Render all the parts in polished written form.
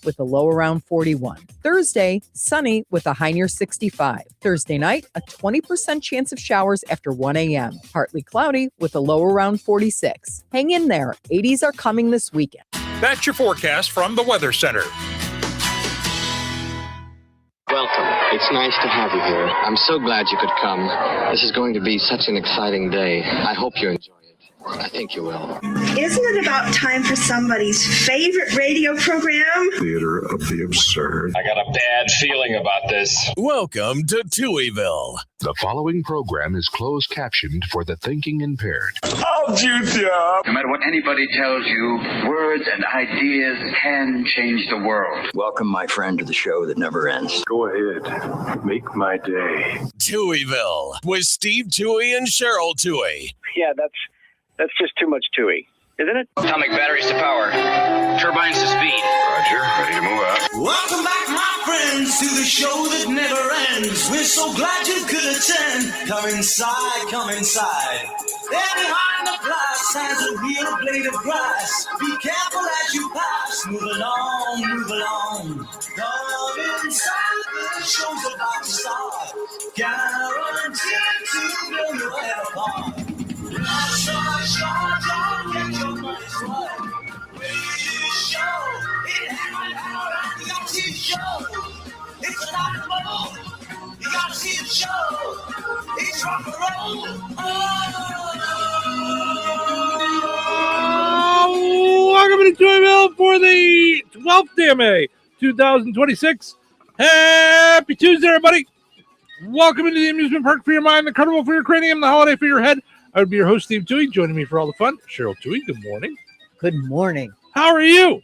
with a low around 41. Thursday, sunny with a high near 65. Thursday night, a 20% chance of showers after 1 a.m. Partly cloudy with a low around 46. Hang in there. 80s are coming this weekend. That's your forecast from the Weather Center. Welcome. It's nice to have you here. I'm so glad you could come. This is going to be such an exciting day. I hope you enjoy it. I think you will. Isn't it about time for somebody's favorite radio program? Theater of the absurd. I got a bad feeling about this. Welcome to Touhyville. The following program is closed captioned for the thinking impaired. I'll juice you up. No matter what anybody tells you, words and ideas can change the world. Welcome, my friend, to the show that never ends. Go ahead. Make my day. Touhyville with Steve Touhy and Cheryl Touhy. Yeah, that's just too much Touhy, isn't it? Atomic batteries to power. Turbines to speed. Roger, ready to move out. Welcome back, my friends, to the show that never ends. We're so glad you could attend. Come inside, come inside. There behind the glass has a real blade of grass. Be careful as you pass. Move along, move along. Come inside, the show's about to start. Guaranteed to blow your head apart. Don't get your money's worth. Radio show, it happened out. You gotta see the show. It's rock and roll. You gotta see the show. It's rock and roll. Welcome to Touhyville for the 12th day of May, 2026. Happy Tuesday, everybody. Welcome into the amusement park for your mind, the carnival for your cranium, the holiday for your head. I would be your host, Steve Touhy. Joining me for all the fun, Cheryl Touhy. Good morning. Good morning. How are you?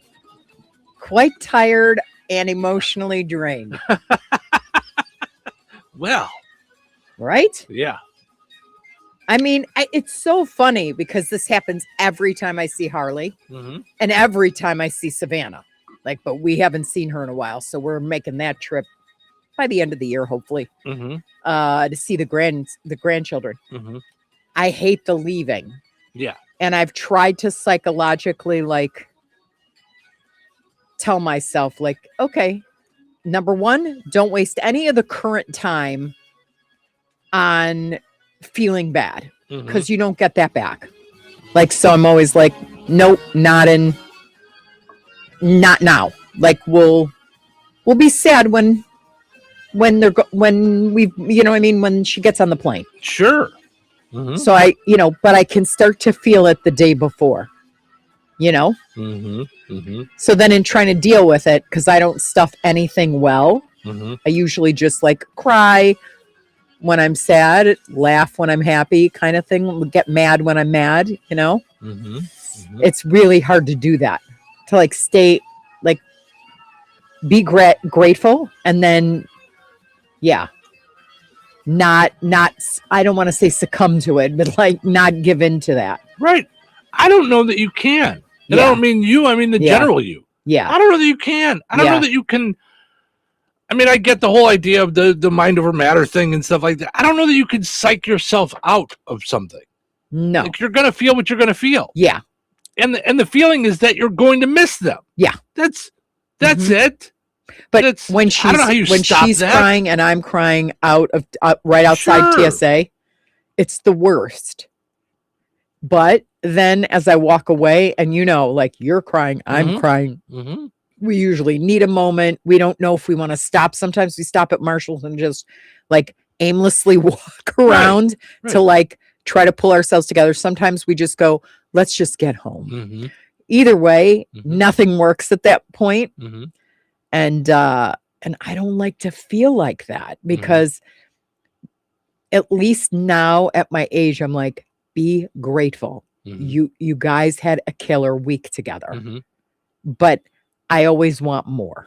Quite tired and emotionally drained. Well. Right? Yeah. I mean, it's so funny because this happens every time I see Harley and every time I see Savannah. But we haven't seen her in a while, so we're making that trip by the end of the year, hopefully, to see the grandchildren. I hate the leaving. Yeah. And I've tried to psychologically tell myself okay, number one, don't waste any of the current time on feeling bad because you don't get that back. So I'm always nope, not now. We'll be sad when she gets on the plane. Sure. So but I can start to feel it the day before, So then in trying to deal with it, because I don't stuff anything well, I usually just cry when I'm sad, laugh when I'm happy kind of thing, get mad when I'm mad, It's really hard to do that, to stay, be grateful and then, yeah. Not I don't want to say succumb to it, but not give in to that. Right. I don't know that you can. And I don't mean you, I mean the general you. Yeah. I don't know that you can. I don't know that you can. I mean, I get the whole idea of the mind over matter thing and stuff like that. I don't know that you can psych yourself out of something. No. You're going to feel what you're going to feel. Yeah. And the feeling is that you're going to miss them. Yeah. That's it. But when she's crying and I'm crying right outside TSA, it's the worst. But then as I walk away and you're crying, I'm crying. We usually need a moment. We don't know if we want to stop. Sometimes we stop at Marshall's and just aimlessly walk around to try to pull ourselves together. Sometimes we just go, let's just get home. Either way, nothing works at that point. And I don't like to feel like that because at least now at my age, I'm be grateful. You guys had a killer week together, but I always want more.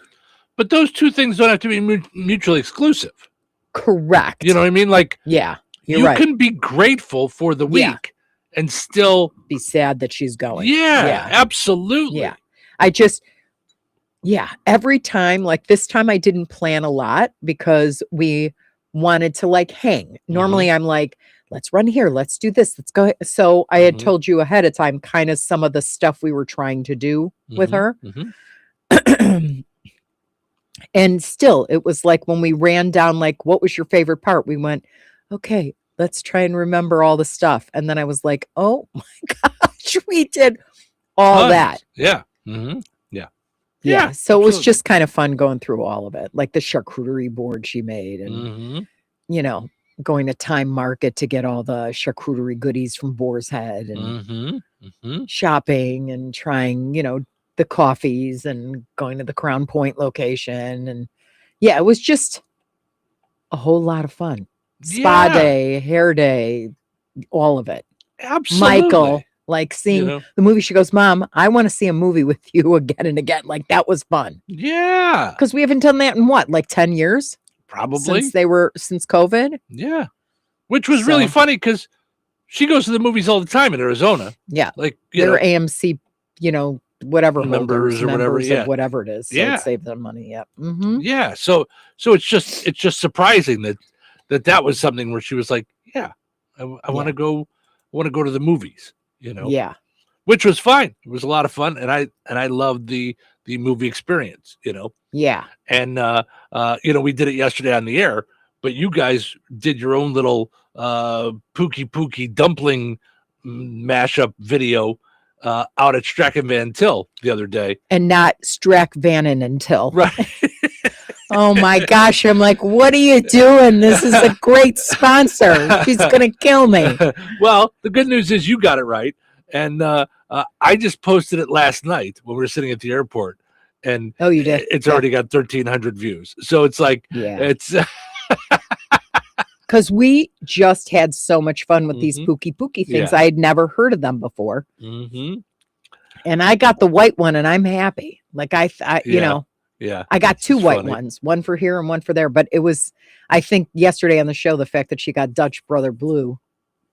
But those two things don't have to be mutually exclusive. Correct. You know what I mean? Yeah, you can be grateful for the week and still be sad that she's going. Yeah, absolutely. Yeah. Every time, this time I didn't plan a lot because we wanted to hang. Normally I'm let's run here. Let's do this. Let's go. So I had told you ahead of time, kind of some of the stuff we were trying to do with her. And still, it was like when we ran down, like, what was your favorite part? We went, okay, let's try and remember all the stuff. And then I was like, oh my gosh, we did all Tons. that. Yeah. Mm-hmm. Yeah. So absolutely. it was just kind of fun going through all of it, like the charcuterie board she made and, Mm-hmm. Going to Time Market to get all the charcuterie goodies from Boar's Head and shopping and trying, the coffees and going to the Crown Point location. And yeah, it was just a whole lot of fun. Spa day, hair day, all of it. Absolutely. Michael, like seeing the movie. She goes, Mom, I want to see a movie with you again and again. Like that was fun. Yeah. Because we haven't done that in what, like 10 years? Probably. Since COVID. Yeah. Which was really funny because she goes to the movies all the time in Arizona. Yeah. Like they're AMC, whatever members or whatever. Yeah. Of whatever it is. So yeah. it saved them money. Yeah. Mm-hmm. Yeah. So it's just surprising that was something where she was like, yeah, I want to go. I want to go to the movies, Yeah. Which was fine. It was a lot of fun. And I loved the movie experience, Yeah. And, we did it yesterday on the air, but you guys did your own little Pookie dumpling mashup video out at Strachan Van Til the other day. And not Strack Vannon until. Right. Oh my gosh. I'm like, what are you doing? This is a great sponsor. She's going to kill me. Well, the good news is you got it right. And I just posted it last night when we were sitting at the airport. And oh, you did? It's already got 1,300 views. So it's like, it's because we just had so much fun with these Pookie things. I had never heard of them before. Mm-hmm. And I got the white one and I'm happy. Like I I got two white ones, one for here and one for there. But it was, I think yesterday on the show, the fact that she got Dutch Brother Blue.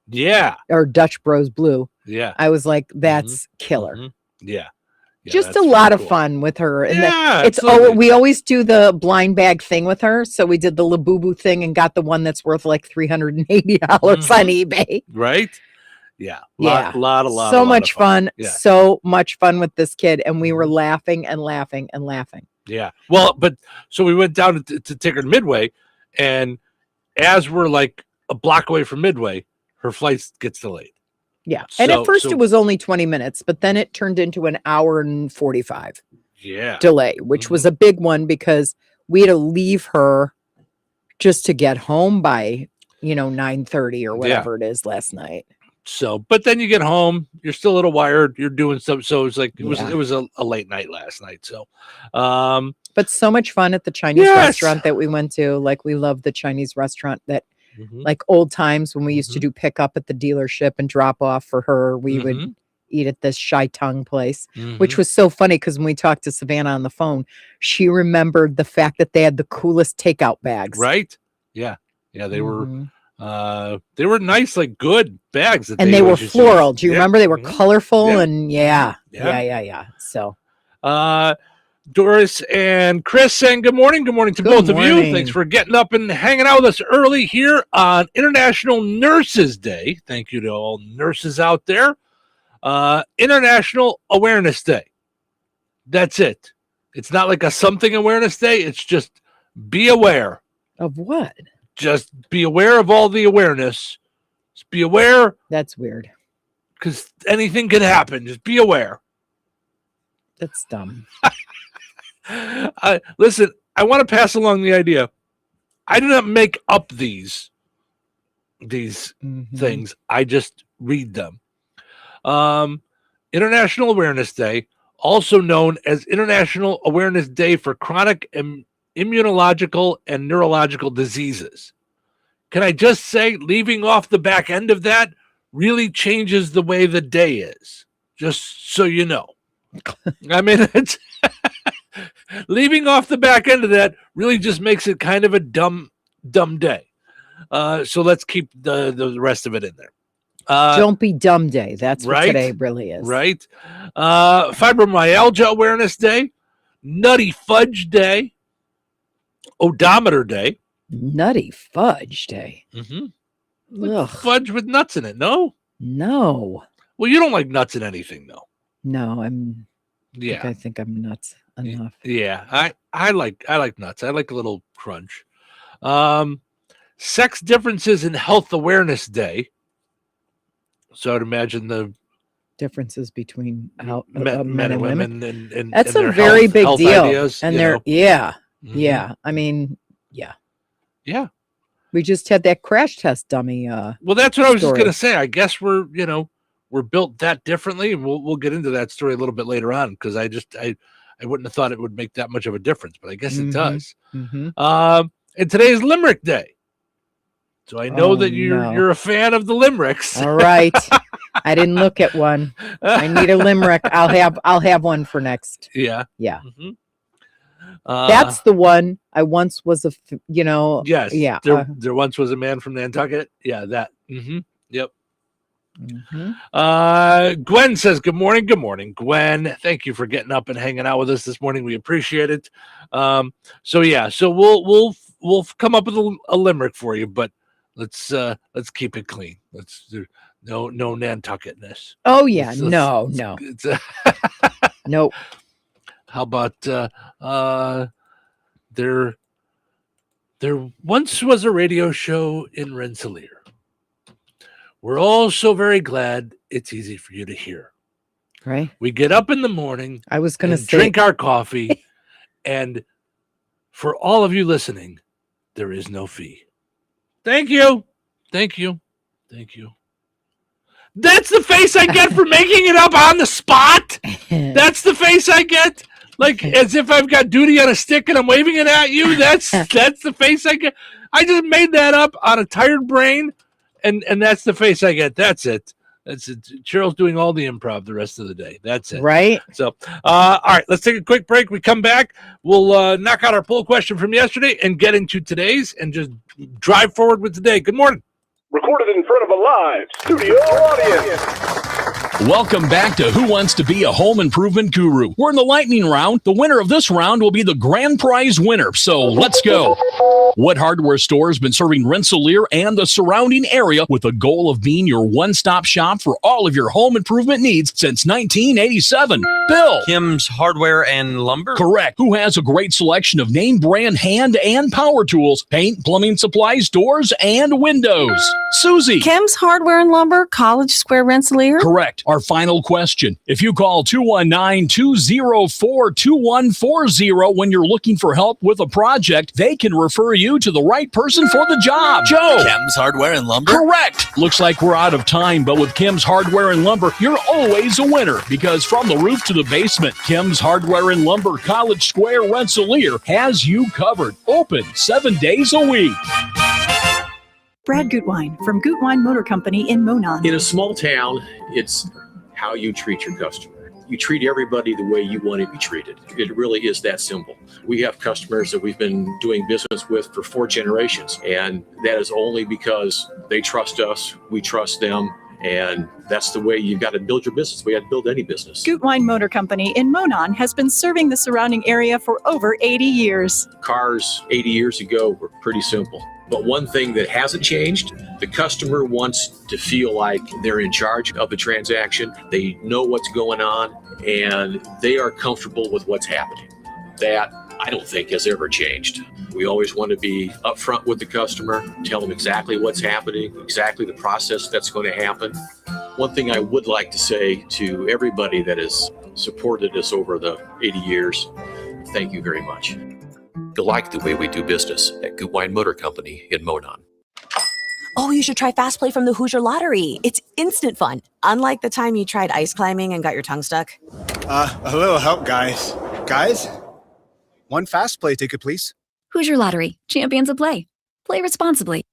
Yeah. Or Dutch Bros Blue. Yeah. I was like, that's killer. Yeah. Just a lot of fun with her. And it's we always do the blind bag thing with her. So we did the Labubu thing and got the one that's worth like $380 on eBay. Right. Yeah. So much fun. Yeah. So much fun with this kid. And we were laughing and laughing and laughing. Yeah. Well, but so we went down to take her to Midway. And as we're like a block away from Midway, her flight gets delayed. Yeah. And at first it was only 20 minutes, but then it turned into an hour and 45 delay, which was a big one because we had to leave her just to get home by, 9:30 or whatever it is last night. So, but then you get home, you're still a little wired, you're doing stuff. So it's like, it was a late night last night. So, but so much fun at the Chinese restaurant that we went to. Like we love the Chinese restaurant that, like old times when we used to do pick up at the dealership and drop off for her, we would eat at this Shy Tongue place, which was so funny because when we talked to Savannah on the phone, she remembered the fact that they had the coolest takeout bags. Right. Yeah. Yeah. They were nice, like good bags. And they were floral. Do you remember? They were colorful and yeah. So, Doris and Chris saying good morning. Good morning to both of you. Thanks for getting up and hanging out with us early here on International Nurses Day. Thank you to all nurses out there. International Awareness Day. That's it. It's not like a something awareness day. It's just be aware. Of what? Just be aware of all the awareness. Just be aware. That's weird. Because anything can happen. Just be aware. That's dumb. Listen, I want to pass along the idea. I do not make up these things. I just read them. International Awareness Day, also known as International Awareness Day for Chronic Immunological and Neurological Diseases. Can I just say, leaving off the back end of that really changes the way the day is, just so you know. I mean, it's leaving off the back end of that really just makes it kind of a dumb day. So let's keep the rest of it in there. Don't be dumb day. That's what today really is. Right. Fibromyalgia Awareness Day, Nutty Fudge Day, Odometer Day. Nutty Fudge Day. Like fudge with nuts in it, no? No. Well, you don't like nuts in anything, though. No, I think I'm nuts. enough. Yeah, I like nuts. I like a little crunch. Sex differences in Health Awareness Day. So I'd imagine the differences between men and women and that's and a very big deal. Ideas, and yeah. I mean, yeah. We just had that crash test dummy. Well, that's what I was just gonna say. I guess we're built that differently, and we'll get into that story a little bit later on because I wouldn't have thought it would make that much of a difference, but I guess it does. Mm-hmm. And today is Limerick Day. So I know that you're a fan of the limericks. All right. I didn't look at one. I need a limerick. I'll have one for next. Yeah. Mm-hmm. That's the one. I once was Yes. Yeah. There once was a man from Nantucket. Yeah. That. Mm-hmm. Yep. Mm-hmm. Gwen says, "Good morning. Good morning, Gwen. Thank you for getting up and hanging out with us this morning. We appreciate it." So we'll come up with a limerick for you, but let's keep it clean. Let's do no Nantucketness. Oh yeah, no. Nope. How about there once was a radio show in Rensselaer. We're all so very glad it's easy for you to hear. Right. We get up in the morning. I was going to drink our coffee, and for all of you listening, there is no fee. Thank you. Thank you. Thank you. That's the face I get for making it up on the spot. That's the face I get. Like as if I've got duty on a stick and I'm waving it at you. That's the face I get. I just made that up on a tired brain, and that's the face I get. That's it. That's it. Cheryl's doing all the improv the rest of the day. That's it. Right. So, all right, let's take a quick break. We come back. We'll knock out our poll question from yesterday and get into today's and just drive forward with today. Good morning. Recorded in front of a live studio audience. Welcome back to Who Wants to Be a Home Improvement Guru. We're in the lightning round. The winner of this round will be the grand prize winner. So let's go. What hardware store has been serving Rensselaer and the surrounding area with the goal of being your one-stop shop for all of your home improvement needs since 1987? Bill. Kim's Hardware and Lumber? Correct. Who has a great selection of name brand hand and power tools, paint, plumbing supplies, doors, and windows? Susie. Kim's Hardware and Lumber, College Square, Rensselaer? Correct. Our final question. If you call 219-204-2140 when you're looking for help with a project, they can refer you to the right person for the job. Joe. Kim's Hardware and Lumber? Correct. Looks like we're out of time, but with Kim's Hardware and Lumber, you're always a winner because from the roof to the basement, Kim's Hardware and Lumber, College Square, Rensselaer has you covered. Open 7 days a week. Brad Gutwein from Gutwein Motor Company in Monon. In a small town, it's how you treat your customer. You treat everybody the way you want to be treated. It really is that simple. We have customers that we've been doing business with for 4 generations, and that is only because they trust us, we trust them, and that's the way you've got to build your business. We have to build any business. Gutwein Motor Company in Monon has been serving the surrounding area for over 80 years. Cars 80 years ago were pretty simple. But one thing that hasn't changed, the customer wants to feel like they're in charge of the transaction. They know what's going on, and they are comfortable with what's happening. That, I don't think, has ever changed. We always want to be upfront with the customer, tell them exactly what's happening, exactly the process that's going to happen. One thing I would like to say to everybody that has supported us over the 80 years, thank you very much. You'll like the way we do business at Gutwein Motor Company in Monon. Oh, you should try Fast Play from the Hoosier Lottery. It's instant fun, unlike the time you tried ice climbing and got your tongue stuck. A little help, guys. Guys? One Fast Play ticket, please. Hoosier Lottery, champions of play. Play responsibly.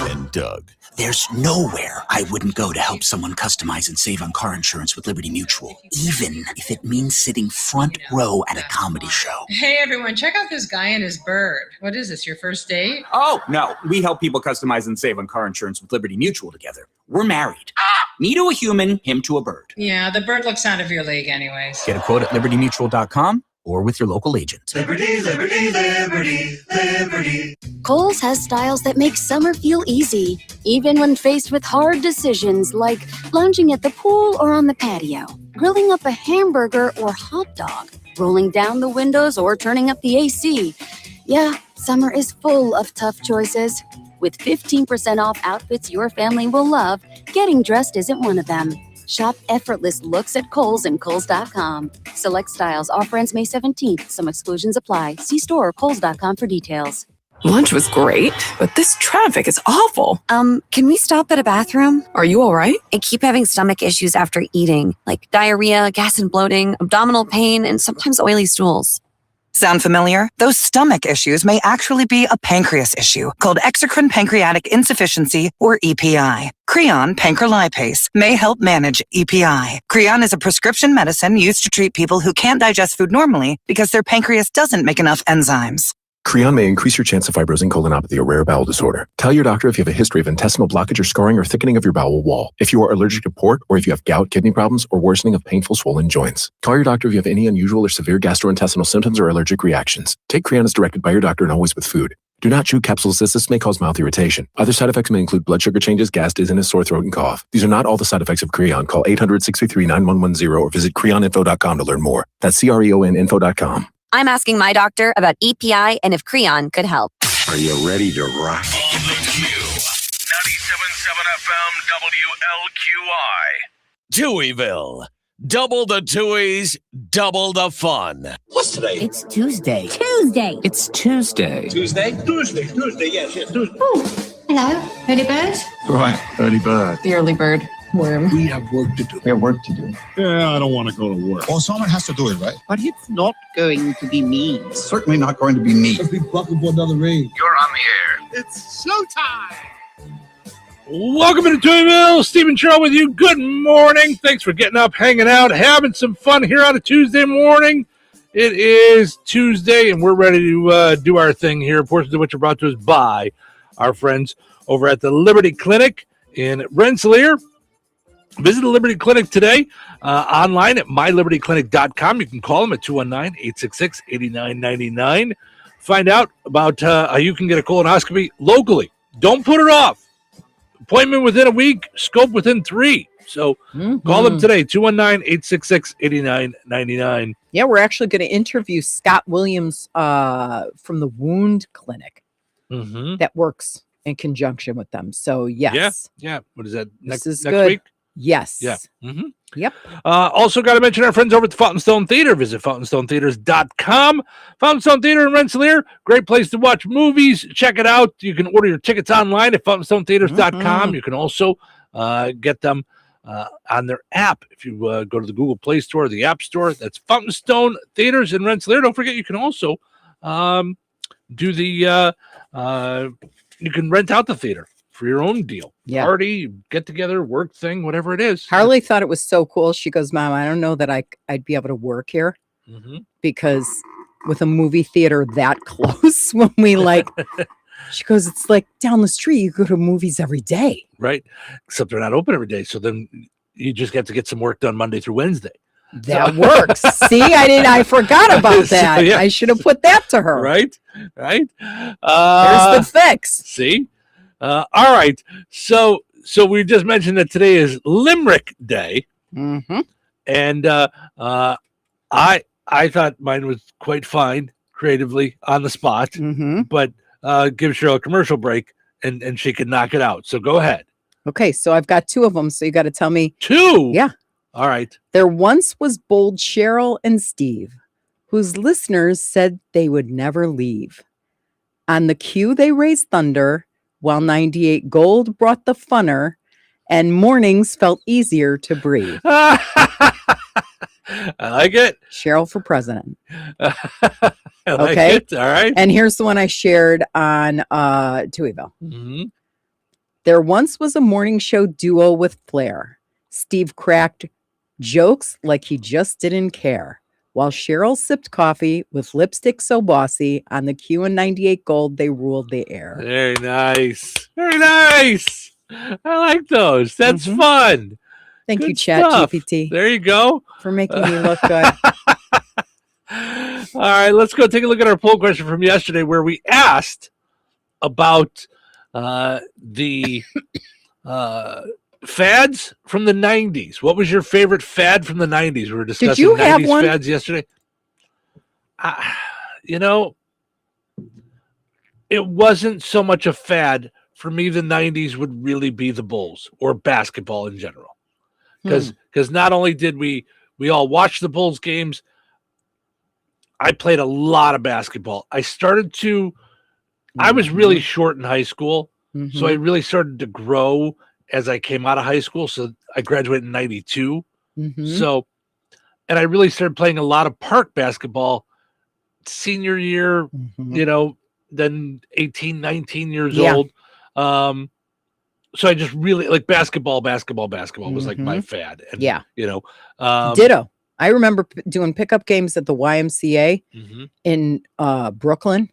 And Doug. There's nowhere I wouldn't go to help someone customize and save on car insurance with Liberty Mutual, even if it means sitting front row at a comedy show. Hey, everyone, check out this guy and his bird. What is this, your first date? Oh, no. We help people customize and save on car insurance with Liberty Mutual together. We're married. Me to a human, him to a bird. Yeah, the bird looks out of your league anyways. Get a quote at libertymutual.com or with your local agent. Liberty, liberty, liberty, liberty. Kohl's has styles that make summer feel easy, even when faced with hard decisions like lounging at the pool or on the patio, grilling up a hamburger or hot dog, rolling down the windows or turning up the AC. Yeah, summer is full of tough choices. With 15% off outfits your family will love, getting dressed isn't one of them. Shop effortless looks at Kohl's and Kohl's.com. Select styles. Offer ends May 17th. Some exclusions apply. See store or Kohl's.com for details. Lunch was great, but this traffic is awful. Can we stop at a bathroom? Are you all right? I keep having stomach issues after eating, like diarrhea, gas and bloating, abdominal pain, and sometimes oily stools. Sound familiar? Those stomach issues may actually be a pancreas issue called exocrine pancreatic insufficiency, or EPI. Creon pancrelipase may help manage EPI. Creon is a prescription medicine used to treat people who can't digest food normally because their pancreas doesn't make enough enzymes. Creon may increase your chance of fibrosing colonopathy, a rare bowel disorder. Tell your doctor if you have a history of intestinal blockage or scarring or thickening of your bowel wall, if you are allergic to pork, or if you have gout, kidney problems, or worsening of painful swollen joints. Call your doctor if you have any unusual or severe gastrointestinal symptoms or allergic reactions. Take Creon as directed by your doctor and always with food. Do not chew capsules as this may cause mouth irritation. Other side effects may include blood sugar changes, gas, dizziness, sore throat, and cough. These are not all the side effects of Creon. Call 800-633-9110 or visit creoninfo.com to learn more. That's CREONinfo.com. I'm asking my doctor about EPI and if Creon could help. Are you ready to rock? 97.7 FM WLQI. Touhyville. Double the Tuies, double the fun. What's today? It's Tuesday. It's Tuesday. Tuesday, yes, Tuesday. Oh, hello, early bird. Right, early bird. The early bird worm. We have work to do. Yeah, I don't want to go to work. Well, someone has to do it, right? But it's not going to be me. It's certainly not going to be me. Let's be bucking for another ring. You're on the air. It's showtime. Welcome to Touhyville. Stephen Sherrill with you. Good morning. Thanks for getting up, hanging out, having some fun here on a Tuesday morning. It is Tuesday, and we're ready to do our thing here. Portions of which are brought to us by our friends over at the Liberty Clinic in Rensselaer. Visit the Liberty Clinic today online at mylibertyclinic.com. You can call them at 219-866-8999. Find out about how you can get a colonoscopy locally. Don't put it off. Appointment within a week, scope within 3. So call them today, 219-866-8999. Yeah, we're actually going to interview Scott Williams from the Wound Clinic that works in conjunction with them. So, yes. Yeah. What is that? This is next good. week? Yes. Yeah. Yep. Also got to mention our friends over at the Fountain Stone Theater. Visit fountainstonetheaters.com. Fountain Stone Theater in Rensselaer. Great place to watch movies. Check it out. You can order your tickets online at fountainstonetheaters.com. You can also get them on their app. If you go to the Google Play Store or the App Store, that's Fountain Stone Theaters in Rensselaer. Don't forget, you can also do the you can rent out the theater for your own deal. Yeah. Party, get together, work thing, whatever it is. Harley thought it was so cool. She goes, Mom, I don't know that I'd be able to work here because with a movie theater that close when we she goes, it's like down the street. You go to movies every day. Right. Except they're not open every day. So then you just get to get some work done Monday through Wednesday. That works. See, I forgot about that. So, yeah. I should have put that to her. Right. There's the fix. See? All right. So we just mentioned that today is Limerick Day. And I thought mine was quite fine creatively on the spot, but give Cheryl a commercial break and she can knock it out. So go ahead. Okay, so I've got 2 of them. So you got to tell me 2. Yeah. All right. There once was bold Cheryl and Steve, whose listeners said they would never leave. On the Q, they raised thunder, while 98 Gold brought the funner, and mornings felt easier to breathe. I like it. Cheryl for president. I like it. All right. And here's the one I shared on Touhyville. There once was a morning show duo with flair. Steve cracked jokes like he just didn't care, while Cheryl sipped coffee with lipstick so bossy. On the Q and 98 Gold, they ruled the air. Very nice. Very nice. I like those. That's fun. Thank you, Good Chat stuff. GPT. There you go. For making me look good. All right, let's go take a look at our poll question from yesterday where we asked about the fads from the 90s. What was your favorite fad from the 90s? We were discussing Did you 90s have one? fads yesterday. You know, it wasn't so much a fad. For me, the 90s would really be the Bulls or basketball in general. Because not only did we all watch the Bulls games, I played a lot of basketball. I was really short in high school, so I really started to grow as I came out of high school. So I graduated in 92. So, and I really started playing a lot of park basketball senior year, you know, then 18, 19 years old. So I just really like basketball was like my fad. And, you know, ditto. I remember doing pickup games at the YMCA in Brooklyn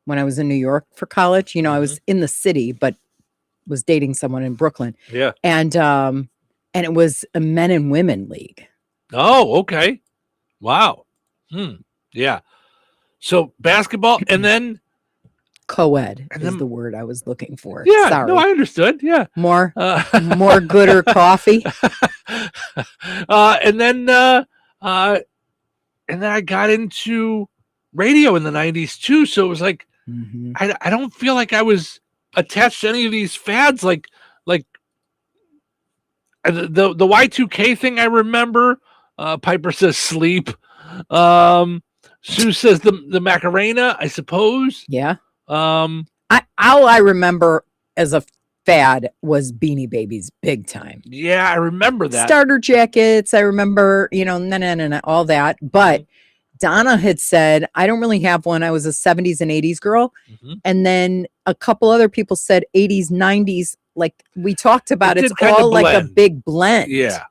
when I was in New York for college. You know, I was in the city, but was dating someone in Brooklyn. Yeah. And it was a men and women league. Oh, okay. Wow. Yeah. So basketball and then co-ed is the word I was looking for. Yeah, sorry. No, I understood. Yeah. More gooder coffee. And then I got into radio in the 90s too. So it was like I don't feel like I was attached to any of these fads like the Y2K thing I remember. Piper says sleep. Sue says the Macarena, I suppose. Yeah. All I remember as a fad was Beanie Babies big time. Yeah, I remember that. Starter jackets. I remember, you know, all that. But Donna had said, I don't really have one. I was a 70s and 80s girl. And then a couple other people said 80s, 90s. Like we talked about, it's all like a big blend. Yeah.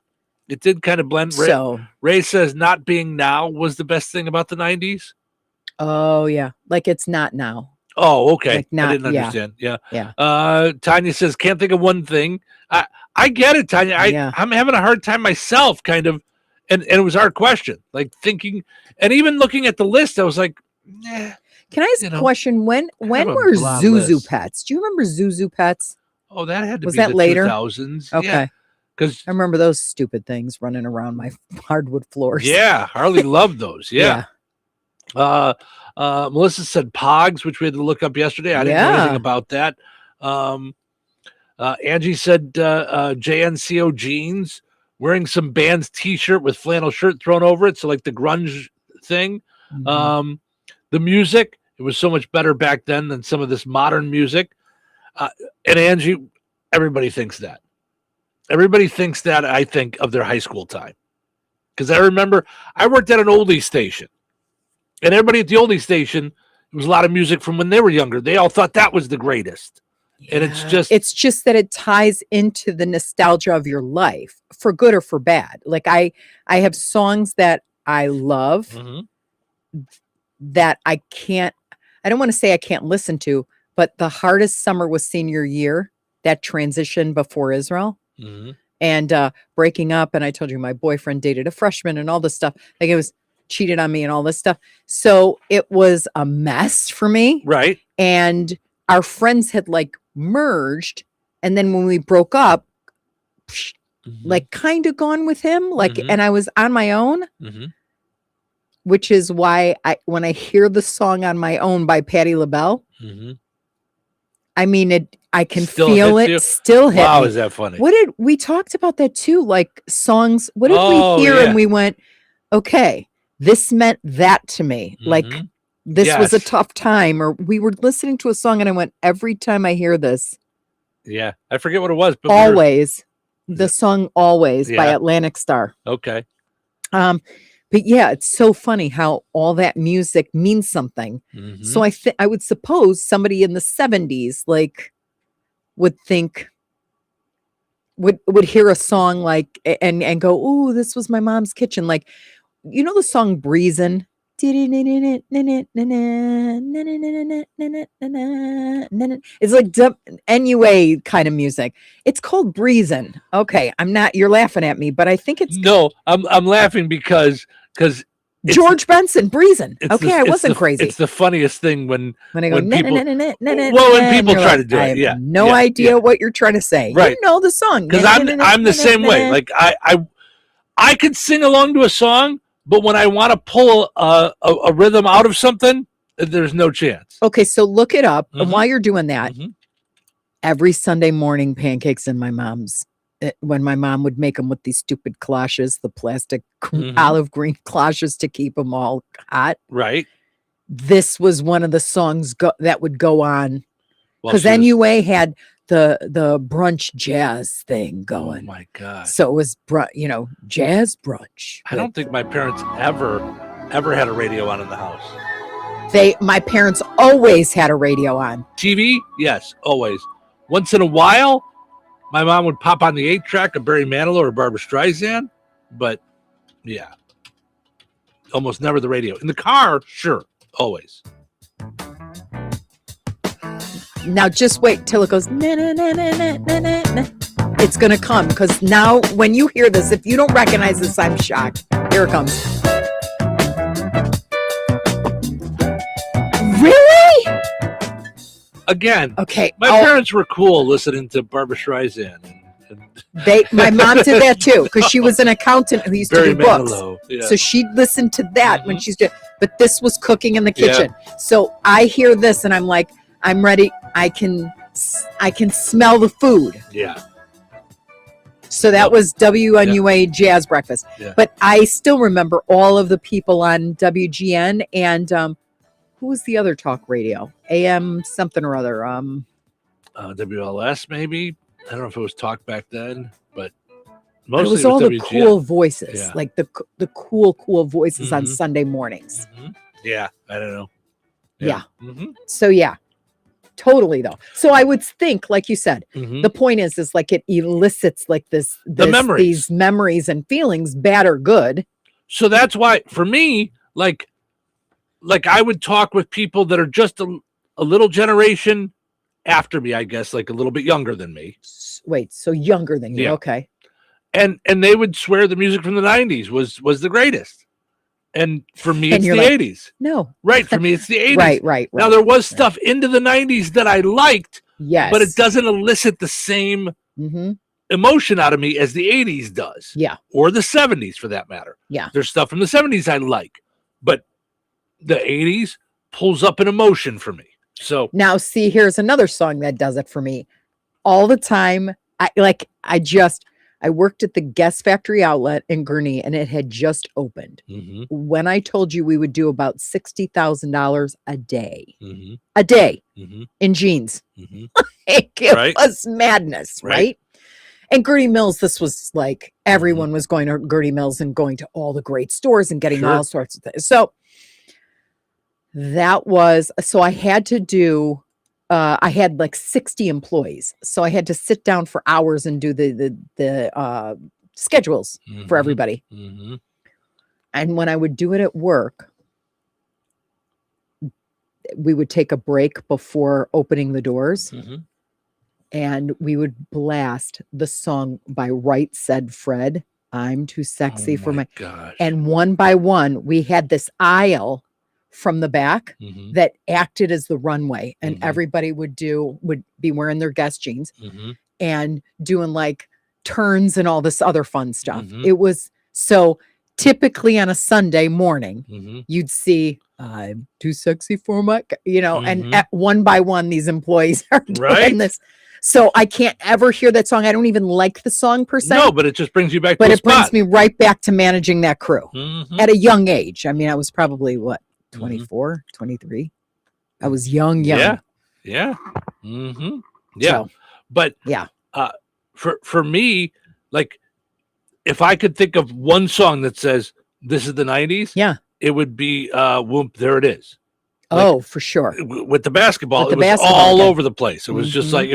It did kind of blend. So Ray says not being now was the best thing about the 90s. Oh, yeah. Like it's not now. Oh, okay. Like not, I didn't understand. Yeah. Yeah. Tanya says, can't think of one thing. I get it, Tanya. I'm having a hard time myself, kind of. And it was our question, like thinking, and even looking at the list, I was like, Can I ask a question? When were Zuzu Pets? Do you remember Zuzu Pets? Oh, that had to was be that the later? 2000s. Okay. Because I remember those stupid things running around my hardwood floors. Yeah, Harley loved those. Yeah. Melissa said Pogs, which we had to look up yesterday. I didn't know anything about that. Angie said JNCO jeans, wearing some band's t-shirt with flannel shirt thrown over it. So like the grunge thing. The music, it was so much better back then than some of this modern music. And Angie, everybody thinks that. Everybody thinks that, I think, of their high school time. Because I remember I worked at an oldie station. And everybody at the oldie station, it was a lot of music from when they were younger. They all thought that was the greatest. And it's just that it ties into the nostalgia of your life, for good or for bad. Like I have songs that I love that I don't want to say I can't listen to, but the hardest summer was senior year, that transition before Israel. And breaking up, and I told you my boyfriend dated a freshman and all this stuff. Like it was cheated on me and all this stuff. So it was a mess for me. Right. And our friends had like merged, and then when we broke up, like kind of gone with him, like, and I was on my own, which is why when I hear the song On My Own by Patti LaBelle, I mean, I can feel it still hit Wow, me. is that funny? We talked about that too, like songs. What did we hear and we went, okay, this meant that to me. Like this was a tough time, or we were listening to a song and I went, every time I hear this. Yeah. I forget what it was. But Always. The song Always by Atlantic Star. Okay. But yeah, it's so funny how all that music means something. So I would suppose somebody in the 70s like would think would hear a song like and go, "Oh, this was my mom's kitchen." Like, you know the song Breezin'? It's like NUA kind of music. It's called Breezin'. Okay, you're laughing at me, but I think it's no. I'm laughing because George Benson, Breezin'. Okay, I wasn't crazy. It's the funniest thing when I go, when people when try to do it. I have no idea what you're trying to say. Right. You know the song. Because I'm the same way. Like I could sing along to a song, but when I want to pull a rhythm out of something, there's no chance. Okay, so look it up. And while you're doing that, every Sunday morning, pancakes in my mom's, when my mom would make them with these stupid cloches, the plastic olive green cloches to keep them all hot. Right. This was one of the songs that would go on because Well, NUA had the brunch jazz thing going. Oh my God. So it was jazz brunch. I don't think my parents ever had a radio on in the house. My parents always had a radio on. TV? Yes, always. Once in a while, my mom would pop on the 8-track of Barry Manilow or Barbra Streisand, but yeah, almost never the radio. In the car, sure, always. Now just wait till it goes na na na na na na na. It's gonna come because now when you hear this, if you don't recognize this, I'm shocked. Here it comes. Really? Again, okay. My parents were cool listening to Barbra Streisand. My mom did that too because she was an accountant who used Barry to do books. Manilow, yeah. So she'd listen to that when she's doing. But this was cooking in the kitchen. So I hear this and I'm like, I'm ready. I can smell the food. Yeah. So that was WNUA Jazz Breakfast. Yeah. But I still remember all of the people on WGN and who was the other talk radio? AM something or other. WLS maybe. I don't know if it was talk back then, but It mostly was all the WGN. cool voices, Yeah. like the cool voices on Sunday mornings. Yeah, I don't know. Yeah. So yeah, totally though. So I would think, like you said, the point is like it elicits like this memories. these memories and feelings, bad or good. So that's why for me, like I would talk with people that are just a little generation after me, I guess, like a little bit younger than me. Wait, so younger than you? Yeah. Okay. And they would swear the music from the 90s was the greatest. And for me, And it's the you're like, 80s. No. Right. For me, it's the 80s. Right. Now, there was stuff into the 90s that I liked, Yes. but it doesn't elicit the same emotion out of me as the 80s does. Yeah. Or the 70s, for that matter. Yeah. There's stuff from the 70s I like, but the 80s pulls up an emotion for me. So Now, see, here's another song that does it for me all the time. I worked at the Guest Factory Outlet in Gurnee, and it had just opened. When I told you we would do about $60,000 a day, in jeans, it was madness, right? And Gurnee Mills, this was like everyone was going to Gurnee Mills and going to all the great stores and getting all sorts of things. So I had to do. I had like 60 employees, so I had to sit down for hours and do the schedules for everybody. And when I would do it at work, we would take a break before opening the doors, and we would blast the song by Right Said Fred, "I'm Too Sexy for My." gosh. And one by one, we had this aisle from the back that acted as the runway, and everybody would be wearing their Guess jeans and doing like turns and all this other fun stuff. It was so typically on a Sunday morning, you'd see "I'm Too Sexy for My," and at one by one, these employees are doing this. So I can't ever hear that song. I don't even like the song per se. No, but it just brings you back But to it brings me right back to managing that crew at a young age. I mean, I was probably 24, 23. I was young. Yeah. So, but for me, like if I could think of one song that says this is the 90s, it would be Whoop, There It Is. Like, for sure. With the basketball, it was all over the place. It was just like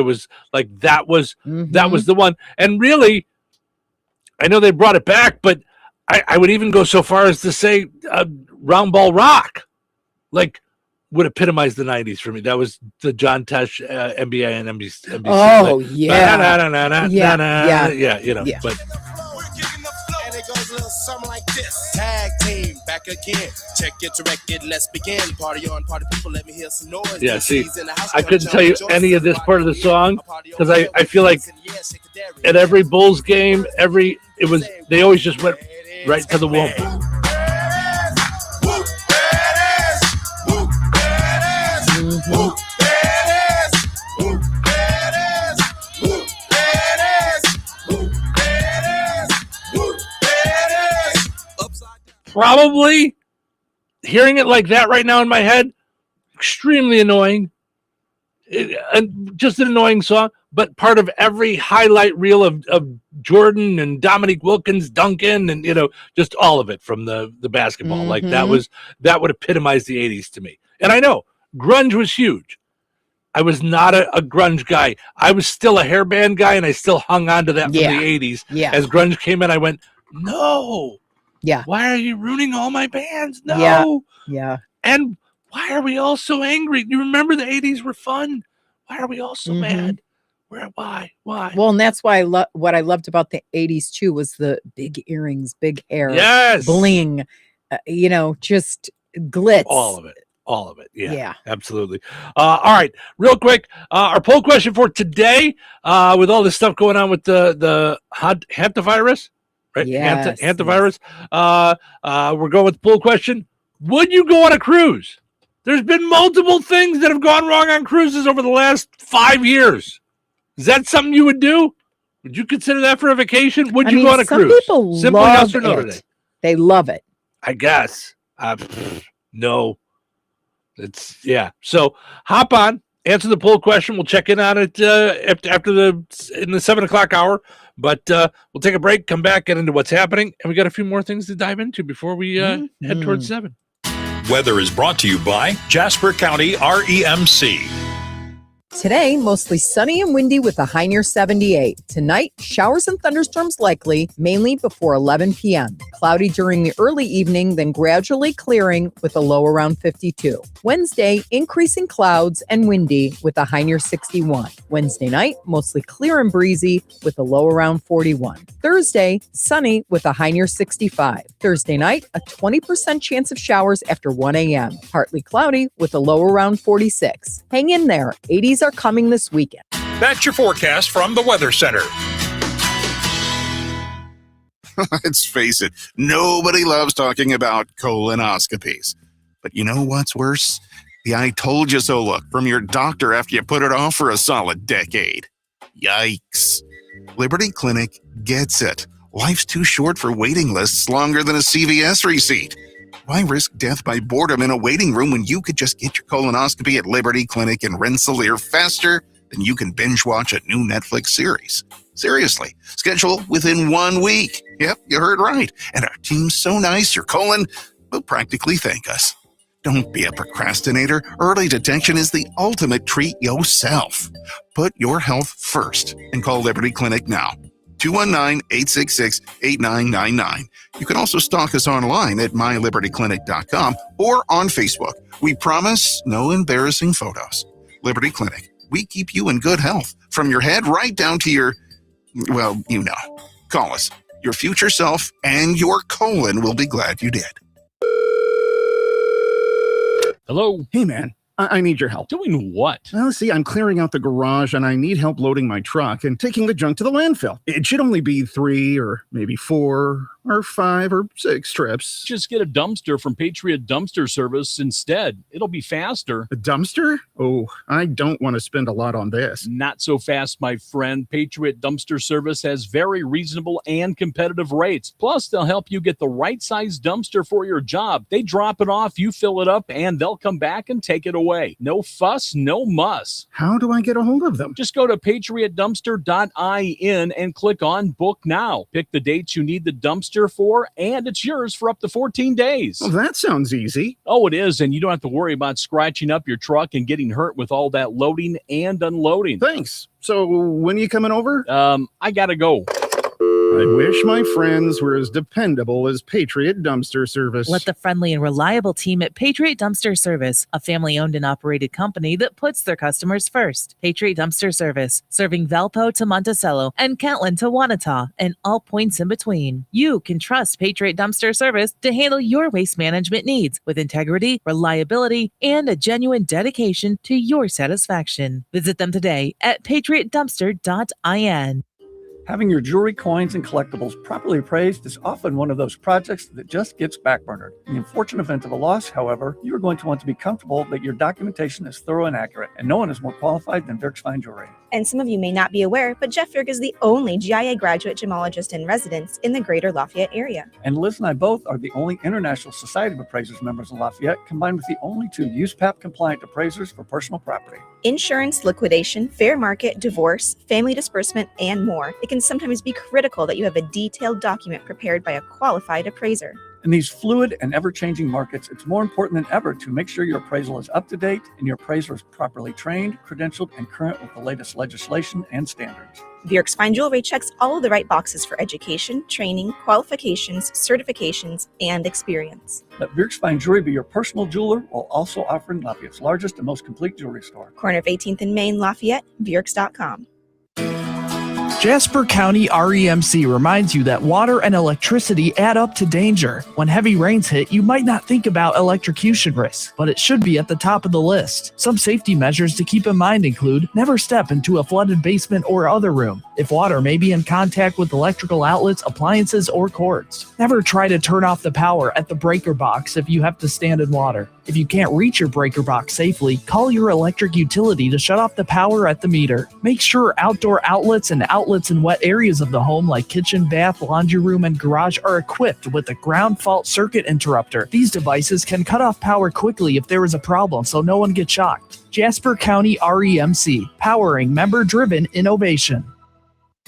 that was the one. And really, I know they brought it back, but I would even go so far as to say Round Ball Rock, like, would epitomize the 90s for me. That was the John Tesh NBA and NBC. Oh, like, yeah. yeah, but something like this. Tag team, back again. Check it to record, let's begin. Party on, party people, let me hear some noise. Yeah, see, I couldn't tell you any of this part of the song because I feel like at every Bulls game, they always just went right to the womb. Probably hearing it like that right now in my head, extremely annoying. And just an annoying song, but part of every highlight reel of Jordan and Dominique Wilkins, Duncan, and just all of it from the basketball. Mm-hmm. Like that would epitomize the 80s to me. And I know grunge was huge. I was not a grunge guy. I was still a hairband guy, and I still hung on to that from the 80s. Yeah. As grunge came in, I went, no. Yeah. Why are you ruining all my bands? No. Yeah. And why are we all so angry? You remember the 80s were fun. Why are we all so mad? Why? Well, and that's why what I loved about the 80s too was the big earrings, big hair, yes, bling, just glitz. All of it. Yeah. Absolutely. All right, real quick, our poll question for today, with all this stuff going on with the hantavirus, right? Yes. Hantavirus. We're going with the poll question. Would you go on a cruise? There's been multiple things that have gone wrong on cruises over the last 5 years. Is that something you would do? Would you consider that for a vacation? Would you go on a cruise? Some people Simple love yes or no it. today. They love it. I guess. No. So hop on, answer the poll question. We'll check in on it after in the 7 o'clock hour. But we'll take a break, come back, get into what's happening, and we got a few more things to dive into before we head towards 7. Weather is brought to you by Jasper County REMC. Today, mostly sunny and windy with a high near 78. Tonight, showers and thunderstorms likely, mainly before 11 p.m. Cloudy during the early evening, then gradually clearing with a low around 52. Wednesday, increasing clouds and windy with a high near 61. Wednesday night, mostly clear and breezy with a low around 41. Thursday, sunny with a high near 65. Thursday night, a 20% chance of showers after 1 a.m. Partly cloudy with a low around 46. Hang in there. 80s are coming this weekend. That's your forecast from the Weather Center. Let's face it, nobody loves talking about colonoscopies. But you know what's worse? The I told you so look from your doctor after you put it off for a solid decade. Yikes. Liberty Clinic gets it. Life's too short for waiting lists longer than a CVS receipt. Why risk death by boredom in a waiting room when you could just get your colonoscopy at Liberty Clinic in Rensselaer faster than you can binge watch a new Netflix series? Seriously, schedule within 1 week. Yep, you heard right. And our team's so nice, your colon will practically thank us. Don't be a procrastinator. Early detection is the ultimate treat yourself. Put your health first and call Liberty Clinic now. 219-866-8999. You can also stalk us online at mylibertyclinic.com or on Facebook. We promise no embarrassing photos. Liberty Clinic. We keep you in good health from your head right down to your, well, you know. Call us. Your future self and your colon will be glad you did. Hello. Hey, man. I need your help. Doing what? Well, see, I'm clearing out the garage and I need help loading my truck and taking the junk to the landfill. It should only be 3 or maybe 4 or 5 or 6 trips. Just get a dumpster from Patriot Dumpster Service instead. It'll be faster. A dumpster? Oh, I don't want to spend a lot on this. Not so fast, my friend. Patriot Dumpster Service has very reasonable and competitive rates. Plus, they'll help you get the right size dumpster for your job. They drop it off, you fill it up, and they'll come back and take it away. No fuss, no muss. How do I get a hold of them? Just go to patriotdumpster.in and click on Book Now. Pick the dates you need the dumpster for, and it's yours for up to 14 days. Well, that sounds easy. Oh, it is, and you don't have to worry about scratching up your truck and getting hurt with all that loading and unloading. Thanks. So when are you coming over? I gotta go. I wish my friends were as dependable as Patriot Dumpster Service. Let the friendly and reliable team at Patriot Dumpster Service, a family-owned and operated company that puts their customers first. Patriot Dumpster Service, serving Valpo to Monticello and Catlin to Wanata and all points in between. You can trust Patriot Dumpster Service to handle your waste management needs with integrity, reliability, and a genuine dedication to your satisfaction. Visit them today at patriotdumpster.in. Having your jewelry, coins, and collectibles properly appraised is often one of those projects that just gets backburnered. In the unfortunate event of a loss, however, you are going to want to be comfortable that your documentation is thorough and accurate, and no one is more qualified than Dirk's Fine Jewelry. And some of you may not be aware, but Jeff Dirk is the only GIA graduate gemologist in residence in the greater Lafayette area. And Liz and I both are the only International Society of Appraisers members in Lafayette, combined with the only 2 USPAP-compliant appraisers for personal property. Insurance, liquidation, fair market, divorce, family disbursement, and more. It can sometimes be critical that you have a detailed document prepared by a qualified appraiser. In these fluid and ever-changing markets, it's more important than ever to make sure your appraisal is up to date and your appraiser is properly trained, credentialed, and current with the latest legislation and standards. Dirk's Fine Jewelry checks all of the right boxes for education, training, qualifications, certifications, and experience. Let Dirk's Fine Jewelry be your personal jeweler while also offering Lafayette's largest and most complete jewelry store. Corner of 18th and Main, Lafayette, Dirks.com. Jasper County REMC reminds you that water and electricity add up to danger. When heavy rains hit, you might not think about electrocution risks, but it should be at the top of the list. Some safety measures to keep in mind include never step into a flooded basement or other room if water may be in contact with electrical outlets, appliances, or cords. Never try to turn off the power at the breaker box if you have to stand in water. If you can't reach your breaker box safely, call your electric utility to shut off the power at the meter. Make sure outdoor outlets and outlets in wet areas of the home like kitchen, bath, laundry room, and garage are equipped with a ground fault circuit interrupter. These devices can cut off power quickly if there is a problem so no one gets shocked. Jasper County REMC, powering member-driven innovation.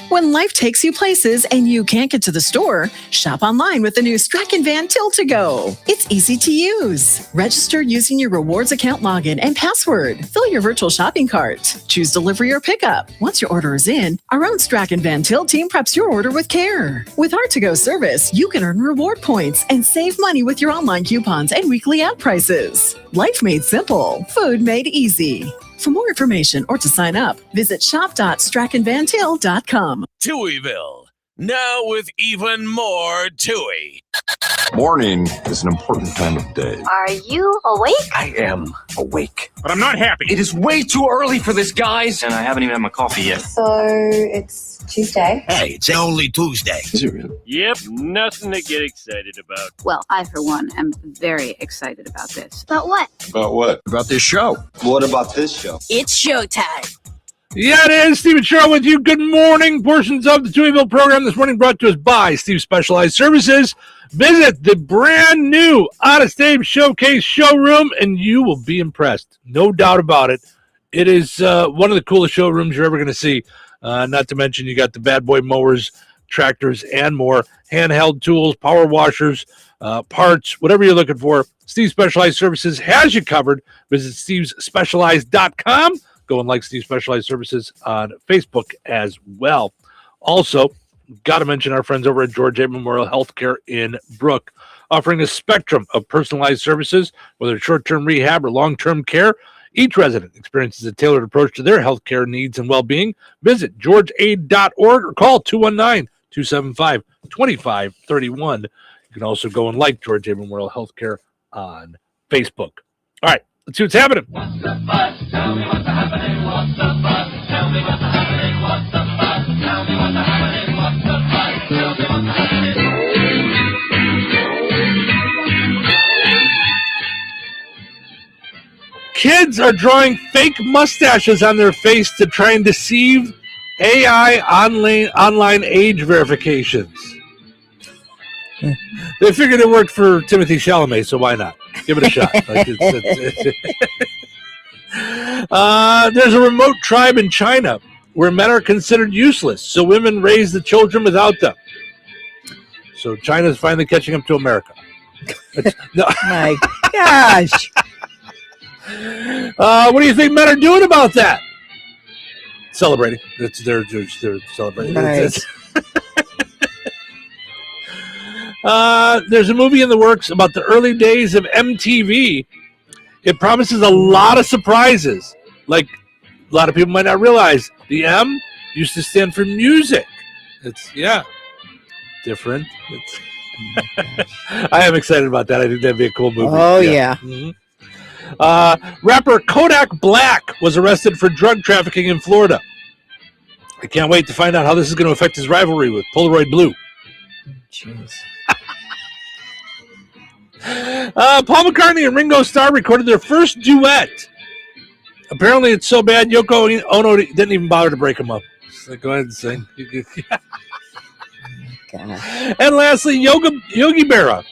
When life takes you places and you can't get to the store, shop online with the new Strachan Van Til to Go. It's easy to use. Register using your rewards account login and password. Fill your virtual shopping cart. Choose delivery or pickup. Once your order is in, our own Strachan Van Til team preps your order with care. With our to-go service, you can earn reward points and save money with your online coupons and weekly ad prices. Life made simple. Food made easy. For more information or to sign up, visit shop.strachanvantil.com. Touhyville, now with even more Touhy. Morning is an important time of day. Are you awake? I am awake. But I'm not happy. It is way too early for this, guys. And I haven't even had my coffee yet. So it's Tuesday. Hey, it's only Tuesday. Is it really? Yep, nothing to get excited about. Well, I, for one, am very excited about this. About what? About what? About this show. What about this show? It's showtime. Yeah, it is. Stephen Sherrill with you. Good morning. Portions of the Touhyville program this morning brought to us by Steve Specialized Services. Visit the brand new out-of-state showcase showroom, and you will be impressed. No doubt about it. It is one of the coolest showrooms you're ever going to see. Not to mention you got the bad boy mowers, tractors, and more. Handheld tools, power washers, parts, whatever you're looking for. Steve Specialized Services has you covered. Visit stevesspecialized.com. Go and like Steve Specialized Services on Facebook as well. Also, got to mention our friends over at George A. Memorial Healthcare in Brook, offering a spectrum of personalized services, whether it's short-term rehab or long-term care. Each resident experiences a tailored approach to their healthcare needs and well-being. Visit georgeaid.org or call 219-275-2531. You can also go and like George A. Memorial Healthcare on Facebook. All right, let's see what's happening. What's the buzz? Tell me what's happening. What's the buzz? Tell me what's happening. What's the buzz? Tell me what's happening. What's the buzz? Tell me what's happening. Kids are drawing fake mustaches on their face to try and deceive AI online age verifications. They figured it worked for Timothy Chalamet, so why not? Give it a shot. There's a remote tribe in China where men are considered useless, so women raise the children without them. So China's finally catching up to America. No. My gosh. What do you think men are doing about that? Celebrating. They're celebrating. Nice. There's a movie in the works about the early days of MTV. It promises a lot of surprises. Like, a lot of people might not realize the M used to stand for music. It's, different. I am excited about that. I think that'd be a cool movie. Oh, yeah. Rapper Kodak Black was arrested for drug trafficking in Florida. I can't wait to find out how this is going to affect his rivalry with Polaroid Blue. Jeez. Paul McCartney and Ringo Starr recorded their first duet. Apparently, it's so bad, Yoko Ono didn't even bother to break them up. So go ahead and sing. And lastly, Yogi Berra,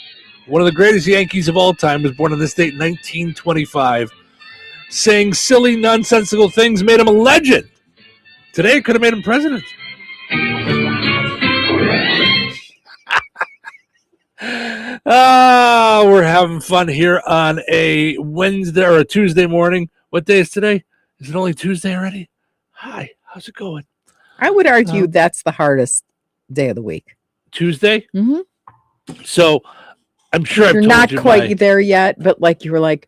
one of the greatest Yankees of all time, was born on this date in 1925. Saying silly, nonsensical things made him a legend. Today, it could have made him president. We're having fun here on a Wednesday or a Tuesday morning. What day is today? Is it only Tuesday already? Hi, how's it going? I would argue that's the hardest day of the week. Tuesday? Mm-hmm. So I'm sure I've You're told not you quite there yet, but like you were like,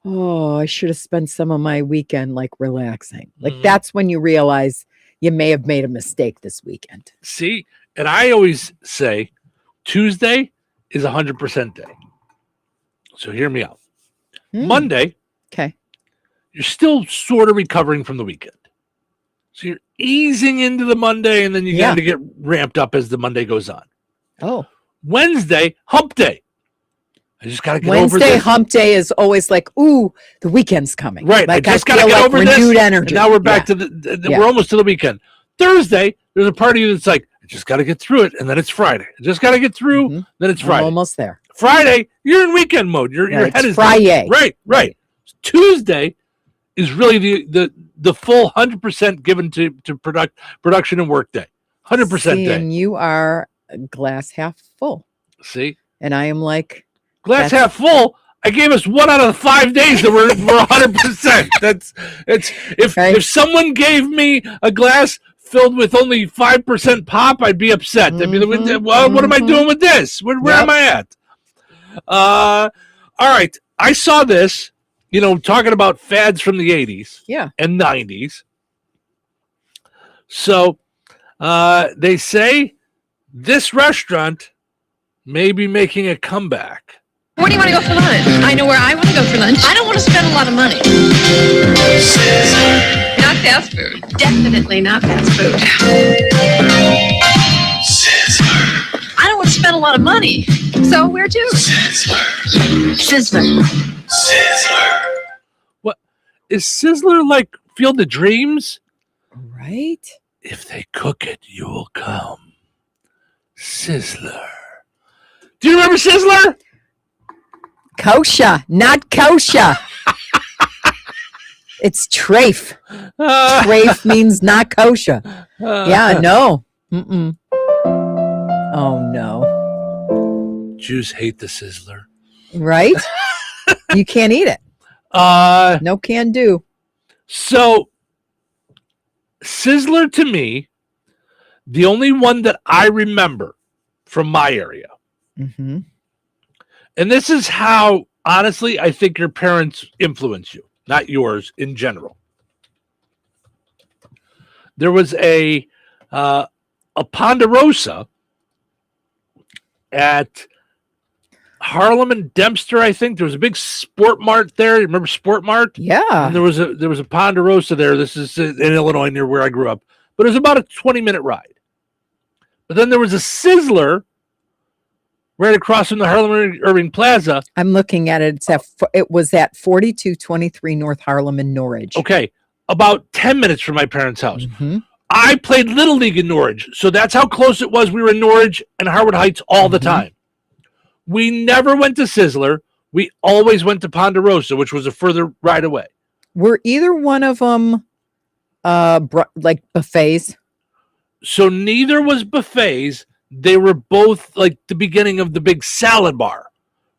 oh, I should have spent some of my weekend like relaxing. Like that's when you realize you may have made a mistake this weekend. See, and I always say Tuesday is 100% day. So hear me out. Monday, okay, you're still sort of recovering from the weekend. So you're easing into the Monday, and then you got to get ramped up as the Monday goes on. Oh. Wednesday, hump day. I just got to get over Wednesday this. hump day is always like, ooh, the weekend's coming. Right. Like I just got to feel get like over this. renewed energy. And now we're back to we're almost to the weekend. Thursday, there's a part of you that's like, I just got to get through it. And then it's Friday. I just got to get through. Then it's Friday. Almost there. Friday, you're in weekend mode. Your head is Friday. Right. Tuesday is really the full 100% given to production and work day. 100% See, day. and you are glass half full. See? And I am like glass half full. I gave us 1 out of the 5 days that we're 100%. If someone gave me a glass filled with only 5% pop, I'd be upset. I'd be like, well, what am I doing with this? Where am I at? All right. I saw this, talking about fads from the 80s and 90s. So they say this restaurant may be making a comeback. Where do you want to go for lunch? I know where I want to go for lunch. I don't want to spend a lot of money. Not fast food. Definitely not fast food. I don't want to spend a lot of money. So where to? Sizzler. What is Sizzler like? Field of Dreams? Right. If they cook it, you will come. Sizzler. Do you remember Sizzler? Kosher, not kosher. It's trafe. Trafe means not kosher. No. Mm-mm. Oh, no. Jews hate the Sizzler. Right? You can't eat it. No can do. So, Sizzler to me, the only one that I remember from my area. Mm-hmm. And this is how, honestly, I think your parents influence you, not yours in general. There was a Ponderosa at Harlem and Dempster, I think. There was a big Sport Mart there. You remember Sport Mart? Yeah. And there was a Ponderosa there. This is in Illinois, near where I grew up. But it was about a 20-minute ride. But then there was a Sizzler right across from the Harlem Irving Plaza. I'm looking at it. It was at 4223 North Harlem in Norridge. Okay. About 10 minutes from my parents' house. Mm-hmm. I played Little League in Norridge. So that's how close it was. We were in Norridge and Harwood Heights all the time. We never went to Sizzler. We always went to Ponderosa, which was a further ride away. Were either one of them like buffets? So neither was buffets. They were both like the beginning of the big salad bar,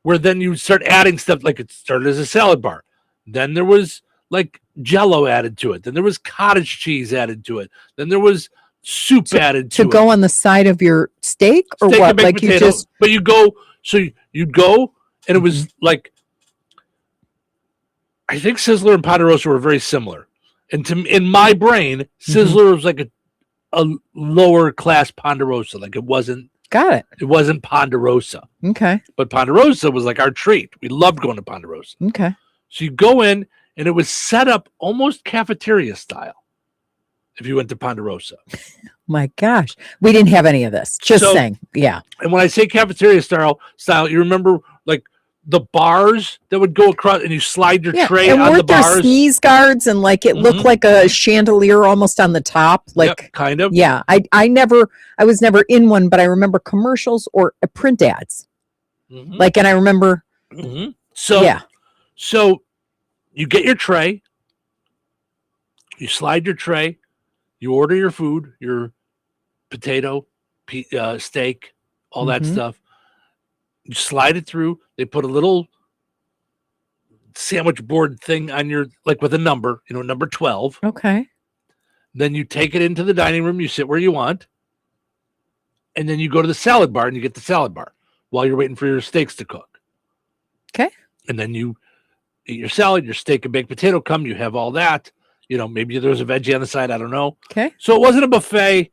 where then you start adding stuff. Like it started as a salad bar. Then there was like Jell-O added to it. Then there was cottage cheese added to it. Then there was soup added to it. go on the side of your steak or Steak what? and baked Like potato, you just but you go. So you'd go, and it was like, I think Sizzler and Ponderosa were very similar. And in my brain, Sizzler was like a lower class Ponderosa. Like it wasn't. Got it. It wasn't Ponderosa. Okay. But Ponderosa was like our treat. We loved going to Ponderosa. Okay. So you go in, and it was set up almost cafeteria style if you went to Ponderosa. My gosh. We didn't have any of this. Just saying. Yeah. And when I say cafeteria style, you remember like the bars that would go across and you slide your tray and on the weren't there bars. sneeze guards and like it looked like a chandelier almost on the top? Like Yep, kind of. Yeah. I was never in one, but I remember commercials or print ads. Like, and I remember. So you get your tray, you slide your tray, you order your food, your potato, steak, all that stuff. You slide it through. They put a little sandwich board thing on your, like with a number, number 12. Okay. Then you take it into the dining room. You sit where you want. And then you go to the salad bar and you get the salad bar while you're waiting for your steaks to cook. Okay. And then you eat your salad, your steak and baked potato come. You have all that. Maybe there was a veggie on the side. I don't know. Okay. So it wasn't a buffet,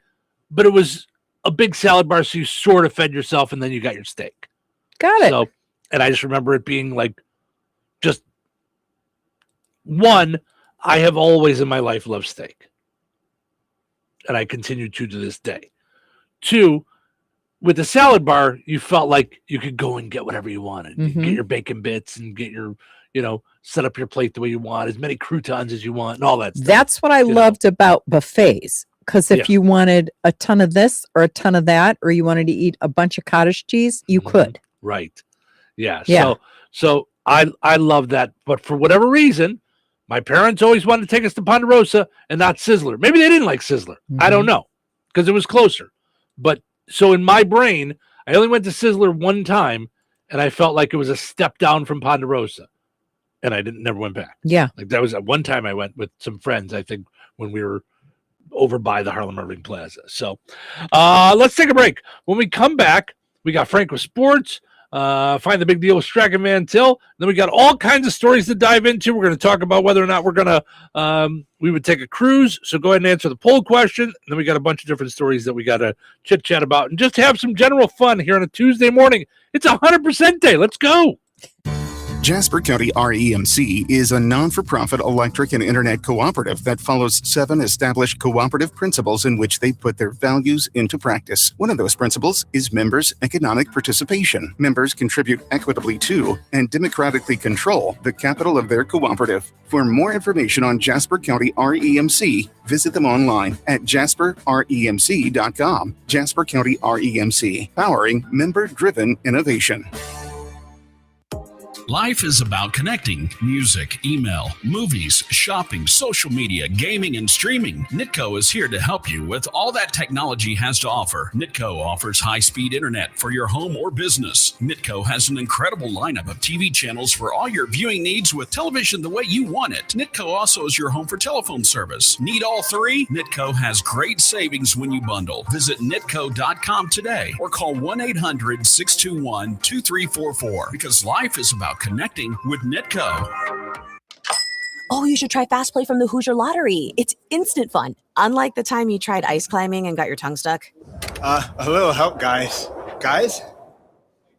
but it was a big salad bar. So you sort of fed yourself and then you got your steak. Got it. So, and I just remember it being like, just one, I have always in my life loved steak. And I continue to this day. Two, with the salad bar, you felt like you could go and get whatever you wanted. You could get your bacon bits and get your, set up your plate the way you want, as many croutons as you want and all that stuff. That's what I loved about buffets. Because if you wanted a ton of this or a ton of that, or you wanted to eat a bunch of cottage cheese, you could. Right. Yeah. So I love that. But for whatever reason, my parents always wanted to take us to Ponderosa and not Sizzler. Maybe they didn't like Sizzler. I don't know, because it was closer. But so in my brain, I only went to Sizzler one time, and I felt like it was a step down from Ponderosa, and I never went back. Yeah. Like that was at one time I went with some friends, I think, when we were over by the Harlem Irving Plaza. So let's take a break. When we come back, we got Frank with sports. Find the big deal with Strachan Van Til. Then we got all kinds of stories to dive into. We're going to talk about whether or not we're going to, we would take a cruise. So go ahead and answer the poll question. And then we got a bunch of different stories that we got to chit chat about and just have some general fun here on a Tuesday morning. It's 100% day. Let's go. Jasper County REMC is a non-for-profit electric and internet cooperative that follows 7 established cooperative principles in which they put their values into practice. One of those principles is members' economic participation. Members contribute equitably to and democratically control the capital of their cooperative. For more information on Jasper County REMC, visit them online at jasperremc.com. Jasper County REMC, powering member-driven innovation. Life is about connecting. Music, email, movies, shopping, social media, gaming, and streaming. Nitco is here to help you with all that technology has to offer. Nitco offers high-speed internet for your home or business. Nitco has an incredible lineup of TV channels for all your viewing needs with television the way you want it. Nitco also is your home for telephone service. Need all 3? Nitco has great savings when you bundle. Visit nitco.com today or call 1-800-621-2344 because life is about connecting with Nitco. Oh, you should try Fast Play from the Hoosier Lottery. It's instant fun. Unlike the time you tried ice climbing and got your tongue stuck. A little help, guys. Guys?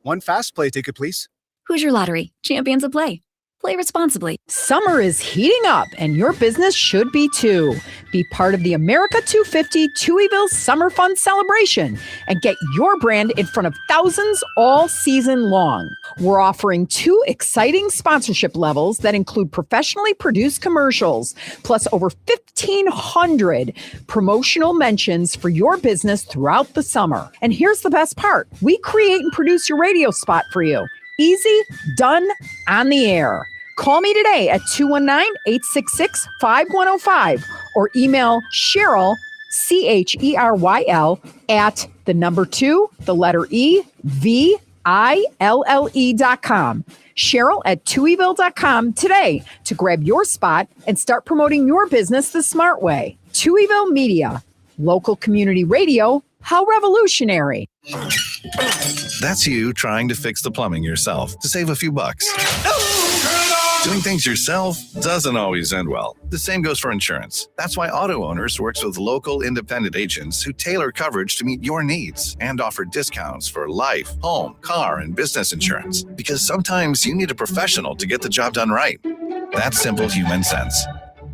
One Fast Play ticket, please. Hoosier Lottery. Champions of play. Play responsibly. Summer is heating up, and your business should be too. Be part of the America 250 Touhyville Summer Fun Celebration and get your brand in front of thousands all season long. We're offering 2 exciting sponsorship levels that include professionally produced commercials, plus over 1,500 promotional mentions for your business throughout the summer. And here's the best part. We create and produce your radio spot for you. Easy, done, on the air. Call me today at 219-866-5105 or email Cheryl, Cheryl, at the number 2, the letter E, VILLE.com. Cheryl at Touhyville.com today to grab your spot and start promoting your business the smart way. Touhyville Media. Local community radio, how revolutionary. That's you trying to fix the plumbing yourself to save a few bucks. Doing things yourself doesn't always end well. The same goes for insurance. That's why Auto Owners works with local independent agents who tailor coverage to meet your needs and offer discounts for life, home, car, and business insurance. Because sometimes you need a professional to get the job done right. That's simple human sense.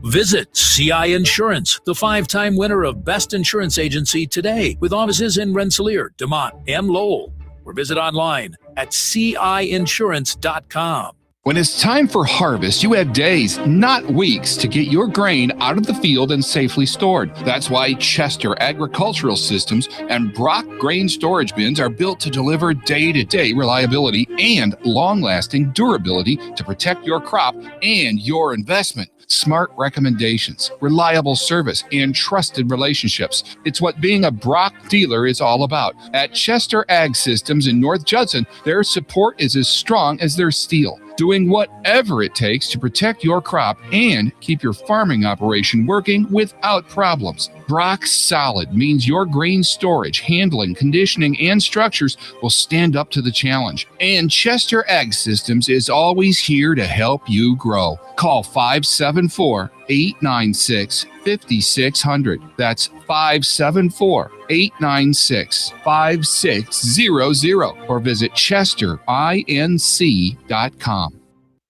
Visit CI Insurance, the 5-time winner of Best Insurance Agency today, with offices in Rensselaer, DeMont, and Lowell. Or visit online at ciinsurance.com. When it's time for harvest, you have days, not weeks, to get your grain out of the field and safely stored. That's why Chester Agricultural Systems and Brock Grain Storage Bins are built to deliver day-to-day reliability and long-lasting durability to protect your crop and your investment. Smart recommendations, reliable service, and trusted relationships. It's what being a Brock dealer is all about. At Chester Ag Systems in North Judson, their support is as strong as their steel, doing whatever it takes to protect your crop and keep your farming operation working without problems. Brock Solid means your grain storage, handling, conditioning, and structures will stand up to the challenge. And Chester Ag Systems is always here to help you grow. Call 574-896-5600. That's 574-896-5600. Or visit chesterinc.com.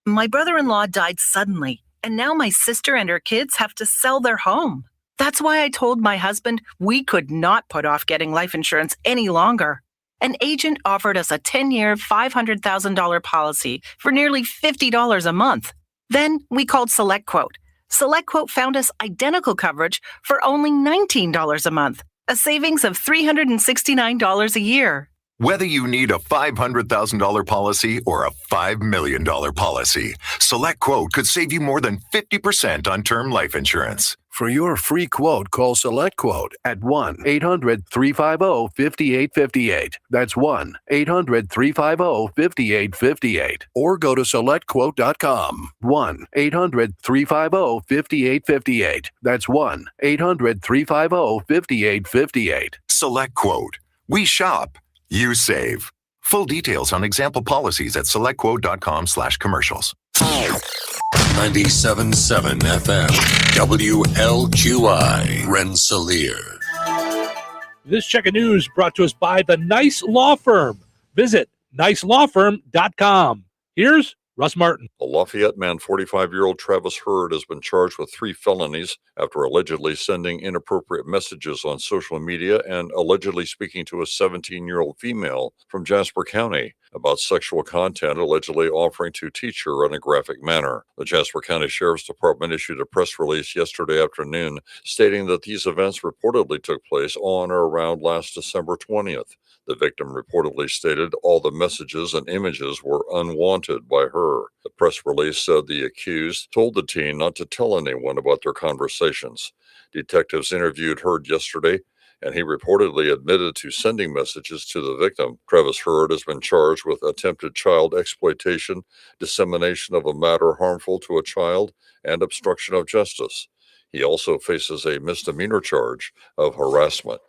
My brother-in-law died suddenly, and now my sister and her kids have to sell their home. That's why I told my husband we could not put off getting life insurance any longer. An agent offered us a 10-year, $500,000 policy for nearly $50 a month. Then we called SelectQuote. SelectQuote found us identical coverage for only $19 a month, a savings of $369 a year. Whether you need a $500,000 policy or a $5 million policy, SelectQuote could save you more than 50% on term life insurance. For your free quote, call SelectQuote at 1-800-350-5858. That's 1-800-350-5858. Or go to SelectQuote.com. 1-800-350-5858. That's 1-800-350-5858. SelectQuote. We shop. You save. Full details on example policies at selectquote.com/commercials. 97.7 FM, WLQI, Rensselaer. This check of news brought to us by the Nice Law Firm. Visit nicelawfirm.com. Here's Russ Martin. A Lafayette man, 45-year-old Travis Hurd, has been charged with 3 felonies after allegedly sending inappropriate messages on social media and allegedly speaking to a 17-year-old female from Jasper County about sexual content, allegedly offering to teach her in a graphic manner. The Jasper County Sheriff's Department issued a press release yesterday afternoon stating that these events reportedly took place on or around last December 20th. The victim reportedly stated all the messages and images were unwanted by her. The press release said the accused told the teen not to tell anyone about their conversations. Detectives interviewed Hurd yesterday, and he reportedly admitted to sending messages to the victim. Travis Hurd has been charged with attempted child exploitation, dissemination of a matter harmful to a child, and obstruction of justice. He also faces a misdemeanor charge of harassment.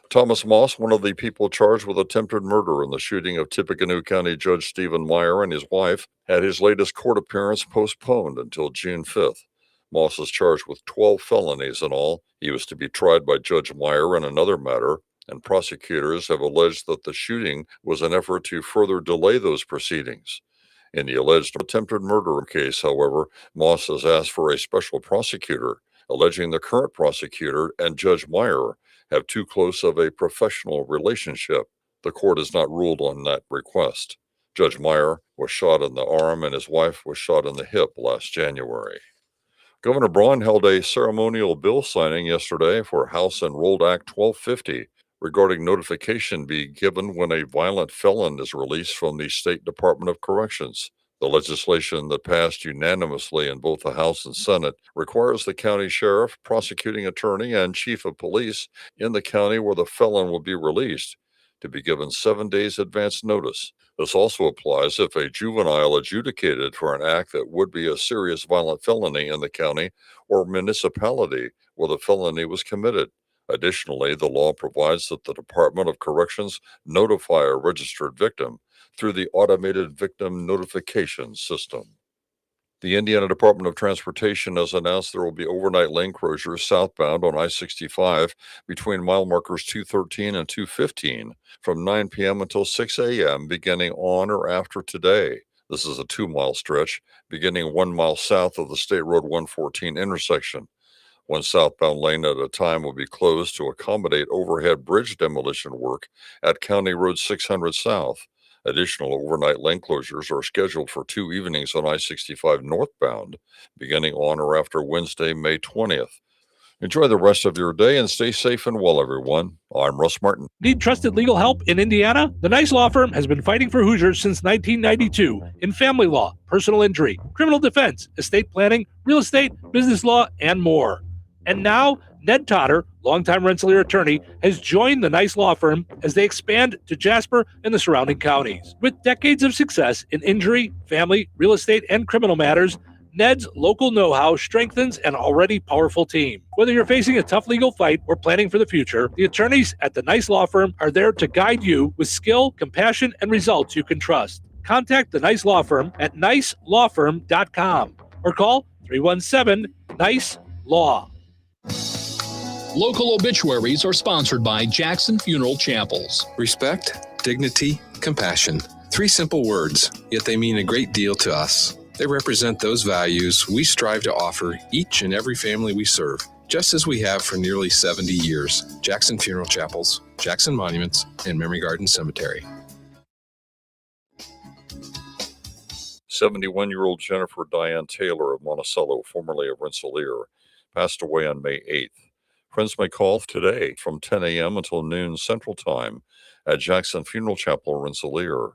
Thomas Moss, one of the people charged with attempted murder in the shooting of Tippecanoe County Judge Stephen Meyer and his wife, had his latest court appearance postponed until June 5th. Moss is charged with 12 felonies in all. He was to be tried by Judge Meyer in another matter, and prosecutors have alleged that the shooting was an effort to further delay those proceedings. In the alleged attempted murder case, however, Moss has asked for a special prosecutor, alleging the current prosecutor and Judge Meyer have too close of a professional relationship. The court has not ruled on that request. Judge Meyer was shot in the arm and his wife was shot in the hip last January. Governor Braun held a ceremonial bill signing yesterday for House Enrolled Act 1250 regarding notification being given when a violent felon is released from the State Department of Corrections. The legislation that passed unanimously in both the House and Senate requires the county sheriff, prosecuting attorney, and chief of police in the county where the felon will be released to be given 7 days advance notice. This also applies if a juvenile adjudicated for an act that would be a serious violent felony in the county or municipality where the felony was committed. Additionally, the law provides that the Department of Corrections notify a registered victim through the Automated Victim Notification System. The Indiana Department of Transportation has announced there will be overnight lane closures southbound on I-65 between mile markers 213 and 215 from 9 p.m. until 6 a.m. beginning on or after today. This is a 2-mile stretch beginning 1 mile south of the State Road 114 intersection. One southbound lane at a time will be closed to accommodate overhead bridge demolition work at County Road 600 South. Additional overnight lane closures are scheduled for 2 evenings on I-65 northbound, beginning on or after Wednesday, May 20th. Enjoy the rest of your day and stay safe and well, everyone. I'm Russ Martin. Need trusted legal help in Indiana? The Nice Law Firm has been fighting for Hoosiers since 1992 in family law, personal injury, criminal defense, estate planning, real estate, business law, and more. And now, Ned Totter, longtime Rensselaer attorney, has joined the Nice Law Firm as they expand to Jasper and the surrounding counties. With decades of success in injury, family, real estate, and criminal matters, Ned's local know-how strengthens an already powerful team. Whether you're facing a tough legal fight or planning for the future, the attorneys at the Nice Law Firm are there to guide you with skill, compassion, and results you can trust. Contact the Nice Law Firm at nicelawfirm.com or call 317-NICE-LAW. Local obituaries are sponsored by Jackson Funeral Chapels. Respect, dignity, compassion. 3 simple words, yet they mean a great deal to us. They represent those values we strive to offer each and every family we serve, just as we have for nearly 70 years. Jackson Funeral Chapels, Jackson Monuments, and Memory Garden Cemetery. 71-year-old Jennifer Diane Taylor of Monticello, formerly of Rensselaer, passed away on May 8th. Friends may call today from 10 a.m. until noon Central Time at Jackson Funeral Chapel, Rensselaer.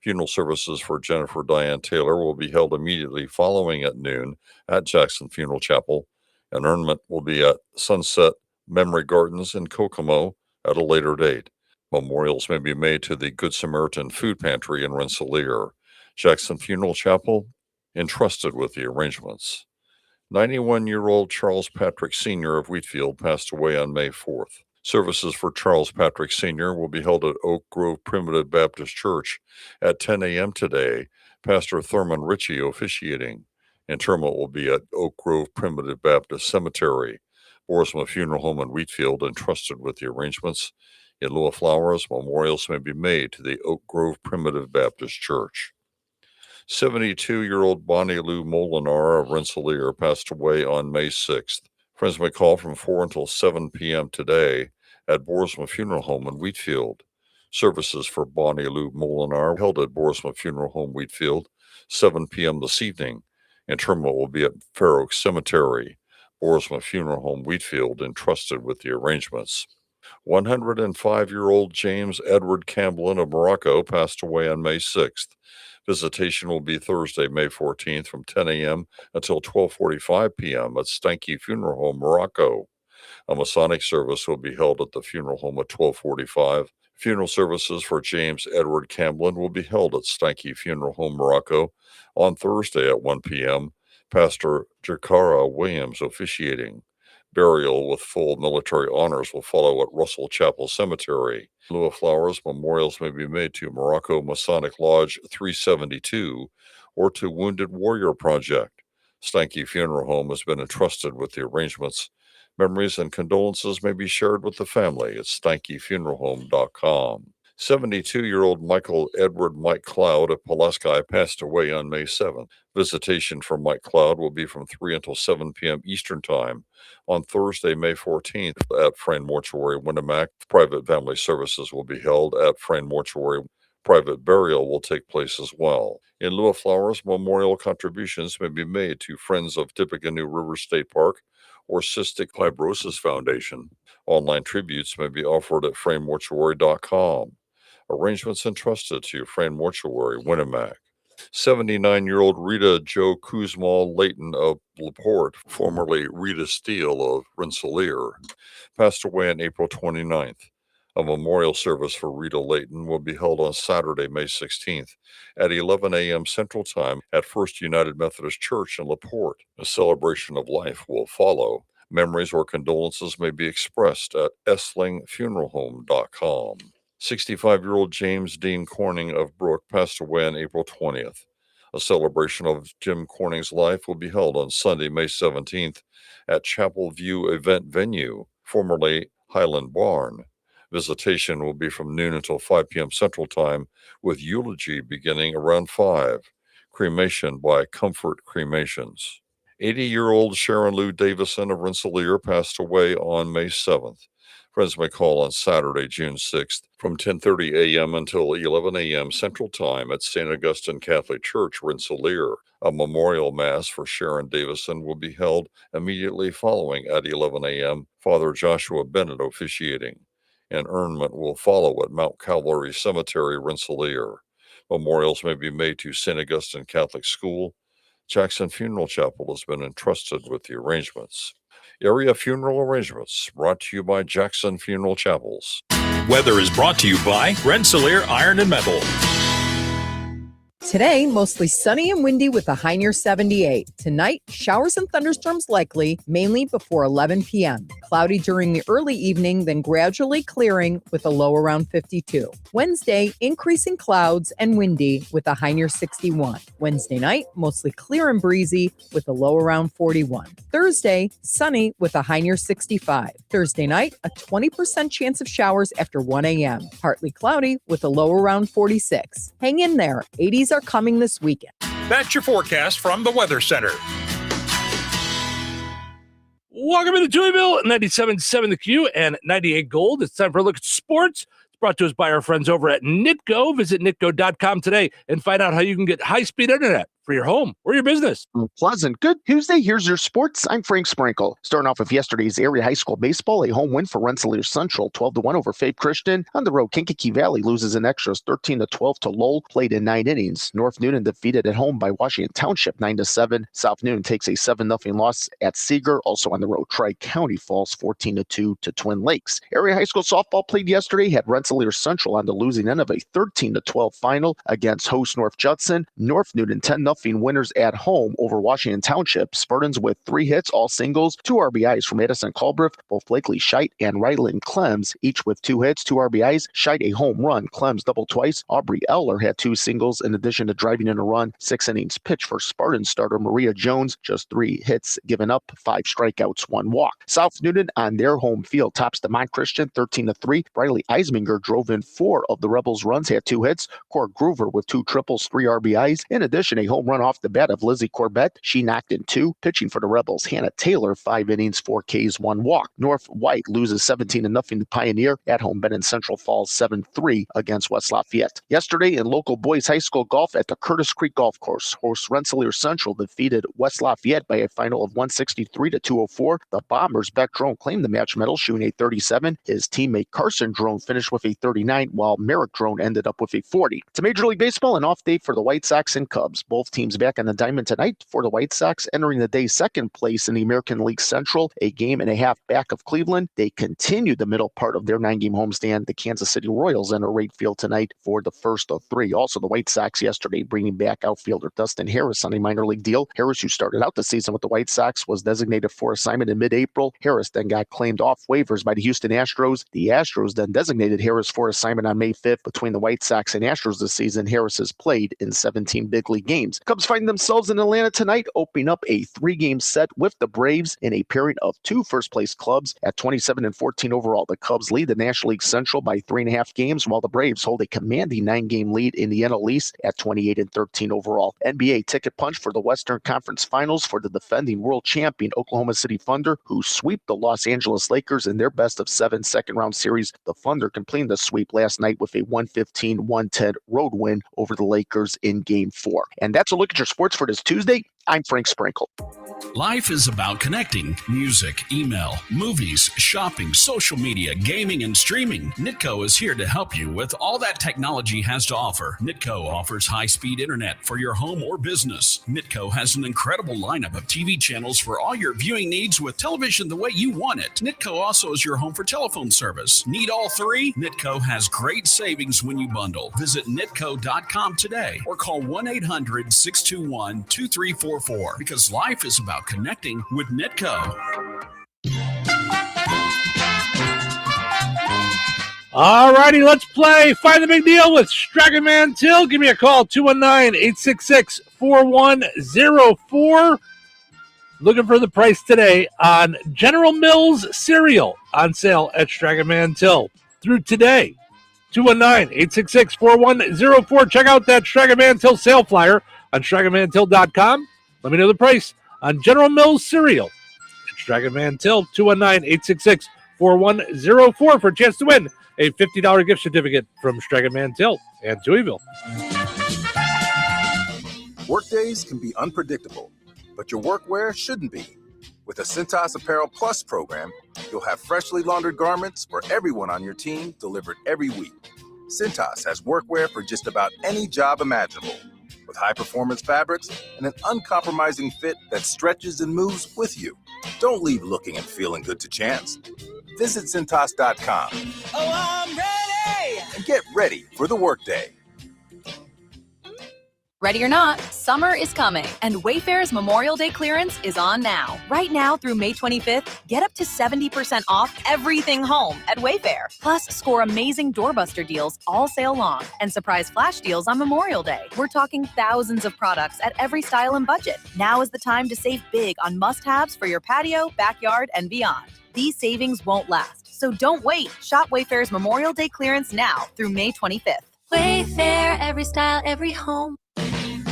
Funeral services for Jennifer Diane Taylor will be held immediately following at noon at Jackson Funeral Chapel. Interment will be at Sunset Memory Gardens in Kokomo at a later date. Memorials may be made to the Good Samaritan Food Pantry in Rensselaer. Jackson Funeral Chapel entrusted with the arrangements. 91-year-old Charles Patrick Sr. of Wheatfield passed away on May 4th. Services for Charles Patrick Sr. will be held at Oak Grove Primitive Baptist Church at 10 a.m. today. Pastor Thurman Ritchie officiating. Interment will be at Oak Grove Primitive Baptist Cemetery. Borisma Funeral Home in Wheatfield entrusted with the arrangements. In lieu of flowers, memorials may be made to the Oak Grove Primitive Baptist Church. 72-year-old Bonnie Lou Molinar of Rensselaer passed away on May 6th. Friends may call from 4 until 7 p.m. today at Borisma Funeral Home in Wheatfield. Services for Bonnie Lou Molinar held at Borisma Funeral Home, Wheatfield, 7 p.m. this evening. Interment will be at Fair Oak Cemetery. Borisma Funeral Home, Wheatfield, entrusted with the arrangements. 105-year-old James Edward Camblin of Morocco passed away on May 6th. Visitation will be Thursday, May 14th from 10 a.m. until 12:45 p.m. at Stanky Funeral Home, Morocco. A Masonic service will be held at the funeral home at 12:45. Funeral services for James Edward Camblin will be held at Stanky Funeral Home, Morocco on Thursday at 1 p.m. Pastor Jakara Williams officiating. Burial with full military honors will follow at Russell Chapel Cemetery. In lieu of flowers, memorials may be made to Morocco Masonic Lodge 372 or to Wounded Warrior Project. Stanky Funeral Home has been entrusted with the arrangements. Memories and condolences may be shared with the family at stankyfuneralhome.com. 72-year-old Michael Edward Mike Cloud of Pulaski passed away on May 7th. Visitation for Mike Cloud will be from 3 until 7 p.m. Eastern Time on Thursday, May 14th at Frayne Mortuary, Winnemac. Private family services will be held at Frayne Mortuary. Private burial will take place as well. In lieu of flowers, memorial contributions may be made to Friends of Tippecanoe River State Park or Cystic Fibrosis Foundation. Online tributes may be offered at FrayneMortuary.com. Arrangements entrusted to Frayne Mortuary, Winnemac. 79-year-old Rita Jo Kuzmal Layton of LaPorte, formerly Rita Steele of Rensselaer, passed away on April 29th. A memorial service for Rita Layton will be held on Saturday, May 16th at 11 a.m. Central Time at First United Methodist Church in LaPorte. A celebration of life will follow. Memories or condolences may be expressed at esslingfuneralhome.com. 65-year-old James Dean Corning of Brook passed away on April 20th. A celebration of Jim Corning's life will be held on Sunday, May 17th at Chapel View Event Venue, formerly Highland Barn. Visitation will be from noon until 5 p.m. Central Time, with eulogy beginning around 5. Cremation by Comfort Cremations. 80-year-old Sharon Lou Davison of Rensselaer passed away on May 7th. Friends may call on Saturday, June 6th from 10:30 a.m. until 11 a.m. Central Time at St. Augustine Catholic Church, Rensselaer. A memorial mass for Sharon Davison will be held immediately following at 11 a.m., Father Joshua Bennett officiating. An urnement will follow at Mount Calvary Cemetery, Rensselaer. Memorials may be made to St. Augustine Catholic School. Jackson Funeral Chapel has been entrusted with the arrangements. Area funeral arrangements brought to you by Jackson Funeral Chapels. Weather is brought to you by Rensselaer Iron and Metal. Today, mostly sunny and windy with a high near 78. Tonight, showers and thunderstorms likely, mainly before 11 p.m. Cloudy during the early evening, then gradually clearing with a low around 52. Wednesday, increasing clouds and windy with a high near 61. Wednesday night, mostly clear and breezy with a low around 41. Thursday, sunny with a high near 65. Thursday night, a 20% chance of showers after 1 a.m. Partly cloudy with a low around 46. Hang in there. 80s are coming this weekend. That's your forecast from the Weather Center. Welcome to Touhyville, 97.7 The Q and 98 Gold. It's time for a look at sports. It's brought to us by our friends over at Nitco. Visit nitco.com today and find out how you can get high-speed internet for your home or your business. Pleasant. Good Tuesday. Here's your sports. I'm Frank Sprinkle. Starting off with yesterday's area high school baseball, a home win for Rensselaer Central, 12-1 over Faith Christian. On the road, Kankakee Valley loses in extras, 13-12 to Lowell, played in 9 innings. North Newnan defeated at home by Washington Township, 9-7. South Newnan takes a 7-0 loss at Seeger. Also on the road, Tri-County falls 14-2 to Twin Lakes. Area high school softball played yesterday, had Rensselaer Central on the losing end of a 13-12 final against host North Judson. North Newnan 10-0 winners at home over Washington Township. Spartans with 3 hits, all singles, 2 RBIs from Edison Culbreth, both Blakely Scheit and Ryland Clems, each with 2 hits, 2 RBIs. Scheit a home run, Clems doubled twice. Aubrey Eller had 2 singles in addition to driving in a run. 6 innings pitched for Spartan starter Maria Jones, just 3 hits given up, 5 strikeouts, 1 walk. South Newnan on their home field tops DeMont Christian 13-3. Briley Eisminger drove in 4 of the Rebels' runs, had 2 hits. Cor Groover with 2 triples, 3 RBIs. In addition, a home run off the bat of Lizzie Corbett. She knocked in 2. Pitching for the Rebels, Hannah Taylor, 5 innings, 4 Ks, 1 walk. North White loses 17-0 to Pioneer. At home, Benton Central falls 7-3 against West Lafayette. Yesterday in local boys high school golf at the Curtis Creek Golf Course, host Rensselaer Central defeated West Lafayette by a final of 163-204. The Bombers' Beck Drone claimed the match medal, shooting a 37. His teammate Carson Drone finished with a 39, while Merrick Drone ended up with a 40. To Major League Baseball, an off day for the White Sox and Cubs. Both teams back on the diamond tonight. For the White Sox, entering the day second place in the American League Central, a game and a half back of Cleveland. They continue the middle part of their 9-game homestand. The Kansas City Royals enter Wright Field tonight for the first of 3. Also, the White Sox yesterday bringing back outfielder Dustin Harris on a minor league deal. Harris, who started out the season with the White Sox, was designated for assignment in mid-April. Harris then got claimed off waivers by the Houston Astros. The Astros then designated Harris for assignment on May 5th. Between the White Sox and Astros this season, Harris has played in 17 big league games. Cubs find themselves in Atlanta tonight, opening up a 3-game set with the Braves in a pairing of 2 first-place clubs at 27-14 overall. The Cubs lead the National League Central by 3.5 games, while the Braves hold a commanding 9-game lead in the NL East at 28-13 overall. NBA ticket punch for the Western Conference Finals for the defending world champion Oklahoma City Thunder, who sweep the Los Angeles Lakers in their best-of-7 second-round series. The Thunder completed the sweep last night with a 115-110 road win over the Lakers in Game 4. And that's a look at your sports for this Tuesday. I'm Frank Sprinkle. Life is about connecting. Music, email, movies, shopping, social media, gaming, and streaming. Nitco is here to help you with all that technology has to offer. Nitco offers high-speed internet for your home or business. Nitco has an incredible lineup of TV channels for all your viewing needs with television the way you want it. Nitco also is your home for telephone service. Need all 3? Nitco has great savings when you bundle. Visit nitco.com today or call 1-800-621-2344 because life is about connecting with Nitco. All righty, let's play Find the Big Deal with Stragon Man Till. Give me a call, 219-866-4104. Looking for the price today on General Mills cereal on sale at Stragon Man Till through today. 219-866-4104. Check out that Stragon Man Till sale flyer on StragonManTill.com. Let me know the price on General Mills cereal at Stragon Man Till. 219-866-4104 for a chance to win a $50 gift certificate from Stragon Man Till and Touhyville. Workdays can be unpredictable, but your workwear shouldn't be. With the Cintas Apparel Plus program, you'll have freshly laundered garments for everyone on your team delivered every week. Cintas has workwear for just about any job imaginable, with high-performance fabrics and an uncompromising fit that stretches and moves with you. Don't leave looking and feeling good to chance. Visit Cintas.com. Oh, I'm ready! And get ready for the workday. Ready or not, summer is coming, and Wayfair's Memorial Day clearance is on now. Right now through May 25th, get up to 70% off everything home at Wayfair. Plus, score amazing doorbuster deals all sale long and surprise flash deals on Memorial Day. We're talking thousands of products at every style and budget. Now is the time to save big on must-haves for your patio, backyard, and beyond. These savings won't last, so don't wait. Shop Wayfair's Memorial Day clearance now through May 25th. Wayfair, every style, every home.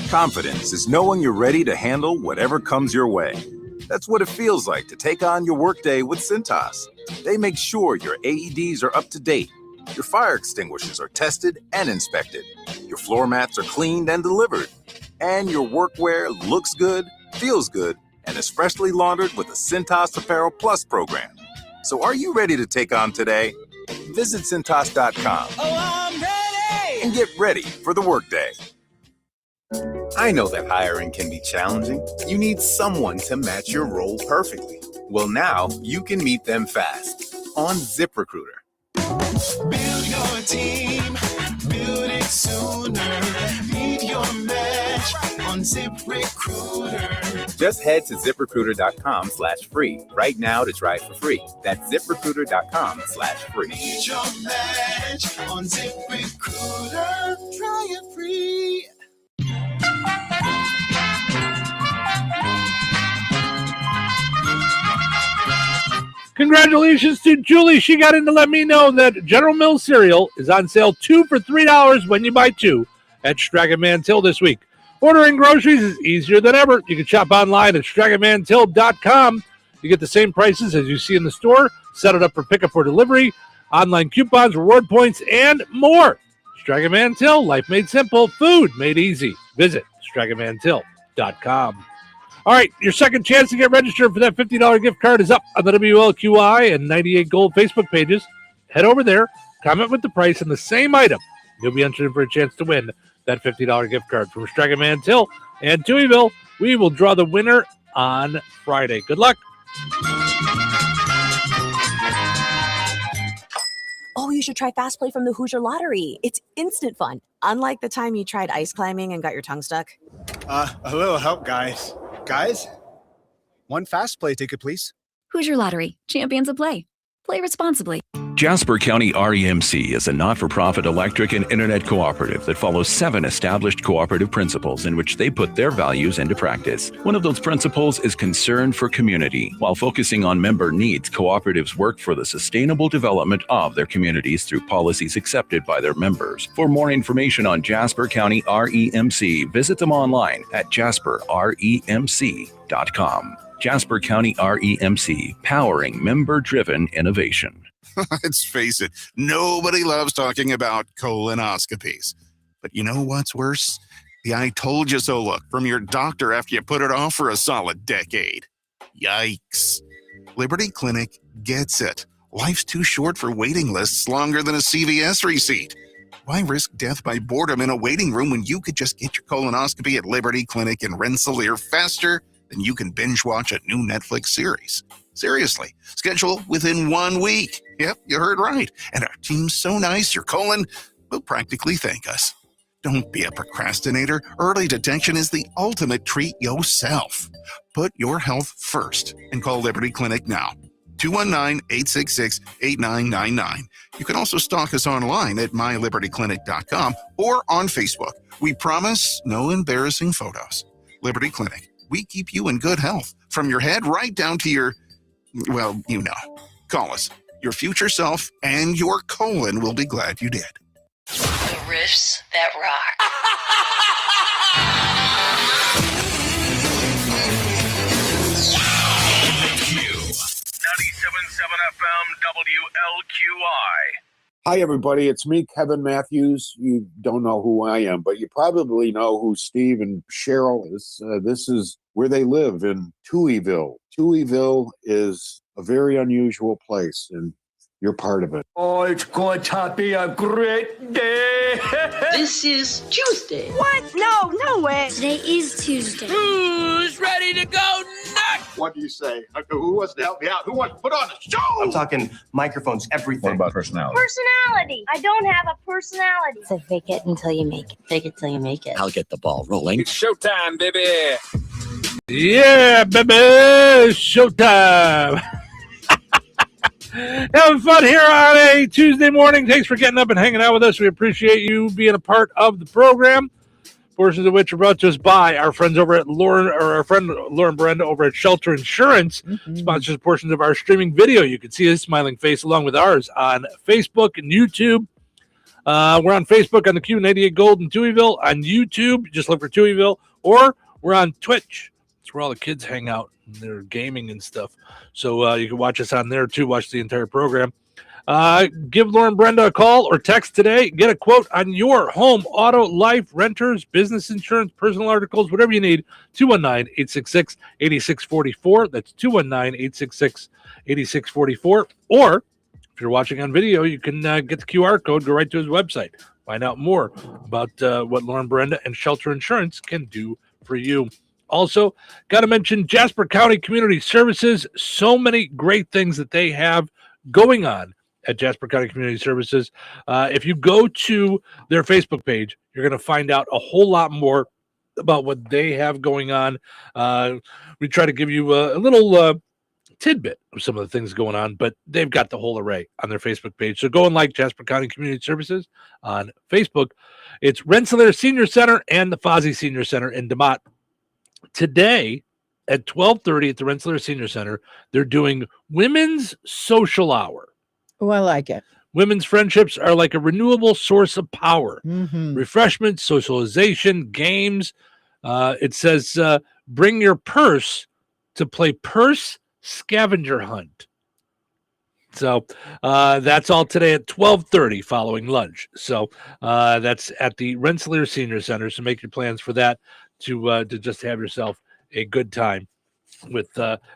Confidence is knowing you're ready to handle whatever comes your way. That's what it feels like to take on your workday with Cintas. They make sure your AEDs are up to date, your fire extinguishers are tested and inspected, your floor mats are cleaned and delivered, and your workwear looks good, feels good, and is freshly laundered with the Cintas Apparel Plus program. So are you ready to take on today? Visit Cintas.com. Oh, I'm ready! And get ready for the workday. I know that hiring can be challenging. You need someone to match your role perfectly. Well, now you can meet them fast on ZipRecruiter. Build your team, build it sooner. Meet your match on ZipRecruiter. Just head to ZipRecruiter.com/free right now to try for free. That's ZipRecruiter.com/free. Meet your match on ZipRecruiter. Try it free. Congratulations to Julie. She got in to let me know that General Mills cereal is on sale 2 for $3 when you buy 2 at Stragon Man Till this week. Ordering groceries is easier than ever. You can shop online at StragonManTill.com. You get the same prices as you see in the store. Set it up for pickup or delivery. Online coupons, reward points, and more. Stragon Man Till, life made simple, food made easy. Visit StragonManTill.com. All right, your second chance to get registered for that $50 gift card is up on the WLQI and 98 Gold Facebook pages. Head over there, comment with the price and the same item. You'll be entered for a chance to win that $50 gift card from Stragon Man Till and Touhyville. We will draw the winner on Friday. Good luck. Oh, you should try Fast Play from the Hoosier Lottery. It's instant fun. Unlike the time you tried ice climbing and got your tongue stuck. A little help, guys. Guys, one fast play ticket, please. Hoosier Lottery, champions of play. Play responsibly. Jasper County REMC is a not-for-profit electric and internet cooperative that follows 7 established cooperative principles in which they put their values into practice. One of those principles is concern for community. While focusing on member needs, cooperatives work for the sustainable development of their communities through policies accepted by their members. For more information on Jasper County REMC, visit them online at jasperremc.com. Jasper County REMC, powering member-driven innovation. Let's face it, nobody loves talking about colonoscopies. But you know what's worse? The I told you so look from your doctor after you put it off for a solid decade. Yikes. Liberty Clinic gets it. Life's too short for waiting lists longer than a CVS receipt. Why risk death by boredom in a waiting room when you could just get your colonoscopy at Liberty Clinic in Rensselaer faster than you can binge watch a new Netflix series? Seriously, schedule within 1 week. Yep, you heard right. And our team's so nice, your colon will practically thank us. Don't be a procrastinator. Early detection is the ultimate treat yourself. Put your health first and call Liberty Clinic now. 219-866-8999. You can also stalk us online at mylibertyclinic.com or on Facebook. We promise no embarrassing photos. Liberty Clinic. We keep you in good health from your head right down to your, well, you know. Call us. Your future self and your colon will be glad you did. The riffs that rock. Q 97.7 FM WLQI. Hi, everybody. It's me, Kevin Matthews. You don't know who I am, but you probably know who Steve and Cheryl is. This is where they live in Touhyville. Touhyville is a very unusual place, and you're part of it. Oh, it's going to be a great day. This is Tuesday. What? No way. Today is Tuesday. Who's ready to go nuts? What do you say? Who wants to help me out? Who wants to put on a show? I'm talking microphones, everything. What about personality? Personality. I don't have a personality. So fake it until you make it. Fake it till you make it. I'll get the ball rolling. It's showtime, baby. Yeah, baby, showtime. Having fun here on a Tuesday morning. Thanks for getting up and hanging out with us. We appreciate you being a part of the program. Portions of which are brought to us by our friends over at our friend Lauren Brenda over at Shelter Insurance. Sponsors portions of our streaming video. You can see his smiling face along with ours on Facebook and YouTube. We're on Facebook on the Q98 Gold in Touhyville. On YouTube, just look for Touhyville. Or we're on Twitch. It's where all the kids hang out. They're gaming and stuff. So you can watch us on there too. Watch the entire program. Give Lauren Brenda a call or text today. Get a quote on your home, auto, life, renters, business insurance, personal articles, whatever you need. 219-866-8644. That's 219-866-8644. Or if you're watching on video, you can get the QR code, go right to his website. Find out more about what Lauren Brenda and Shelter Insurance can do for you. Also, got to mention Jasper County Community Services. So many great things that they have going on at Jasper County Community Services. If you go to their Facebook page, you're going to find out a whole lot more about what they have going on. We try to give you a little tidbit of some of the things going on, but they've got the whole array on their Facebook page. So go and like Jasper County Community Services on Facebook. It's Rensselaer Senior Center and the Fozzie Senior Center in DeMott. Today at 12:30 at the Rensselaer Senior Center, they're doing Women's Social Hour. Oh, I like it. Women's friendships are like a renewable source of power. Refreshments, socialization, games. It says, bring your purse to play purse scavenger hunt. So that's all today at 12:30 following lunch. So that's at the Rensselaer Senior Center. So make your plans for that to just have yourself a good time with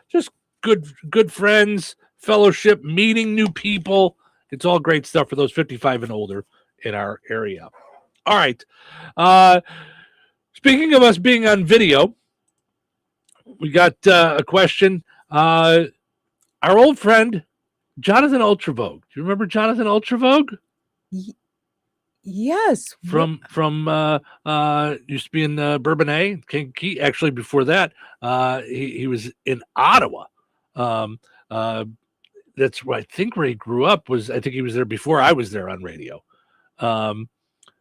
just good friends, fellowship, meeting new people. It's all great stuff for those 55 and older in our area. All right. Speaking of us being on video, we got a question. Our old friend, Jonathan Ultravogue. Do you remember Jonathan Ultravogue? Yes. From used to be in Bourbonnais, Kankakee. Actually, before that, he was in Ottawa. That's where I think where he grew up was. I think he was there before I was there on radio.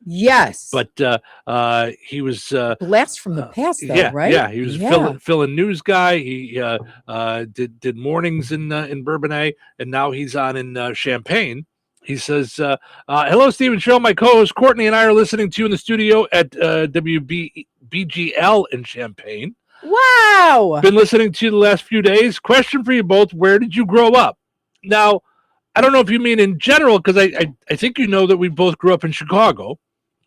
Yes, but he was blast from the past, though, yeah, right? Yeah, he was fill-in news guy. He did mornings in Bourbonnais, and now he's on in Champaign. He says, hello, Stephen Show. My co-host Courtney and I are listening to you in the studio at WBGL in Champaign. Wow. Been listening to you the last few days. Question for you both. Where did you grow up? Now, I don't know if you mean in general, because I think you know that we both grew up in Chicago.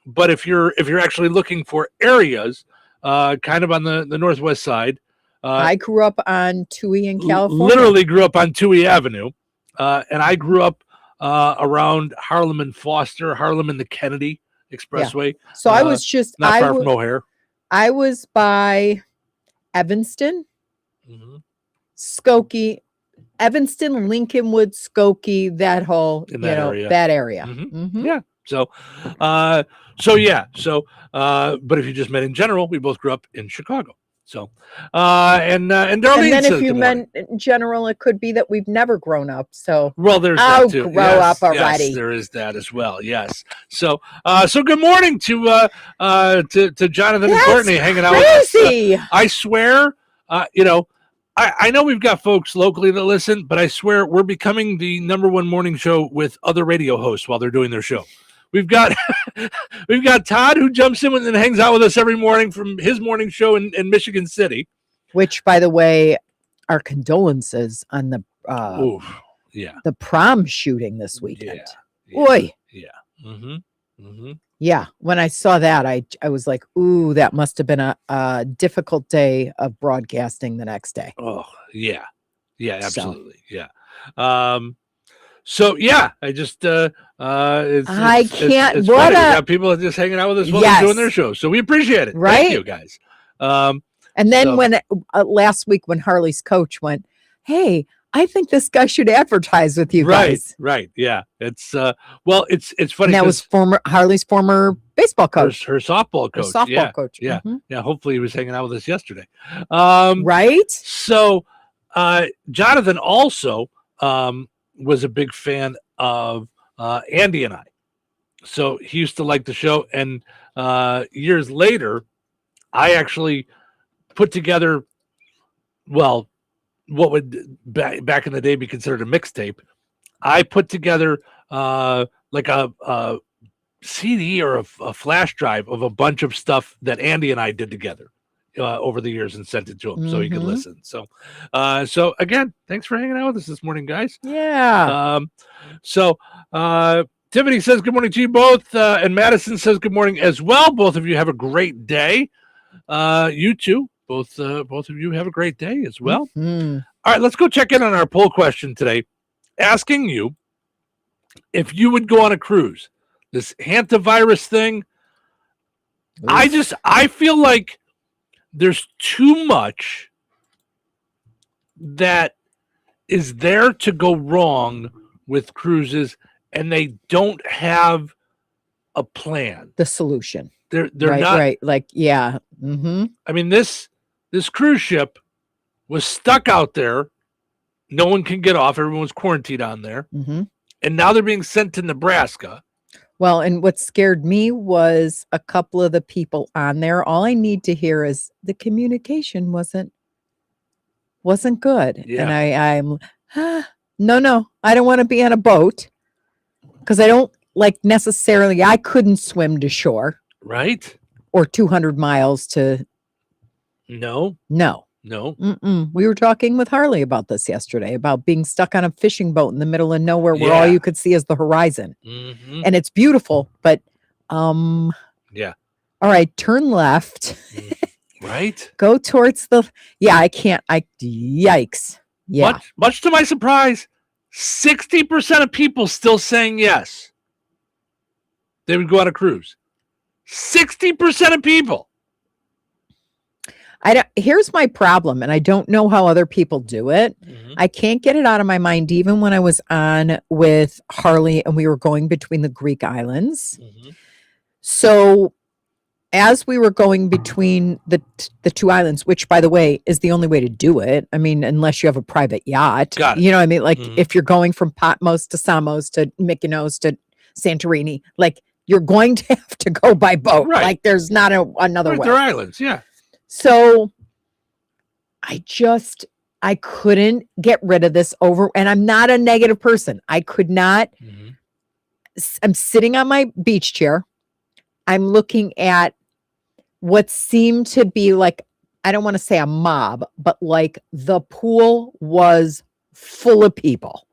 But if you're actually looking for areas, kind of on the northwest side. I grew up on Touhy in California. Literally grew up on Touhy Avenue. And I grew up around Harlem and Foster, Harlem and the Kennedy Expressway. Yeah. So I was just not far from O'Hare. I was by Evanston, Skokie, Evanston, Lincolnwood, Skokie, that whole area. That area. Yeah. So but if you just met in general, we both grew up in Chicago. So, and Darlene And then says if you good morning. meant in general, it could be that we've never grown up. So Well, there's I'll that too. grow up already. Yes, there is that as well. Yes. So, so good morning to Jonathan and Courtney hanging out crazy. with us. I swear, I know we've got folks locally that listen, but I swear we're becoming the #1 morning show with other radio hosts while they're doing their show. We've got Todd, who jumps in and hangs out with us every morning from his morning show in Michigan City. Which, by the way, our condolences on the the prom shooting this weekend. Boy. Yeah. Mm-hmm. Mm-hmm. Yeah. When I saw that, I was like, ooh, that must have been a difficult day of broadcasting the next day. Oh, yeah. Yeah, absolutely. Yeah. So yeah, I just I can't. It's what funny. We got people just hanging out with us while they're doing their show, so we appreciate it. Right? Thank you guys. And then when last week when Harley's coach went, hey, I think this guy should advertise with you guys. Right. Yeah. It's it's funny. And that was Harley's former baseball coach, her softball coach. Coach. Yeah. Mm-hmm. Yeah. Hopefully he was hanging out with us yesterday. Right. So Jonathan also was a big fan of Andy and I. So he used to like the show. And years later, I actually put together, what would back in the day be considered a mixtape. I put together like a CD or a flash drive of a bunch of stuff that Andy and I did together over the years and sent it to him so he could listen. So, so again, thanks for hanging out with us this morning, guys. Yeah. Tiffany says good morning to you both, and Madison says good morning as well. Both of you have a great day. You too. Both of you have a great day as well. Mm-hmm. All right, let's go check in on our poll question today, asking you if you would go on a cruise. This hantavirus thing, I feel like there's too much that is there to go wrong with cruises, and they don't have a plan. The solution. They're not right. Like, yeah. Mm-hmm. I mean, this cruise ship was stuck out there. No one can get off. Everyone's quarantined on there. Mm-hmm. And now they're being sent to Nebraska. Well, and what scared me was a couple of the people on there. All I need to hear is the communication wasn't good. Yeah. And I'm no, I don't want to be on a boat because I don't like necessarily, I couldn't swim to shore. Right. Or 200 miles to. No. Mm-mm. We were talking with Harley about this yesterday, about being stuck on a fishing boat in the middle of nowhere where all you could see is the horizon. Mm-hmm. And it's beautiful, but yeah. All right, turn left. Right. Go towards I can't. Yikes. Yeah. Much to my surprise, 60% of people still saying yes. They would go on a cruise. 60% of people. Here's my problem, and I don't know how other people do it. Mm-hmm. I can't get it out of my mind, even when I was on with Harley and we were going between the Greek islands. Mm-hmm. So as we were going between the two islands, which, by the way, is the only way to do it. I mean, unless you have a private yacht. Got it. You know what I mean? Like, if you're going from Patmos to Samos to Mykonos to Santorini, like, you're going to have to go by boat. Right. Like, there's not another way. They're islands, yeah. So I couldn't get rid of this and I'm not a negative person. I could not. Mm-hmm. I'm sitting on my beach chair. I'm looking at what seemed to be like, I don't want to say a mob, but like the pool was full of people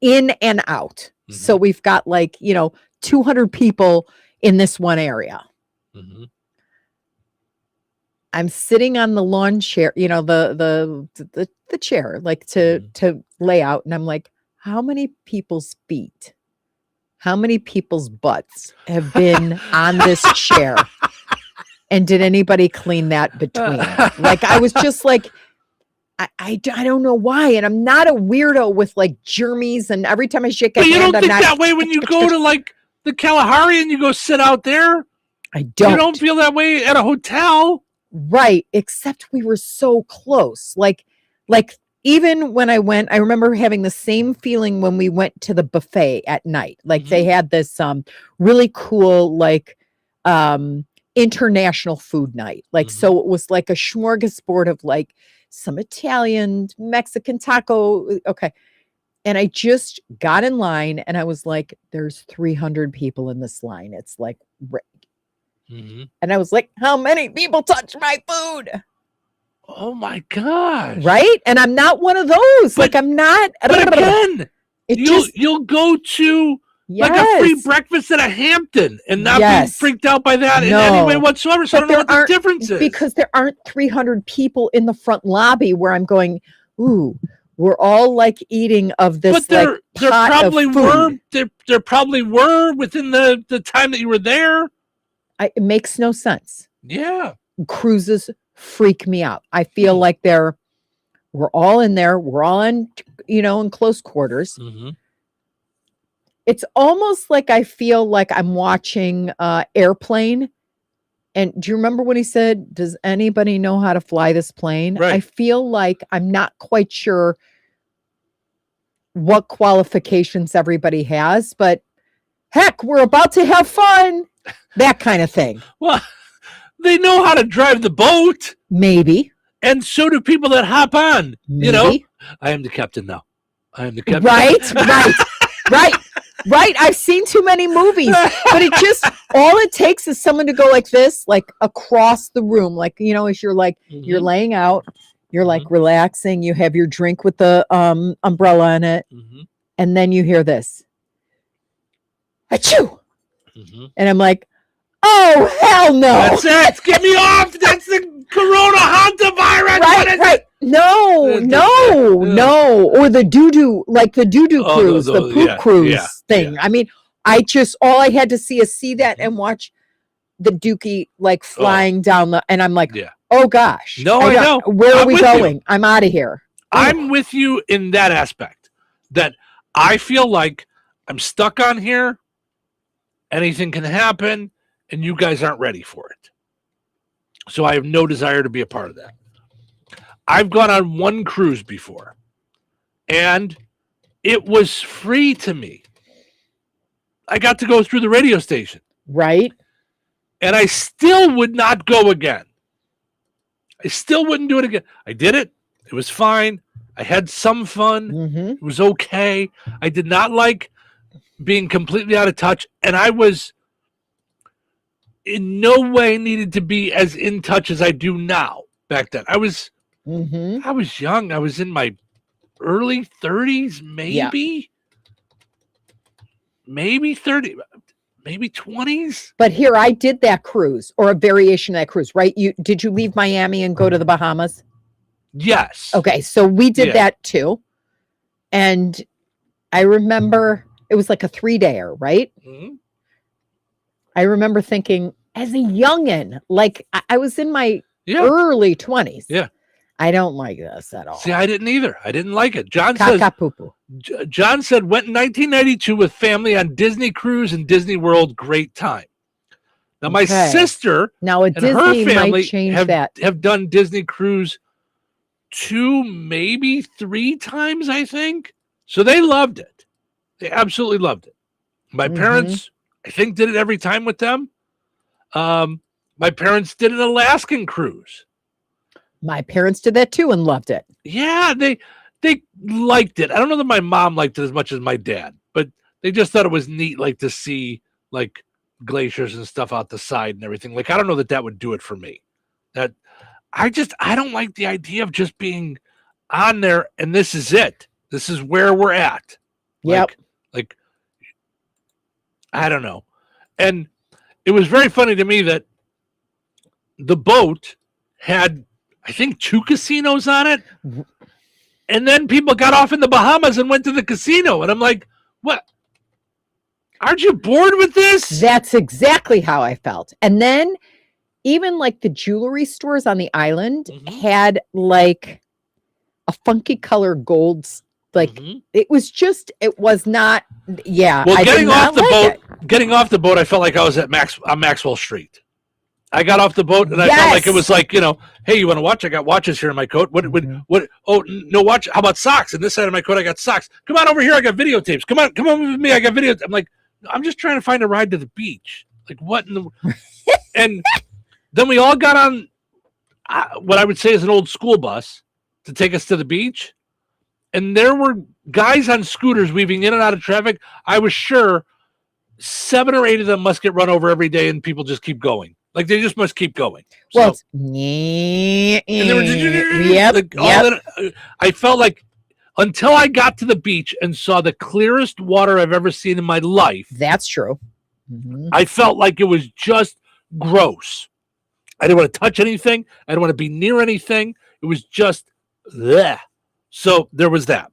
in and out. Mm-hmm. So we've got 200 people in this one area. Mm-hmm. I'm sitting on the lawn chair, the chair, like to lay out. And I'm like, how many people's feet, how many people's butts have been on this chair? And did anybody clean that between? Like, I was just like, I don't know why. And I'm not a weirdo with like germies. And every time I shake a hand, you don't think that way when you go to like the Kalahari and you go sit out there? I don't. You don't feel that way at a hotel. Right. Except we were so close. Like even when I went, I remember having the same feeling when we went to the buffet at night. Like they had this really cool, like international food night. Like, so it was like a smorgasbord of like some Italian, Mexican taco. Okay. And I just got in line and I was like, there's 300 people in this line. It's like, and I was like, how many people touch my food? Oh my gosh. Right? And I'm not one of those. Like I'm not. But again, you'll go to like a free breakfast at a Hampton and not be freaked out by that in any way whatsoever. So I don't know what the difference is. Because there aren't 300 people in the front lobby where I'm going, ooh, we're all like eating of this. But there probably were. There probably were within the time that you were there. It makes no sense. Yeah. Cruises freak me out. I feel like we're all in there. We're all in, in close quarters. It's almost like I feel like I'm watching Airplane. And do you remember when he said, does anybody know how to fly this plane? Right. I feel like I'm not quite sure what qualifications everybody has, but heck, we're about to have fun. That kind of thing. Well, they know how to drive the boat. Maybe. And so do people that hop on. Maybe. I am the captain now. I am the captain. Right. I've seen too many movies, but all it takes is someone to go like this, like across the room. Like, as you're like, you're laying out, you're like relaxing, you have your drink with the umbrella in it. And then you hear this. Achoo! And I'm like, oh, hell no. That's it. Get me off. That's the Corona hantavirus. Right. No. Or the doo-doo, like the doo-doo cruise, the poop cruise thing. I mean, all I had to see is that and watch the dookie like flying down and I'm like, oh gosh. No, I know. Where are we going? I'm out of here. I'm with you in that aspect that I feel like I'm stuck on here. Anything can happen. And you guys aren't ready for it. So I have no desire to be a part of that. I've gone on one cruise before, and it was free to me. I got to go through the radio station. Right. And I still would not go again. I still wouldn't do it again. I did it. It was fine. I had some fun. It was okay. I did not like being completely out of touch, and I was in no way needed to be as in touch as I do now. Back then, I was young. I was in my early 30s, maybe 30, maybe 20s. But here, I did that cruise or a variation of that cruise, right? Did you leave Miami and go to the Bahamas? Yes. Okay, so we did that too, and I remember it was like a 3-dayer, right? I remember thinking as a youngin', like I was in my early 20s. Yeah. I don't like this at all. See, I didn't either. I didn't like it. John said went in 1992 with family on Disney Cruise and Disney World. Great time. Now, my sister and her family have done Disney Cruise 2, maybe 3 times, I think. So they loved it. They absolutely loved it. My parents, I think, did it every time with them. My parents did an Alaskan cruise. My parents did that too and loved it. Yeah, they liked it. I don't know that my mom liked it as much as my dad, but they just thought it was neat, like to see like glaciers and stuff out the side and everything. Like, I don't know that would do it for me. That I don't like the idea of just being on there and this is it. This is where we're at. Yep. Like, I don't know. And it was very funny to me that the boat had, I think, 2 casinos on it. And then people got off in the Bahamas and went to the casino. And I'm like, what? Aren't you bored with this? That's exactly how I felt. And then even like the jewelry stores on the island had like a funky color golds. Like it was not. Yeah. Well, getting off the boat, I felt like I was at Maxwell Street. I got off the boat and I felt like it was like, hey, you want to watch? I got watches here in my coat. What? Oh, no watch. How about socks? And this side of my coat, I got socks. Come on over here. I got videotapes. Come on with me. I got videos. I'm like, I'm just trying to find a ride to the beach. Like what in the? And then we all got on what I would say is an old school bus to take us to the beach. And there were guys on scooters weaving in and out of traffic. I was sure 7 or 8 of them must get run over every day and people just keep going. Like they just must keep going. Well, and they were just, I felt like until I got to the beach and saw the clearest water I've ever seen in my life. That's true. I felt like it was just gross. I didn't want to touch anything. I didn't want to be near anything. It was just bleh. So there was that.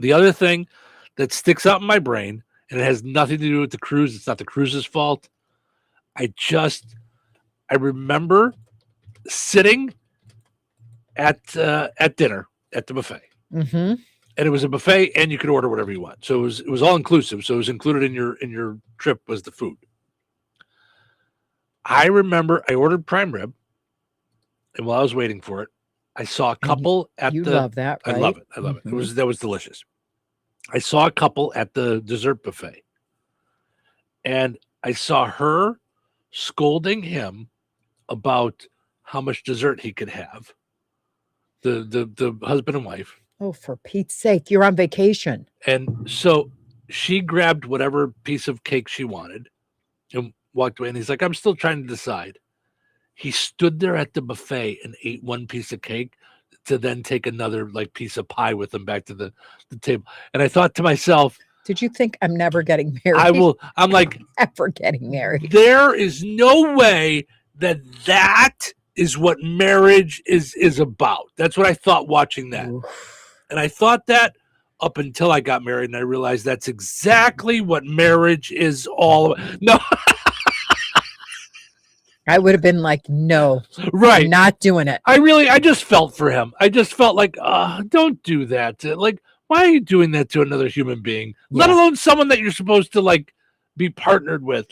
The other thing that sticks out in my brain, and it has nothing to do with the cruise. It's not the cruise's fault. I remember sitting at dinner at the buffet, and it was a buffet, and you could order whatever you want. So it was all inclusive. So it was included in your trip was the food. I remember I ordered prime rib, and while I was waiting for it, I saw a couple at the. You love that, right? I love it. I love it. That was delicious. I saw a couple at the dessert buffet, and I saw her scolding him about how much dessert he could have. The husband and wife. Oh, for Pete's sake, you're on vacation. And so she grabbed whatever piece of cake she wanted and walked away. And he's like, I'm still trying to decide. He stood there at the buffet and ate one piece of cake to then take another piece of pie with him back to the table. And I thought to myself, did you think I'm never getting married? I'm like, never getting married. There is no way that is what marriage is about. That's what I thought watching that. Oof. And I thought that up until I got married, and I realized that's exactly what marriage is all about. No. I would have been like, no, right, I'm not doing it. I just felt for him. I just felt like, don't do that. Like, why are you doing that to another human being, let alone someone that you're supposed to be partnered with?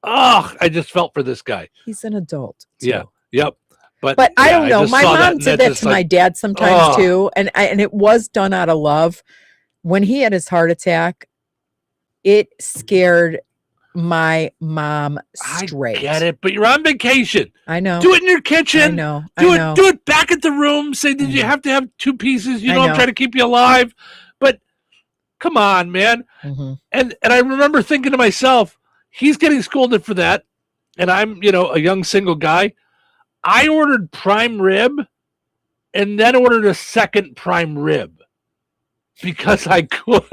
I just felt for this guy. He's an adult. Too. Yeah. Yep. But I don't know. My mom did that to my dad sometimes too. And it was done out of love. When he had his heart attack, it scared my mom straight. I get it, but you're on vacation. I know. Do it in your kitchen. I know. Do it back at the room. Say, did you have to have 2 pieces? I'm trying to keep you alive. But come on, man. And I remember thinking to myself, he's getting scolded for that. And I'm, a young single guy. I ordered prime rib and then ordered a second prime rib because I could.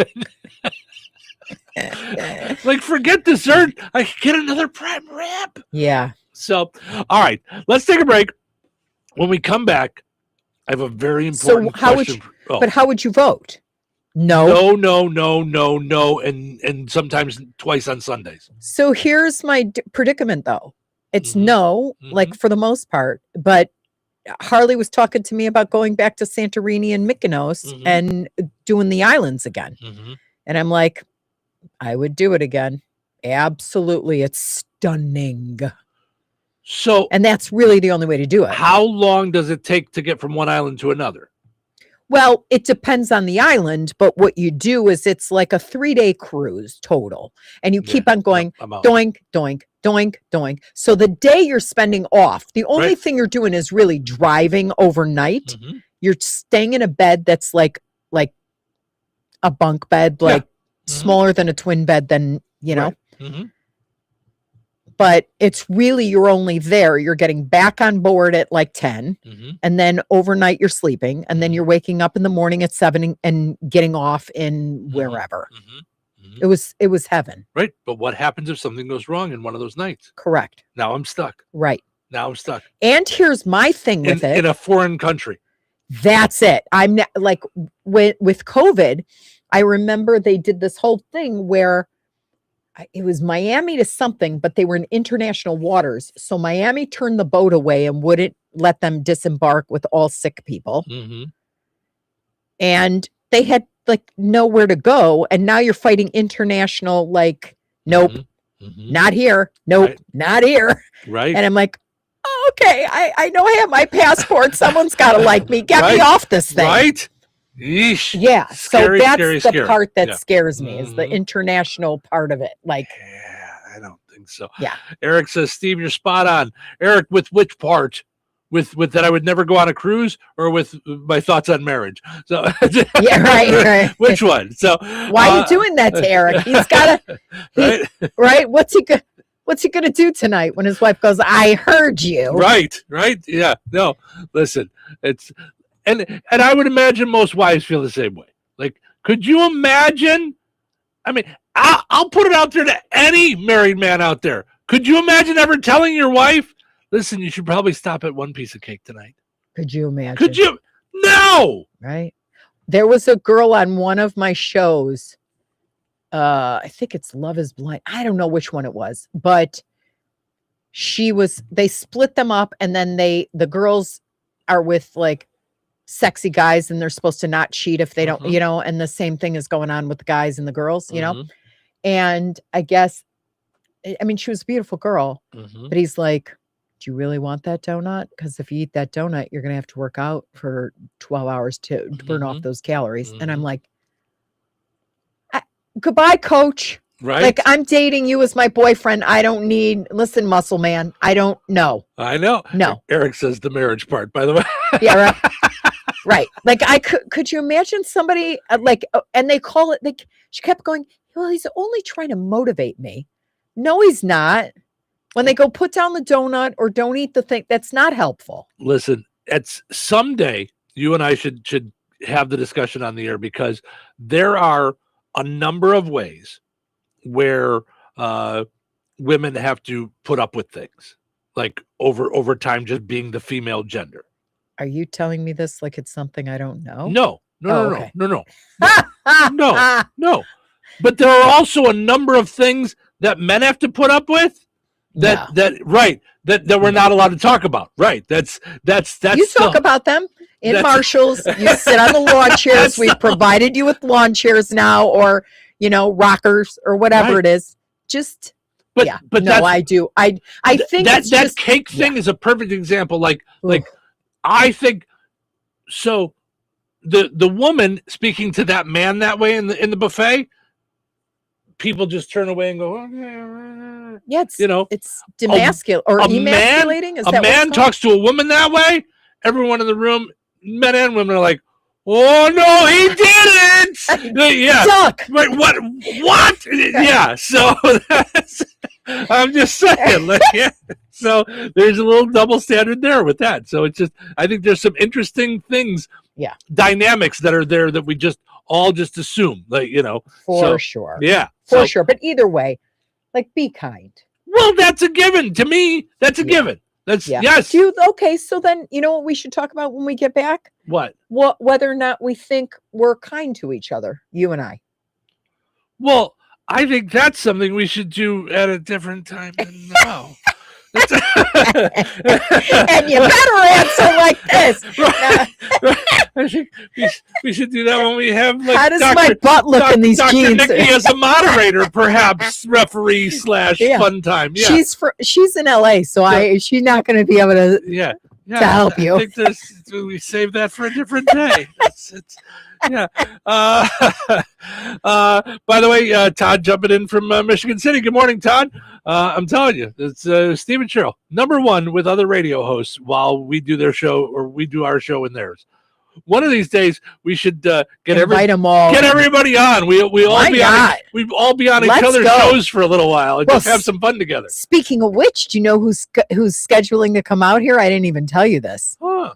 Forget dessert. I could get another prime rib. Yeah. So, all right, let's take a break. When we come back, I have a very important question. But how would you vote? No, and sometimes twice on Sundays. So here's my predicament, though. It's no, for the most part. But Harley was talking to me about going back to Santorini and Mykonos and doing the islands again. And I'm like, I would do it again. Absolutely. It's stunning. So, and that's really the only way to do it. How long does it take to get from one island to another? Well, it depends on the island, but what you do is it's like a 3-day cruise total. And you keep on going doink, doink, doink, doink. So the day you're spending off, the only thing you're doing is really driving overnight. You're staying in a bed that's like a bunk bed, smaller than a twin bed, then, but it's really, you're only there. You're getting back on board at 10 and then overnight you're sleeping and then you're waking up in the morning at 7 and getting off in wherever. It was heaven. Right. But what happens if something goes wrong in one of those nights? Correct. Now I'm stuck. Right. Now I'm stuck. And here's my thing with it. In a foreign country. That's it. I'm with COVID, I remember they did this whole thing where it was Miami to something, but they were in international waters. So Miami turned the boat away and wouldn't let them disembark with all sick people. And they had nowhere to go. And now you're fighting international, nope, Not here. Nope, not here. Right. And I'm like, oh, okay, I know I have my passport. Someone's got to like me. Get me off this thing. Right. Yeesh. Yeah. Scary, so that's scary, the scary. part that scares me is the international part of it. Like, I don't think so. Yeah. Eric says, Steve, you're spot on. Eric, with which part? With that I would never go on a cruise, or with my thoughts on marriage? So yeah, right. Which one? So why are you doing that to Eric? He's got to, right? What's he going to do tonight when his wife goes, I heard you? Right. Yeah. No, listen, it's, and I would imagine most wives feel the same way. Like, could you imagine? I mean, I'll put it out there to any married man out there. Could you imagine ever telling your wife, listen, you should probably stop at one piece of cake tonight? Could you imagine? Could you? No. Right. There was a girl on one of my shows. I think it's Love is Blind. I don't know which one it was, but they split them up, and then the girls are with like sexy guys, and they're supposed to not cheat if they don't, and the same thing is going on with the guys and the girls, and I guess, I mean, she was a beautiful girl, but he's like, do you really want that donut? Because if you eat that donut, you're going to have to work out for 12 hours to burn off those calories. And I'm like, goodbye, coach. Right. Like, I'm dating you as my boyfriend. I don't need, listen, muscle man. I don't know. I know. No. Eric says the marriage part, by the way. Yeah, right. Right. Like, could you imagine somebody and they call it, she kept going, well, he's only trying to motivate me. No, he's not. When they go put down the donut or don't eat the thing, that's not helpful. Listen, it's someday you and I should have the discussion on the air, because there are a number of ways where women have to put up with things, like over time, just being the female gender. Are you telling me this like it's something I don't know? No. Okay. No. But there are also a number of things that men have to put up with that we're not allowed to talk about. Right. That's you talk about them in Marshalls. You sit on the lawn chairs. We've provided you with lawn chairs now, or rockers or whatever it is. Just but no, I do. I think that cake thing is a perfect example. Like I think so. The woman speaking to that man that way in the buffet, people just turn away and go, okay. Yeah, it's demasculating or emasculating. Is a man talks to a woman that way, everyone in the room, men and women, are like, oh no, he didn't. Yeah. Duck. Right, what? Yeah. So I'm just saying, so there's a little double standard there with that. So it's just, I think there's some interesting things, dynamics that are there that we just all just assume, for sure. Yeah. For sure. But either way, be kind. Well, that's a given. To me, that's a given. That's yes. Okay, so then you know what we should talk about when we get back? What? Whether or not we think we're kind to each other, you and I. Well, I think that's something we should do at a different time than now. And you better answer like this. I think we should do that when we have how does my butt look in these Dr. jeans? Nikki as a moderator, perhaps referee / fun time. Yeah. She's in LA, so she's not going to be able to to help you. I think we save that for a different day. Yeah. By the way, Todd jumping in from Michigan City. Good morning, Todd. I'm telling you, it's Steve and Cheryl, #1 with other radio hosts while we do their show, or we do our show and theirs. One of these days, we should invite them all. Get everybody on. We all be on each other's shows for a little while and just have some fun together. Speaking of which, do you know who's scheduling to come out here? I didn't even tell you this. Huh.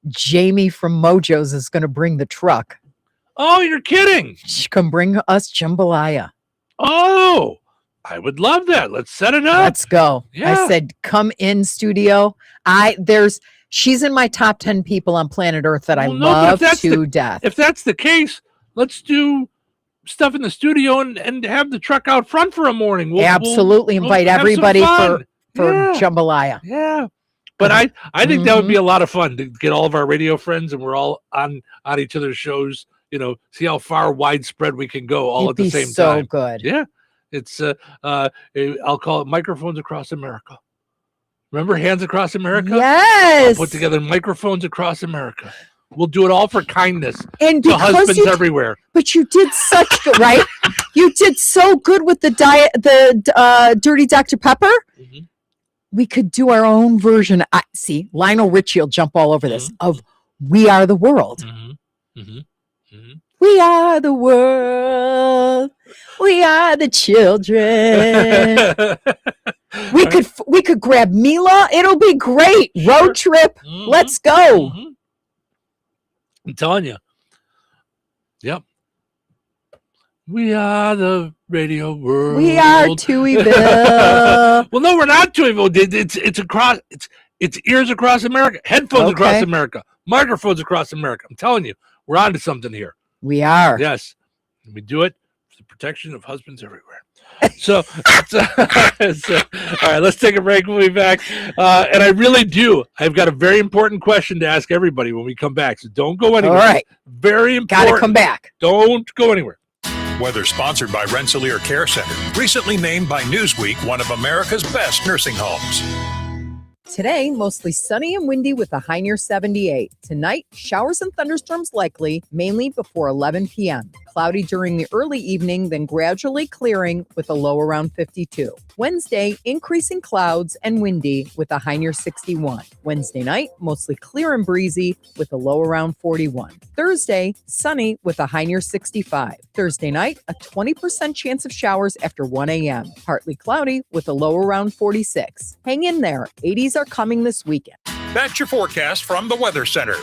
Jamie from Mojo's is going to bring the truck. Oh, you're kidding. She can bring us jambalaya. Oh, I would love that. Let's set it up. Let's go. Yeah. I said, come in studio. She's in my top 10 people on planet Earth that I love to death. If that's the case, let's do stuff in the studio and have the truck out front for a morning. We'll invite everybody for jambalaya. Yeah. But I think that would be a lot of fun to get all of our radio friends, and we're all on each other's shows, see how far widespread we can go all at the same time. So good. Yeah. It's I'll call it Microphones Across America. Remember Hands Across America? Yes. I'll put together Microphones Across America. We'll do it all for kindness and to husbands everywhere. But you did such good, right? You did so good with the diet, the Dirty Dr. Pepper. Mm-hmm. We could do our own version. See, Lionel Richie will jump all over this of "We Are the World." Mm-hmm. Mm-hmm. Mm-hmm. We are the world. We are the children. we could grab Mila. It'll be great. Road trip. Mm-hmm. Let's go. Mm-hmm. I'm telling you. Yep. We are the radio world. We are Touhyville. Well, no, we're not Touhyville. It's across. It's ears across America, headphones across America, microphones across America. I'm telling you, we're onto something here. We are. Yes, and we do it for the protection of husbands everywhere. So, all right, let's take a break. We'll be back. And I really do. I've got a very important question to ask everybody when we come back. So don't go anywhere. All right. Very important. Got to come back. Don't go anywhere. Weather sponsored by Rensselaer Care Center, recently named by Newsweek one of America's best nursing homes. Today, mostly sunny and windy with a high near 78. Tonight, showers and thunderstorms likely, mainly before 11 p.m. Cloudy during the early evening, then gradually clearing with a low around 52. Wednesday, increasing clouds and windy with a high near 61. Wednesday night, mostly clear and breezy with a low around 41. Thursday, sunny with a high near 65. Thursday night, a 20% chance of showers after 1 a.m. Partly cloudy with a low around 46. Hang in there. 80s are coming this weekend. That's your forecast from the Weather Center.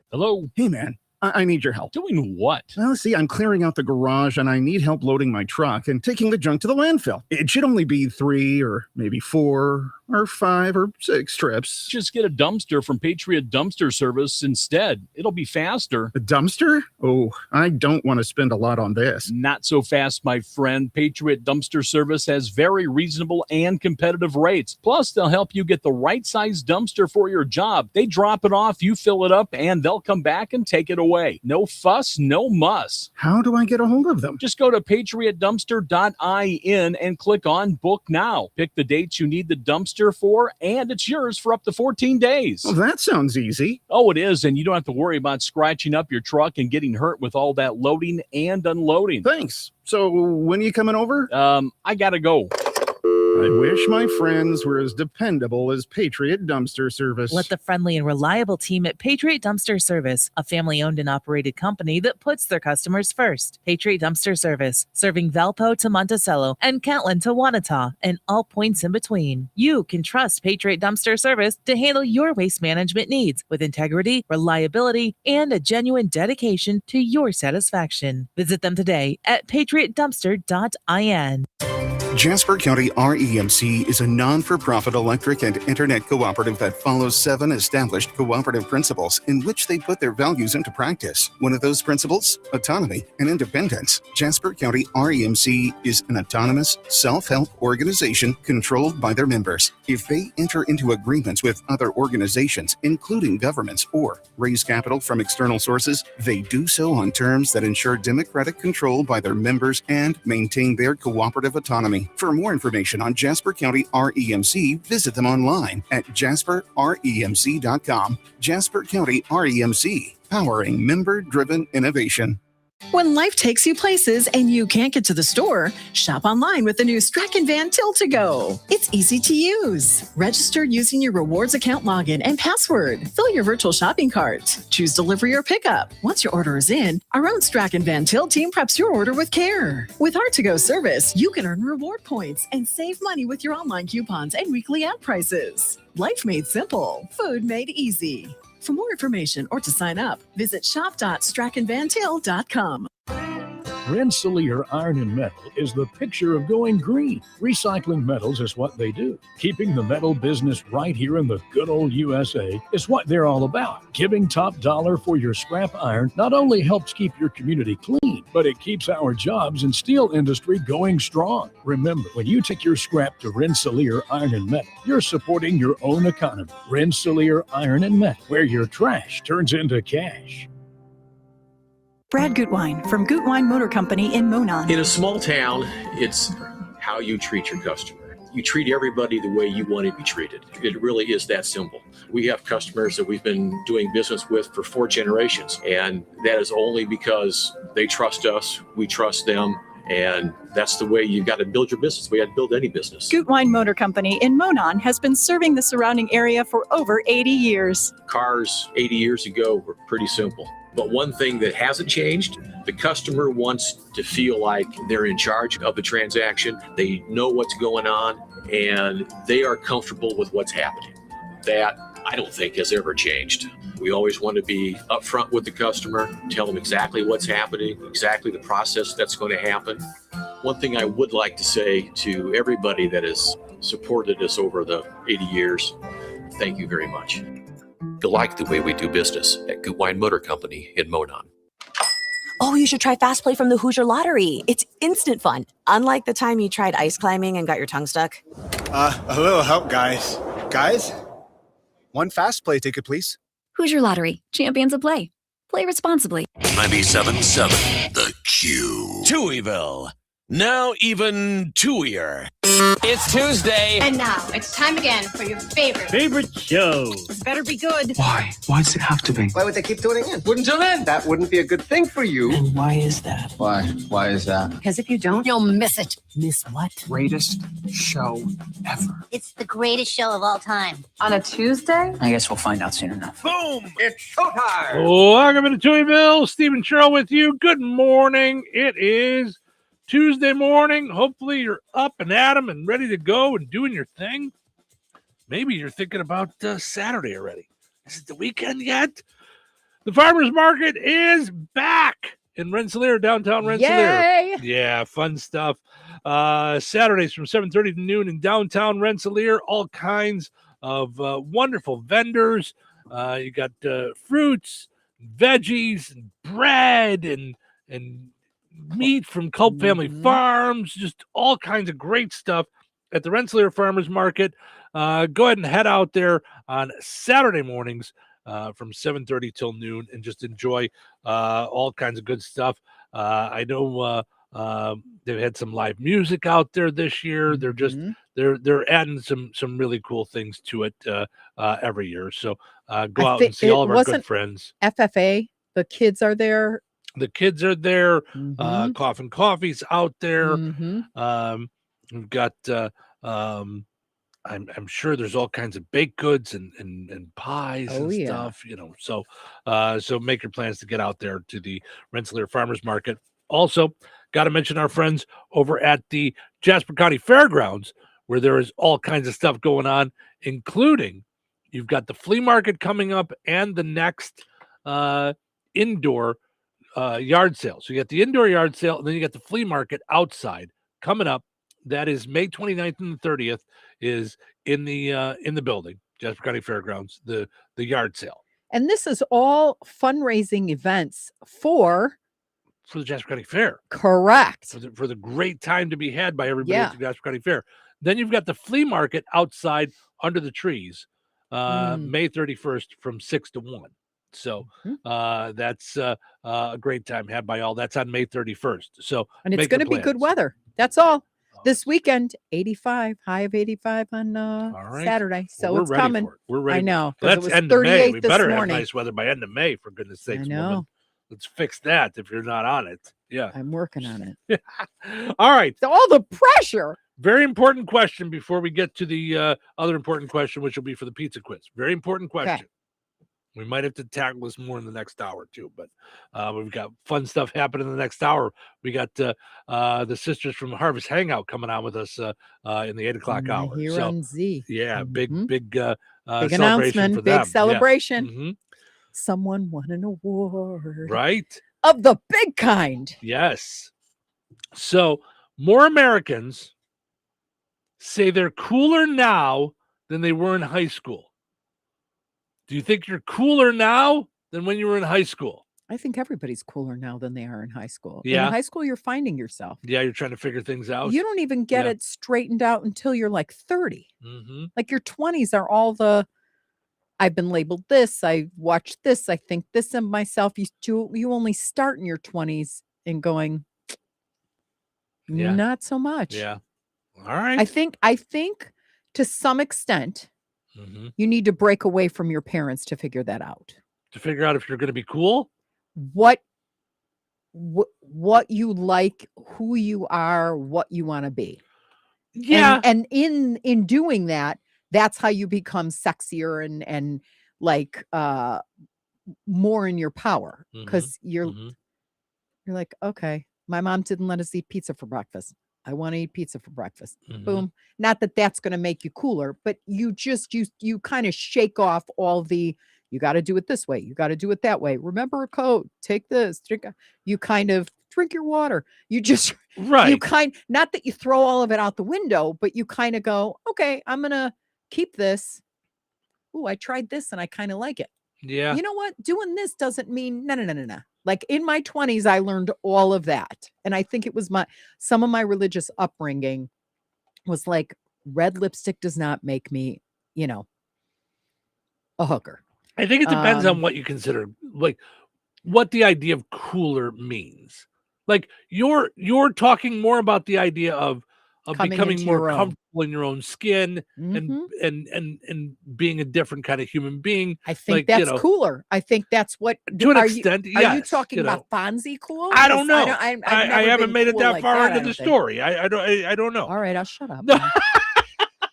Hello. Hey, man. I need your help. Doing what? Well, see, I'm clearing out the garage and I need help loading my truck and taking the junk to the landfill. It should only be 3 or maybe 4 or 5 or 6 trips. Just get a dumpster from Patriot Dumpster Service instead. It'll be faster. A dumpster? Oh, I don't want to spend a lot on this. Not so fast, my friend. Patriot Dumpster Service has very reasonable and competitive rates. Plus, they'll help you get the right size dumpster for your job. They drop it off, you fill it up, and they'll come back and take it away. No fuss, no muss. How do I get a hold of them? Just go to patriotdumpster.in and click on Book Now. Pick the dates you need the dumpster for, and it's yours for up to 14 days. Well, that sounds easy. Oh, it is, and you don't have to worry about scratching up your truck and getting hurt with all that loading and unloading. Thanks. So when are you coming over? I gotta go. I wish my friends were as dependable as Patriot Dumpster Service. Let the friendly and reliable team at Patriot Dumpster Service, a family-owned and operated company that puts their customers first. Patriot Dumpster Service, serving Valpo to Monticello and Catlin to Wanata and all points in between. You can trust Patriot Dumpster Service to handle your waste management needs with integrity, reliability, and a genuine dedication to your satisfaction. Visit them today at patriotdumpster.in. Jasper County REMC is a non-for-profit electric and internet cooperative that follows 7 established cooperative principles in which they put their values into practice. One of those principles, autonomy and independence. Jasper County REMC is an autonomous, self-help organization controlled by their members. If they enter into agreements with other organizations, including governments, or raise capital from external sources, they do so on terms that ensure democratic control by their members and maintain their cooperative autonomy. For more information on Jasper County REMC, visit them online at jasperremc.com. Jasper County REMC, powering member-driven innovation. When life takes you places and you can't get to the store, shop online with the new Strachan Van Til to Go. It's easy to use. Register using your rewards account login and password. Fill your virtual shopping cart. Choose delivery or pickup. Once your order is in, our own Strachan Van Til team preps your order with care. With our to-go service, you can earn reward points and save money with your online coupons and weekly ad prices. Life made simple. Food made easy. For more information or to sign up, visit shop.strachanvantil.com. Rensselaer Iron and Metal is the picture of going green. Recycling metals is what they do. Keeping the metal business right here in the good old USA is what they're all about. Giving top dollar for your scrap iron not only helps keep your community clean, but it keeps our jobs and steel industry going strong. Remember, when you take your scrap to Rensselaer Iron and Metal, you're supporting your own economy. Rensselaer Iron and Metal, where your trash turns into cash. Brad Gutwein from Gutwein Motor Company in Monon. In a small town, it's how you treat your customer. You treat everybody the way you want to be treated. It really is that simple. We have customers that we've been doing business with for 4 generations, and that is only because they trust us, we trust them, and that's the way you've got to build your business. We had to build any business. Gutwein Motor Company in Monon has been serving the surrounding area for over 80 years. Cars 80 years ago were pretty simple. But one thing that hasn't changed, the customer wants to feel like they're in charge of the transaction. They know what's going on, and they are comfortable with what's happening. That, I don't think, has ever changed. We always want to be upfront with the customer, tell them exactly what's happening, exactly the process that's going to happen. One thing I would like to say to everybody that has supported us over the 80 years, thank you very much. You'll like the way we do business at Gutwein Motor Company in Monon. Oh, you should try Fast Play from the Hoosier Lottery. It's instant fun. Unlike the time you tried ice climbing and got your tongue stuck. A little help, guys. Guys? One Fast Play ticket, please. Hoosier Lottery. Champions of Play. Play responsibly. 97.7 The Q. Touhyville. Now even Touhier. It's Tuesday. And now it's time again for your favorite show. This better be good. Why? Why does it have to be? Why would they keep tuning in? Wouldn't tune in. That wouldn't be a good thing for you. And why is that? Why? Why is that? Because if you don't, you'll miss it. Miss what? Greatest show ever. It's the greatest show of all time. On a Tuesday? I guess we'll find out soon enough. Boom! It's showtime! Welcome to Touhyville. Stephen Sherrill with you. Good morning. It is Tuesday morning. Hopefully you're up and at 'em and ready to go and doing your thing. Maybe you're thinking about Saturday already. Is it the weekend yet? The farmers market is back in Rensselaer, downtown Rensselaer. Yay! Yeah, fun stuff. Saturdays from 7:30 to noon in downtown Rensselaer. All kinds of wonderful vendors. You got fruits, veggies, and bread, and meat from Culp Family Farms, just all kinds of great stuff at the Rensselaer Farmers Market. Go ahead and head out there on Saturday mornings from 7:30 till noon and just enjoy all kinds of good stuff. I know they've had some live music out there this year. They're just they're adding some really cool things to it every year. So go out and see all of our good friends. FFA, the kids are there. The kids are there. Coffin Coffee's out there. We've got I'm sure there's all kinds of baked goods and pies and stuff, So so make your plans to get out there to the Rensselaer Farmers Market. Also, got to mention our friends over at the Jasper County Fairgrounds, where there is all kinds of stuff going on, including you've got the flea market coming up and the next indoor yard sale. So you got the indoor yard sale, and then you got the flea market outside coming up. That is May 29th and the 30th is in the building, Jasper County Fairgrounds, the yard sale. And this is all fundraising events for the Jasper County Fair. Correct. For the great time to be had by everybody at the Jasper County Fair. Then you've got the flea market outside under the trees, May 31st from 6 to 1. So that's a great time had by all. That's on May 31st. So and it's going to be good weather. That's all. This weekend, 85, high of 85 on Saturday. So it's coming. We're ready. I know. That's end of May. We better have nice weather by end of May, for goodness sakes. I know. Woman. Let's fix that if you're not on it. Yeah. I'm working on it. All right. All the pressure. Very important question before we get to the other important question, which will be for the pizza quiz. Very important question. Okay. We might have to tackle this more in the next hour too, but we've got fun stuff happening in the next hour. We got the sisters from Harvest Hangout coming on with us in the 8 o'clock hour. Here on Z. Yeah, big celebration announcement, for big them. celebration. Yeah. Someone won an award, right? Of the big kind. Yes. So more Americans say they're cooler now than they were in high school. Do you think you're cooler now than when you were in high school? I think everybody's cooler now than they are in high school. Yeah. In high school, you're finding yourself. Yeah, you're trying to figure things out. You don't even get it straightened out until you're like 30. Like your 20s are all the I've been labeled this. I watched this. I think this of myself. You only start in your 20s and going, not so much. Yeah. All right. I think to some extent, you need to break away from your parents to figure that out. To figure out if you're going to be cool. What you like, who you are, what you want to be. Yeah. And in doing that, that's how you become sexier and like more in your power. Because you're like, okay, my mom didn't let us eat pizza for breakfast. I want to eat pizza for breakfast. Boom. Not that that's going to make you cooler, but you kind of shake off all the, you got to do it this way. You got to do it that way. Remember a code, take this, drink. You kind of drink your water. You just, right. Not that you throw all of it out the window, but you kind of go, okay, I'm going to keep this. Ooh, I tried this and I kind of like it. Yeah. You know what? Doing this doesn't mean no. Like in my 20s, I learned all of that. And I think it was some of my religious upbringing was like, red lipstick does not make me, a hooker. I think it depends on what you consider, like what the idea of cooler means. Like you're talking more about the idea of becoming more comfortable in your own skin and being a different kind of human being. I think that's cooler. I think that's what to an extent. Are you talking about Fonzie cool? I don't know. I haven't made it that far into the story. I don't know. All right, I'll shut up.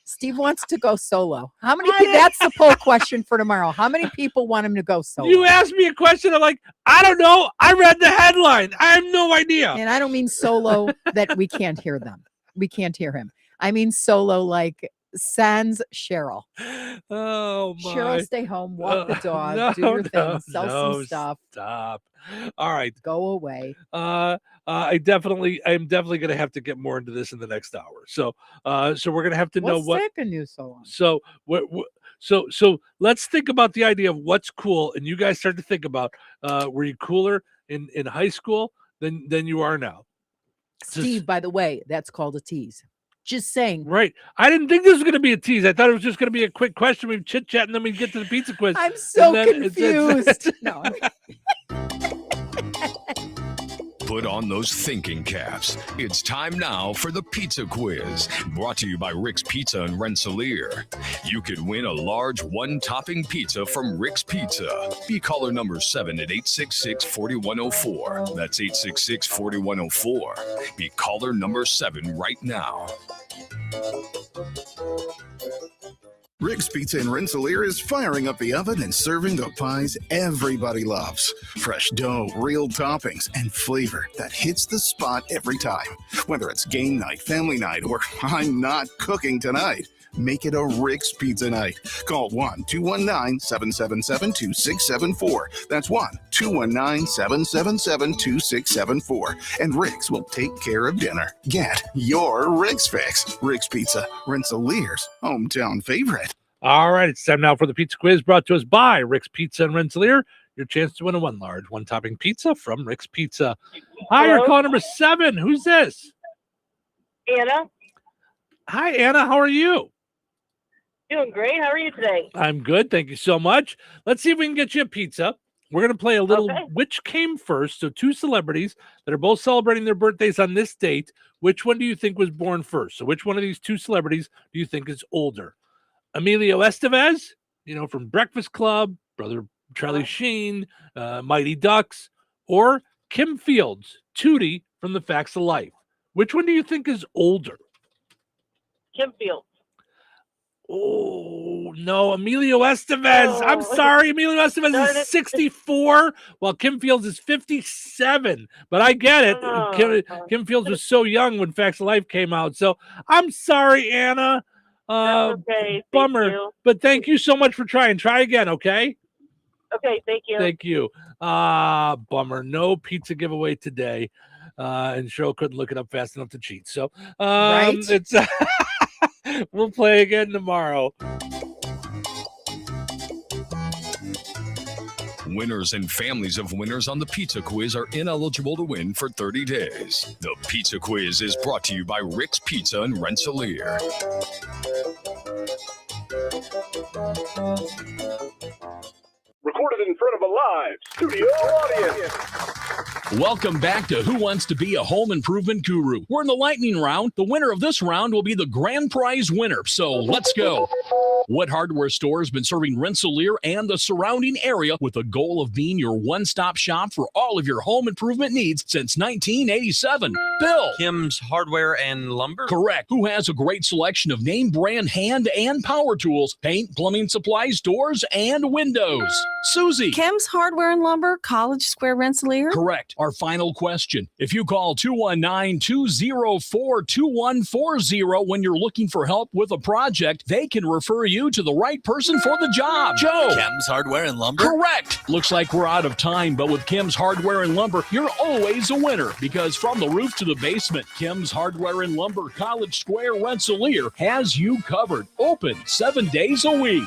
Steve wants to go solo. How many people? That's the poll question for tomorrow. How many people want him to go solo? You asked me a question. I'm like, I don't know. I read the headline. I have no idea. And I don't mean solo that we can't hear them. We can't hear him. I mean solo like sans Cheryl. Oh my. Cheryl, stay home, walk the dog, do your thing, sell some stuff. Stop. All right. Go away. I'm definitely going to have to get more into this in the next hour. So we're going to have to know what second news so on. So let's think about the idea of what's cool, and you guys start to think about were you cooler in high school than you are now? Steve, by the way, that's called a tease. Just saying. Right. I didn't think this was going to be a tease. I thought it was just going to be a quick question. We'd chit chat and then we'd get to the pizza quiz. I'm so confused. No. Put on those thinking caps. It's time now for the pizza quiz, brought to you by Rick's Pizza and Rensselaer. You could win a large one-topping pizza from Rick's Pizza. Be caller number 7 at 866-4104. That's 866-4104. Be caller number 7 right now. Rick's Pizza in Rensselaer is firing up the oven and serving the pies everybody loves. Fresh dough, real toppings, and flavor that hits the spot every time. Whether it's game night, family night, or I'm not cooking tonight, make it a Rick's Pizza night. Call 1-219-777-2674. That's 1-219-777-2674. And Rick's will take care of dinner. Get your Rick's fix. Rick's Pizza, Rensselaer's hometown favorite. All right, it's time now for the pizza quiz, brought to us by Rick's Pizza and Rensselaer. Your chance to win a large one-topping pizza from Rick's Pizza. Hi, you're caller number 7. Who's this? Anna. Hi, Anna. How are you? Doing great. How are you today? I'm good. Thank you so much. Let's see if we can get you a pizza. We're going to play a little Which Came First. So 2 celebrities that are both celebrating their birthdays on this date. Which one do you think was born first? So which one of these 2 celebrities do you think is older? Emilio Estevez, from Breakfast Club, Brother Charlie Sheen, Mighty Ducks, or Kim Fields, Tootie from The Facts of Life. Which one do you think is older? Kim Fields. Oh, no, Emilio Estevez. I'm sorry, Emilio Estevez is 64, while Kim Fields is 57. But I get it. Kim Fields was so young when Facts of Life came out. So I'm sorry, Anna. That's okay. Bummer. But thank you so much for trying. Try again, okay? Okay, thank you. Thank you. Bummer. No pizza giveaway today. And Cheryl couldn't look it up fast enough to cheat. So it's we'll play again tomorrow. Winners and families of winners on the Pizza Quiz are ineligible to win for 30 days. The Pizza Quiz is brought to you by Rick's Pizza and Rensselaer. recorded in front of a live studio audience. Welcome back to Who Wants to Be a Home Improvement Guru. We're in the lightning round. The winner of this round will be the grand prize winner. So let's go. What hardware store has been serving Rensselaer and the surrounding area with the goal of being your one-stop shop for all of your home improvement needs since 1987? Bill. Kim's Hardware and Lumber? Correct. Who has a great selection of name brand hand and power tools, paint, plumbing supplies, doors, and windows? Susie. Kim's Hardware and Lumber, College Square, Rensselaer? Correct. Our final question. If you call 219-204-2140 when you're looking for help with a project, they can refer you to the right person for the job. Joe. Kim's Hardware and Lumber? Correct. Looks like we're out of time, but with Kim's Hardware and Lumber, you're always a winner because from the roof to the basement, Kim's Hardware and Lumber, College Square, Rensselaer has you covered. Open 7 days a week.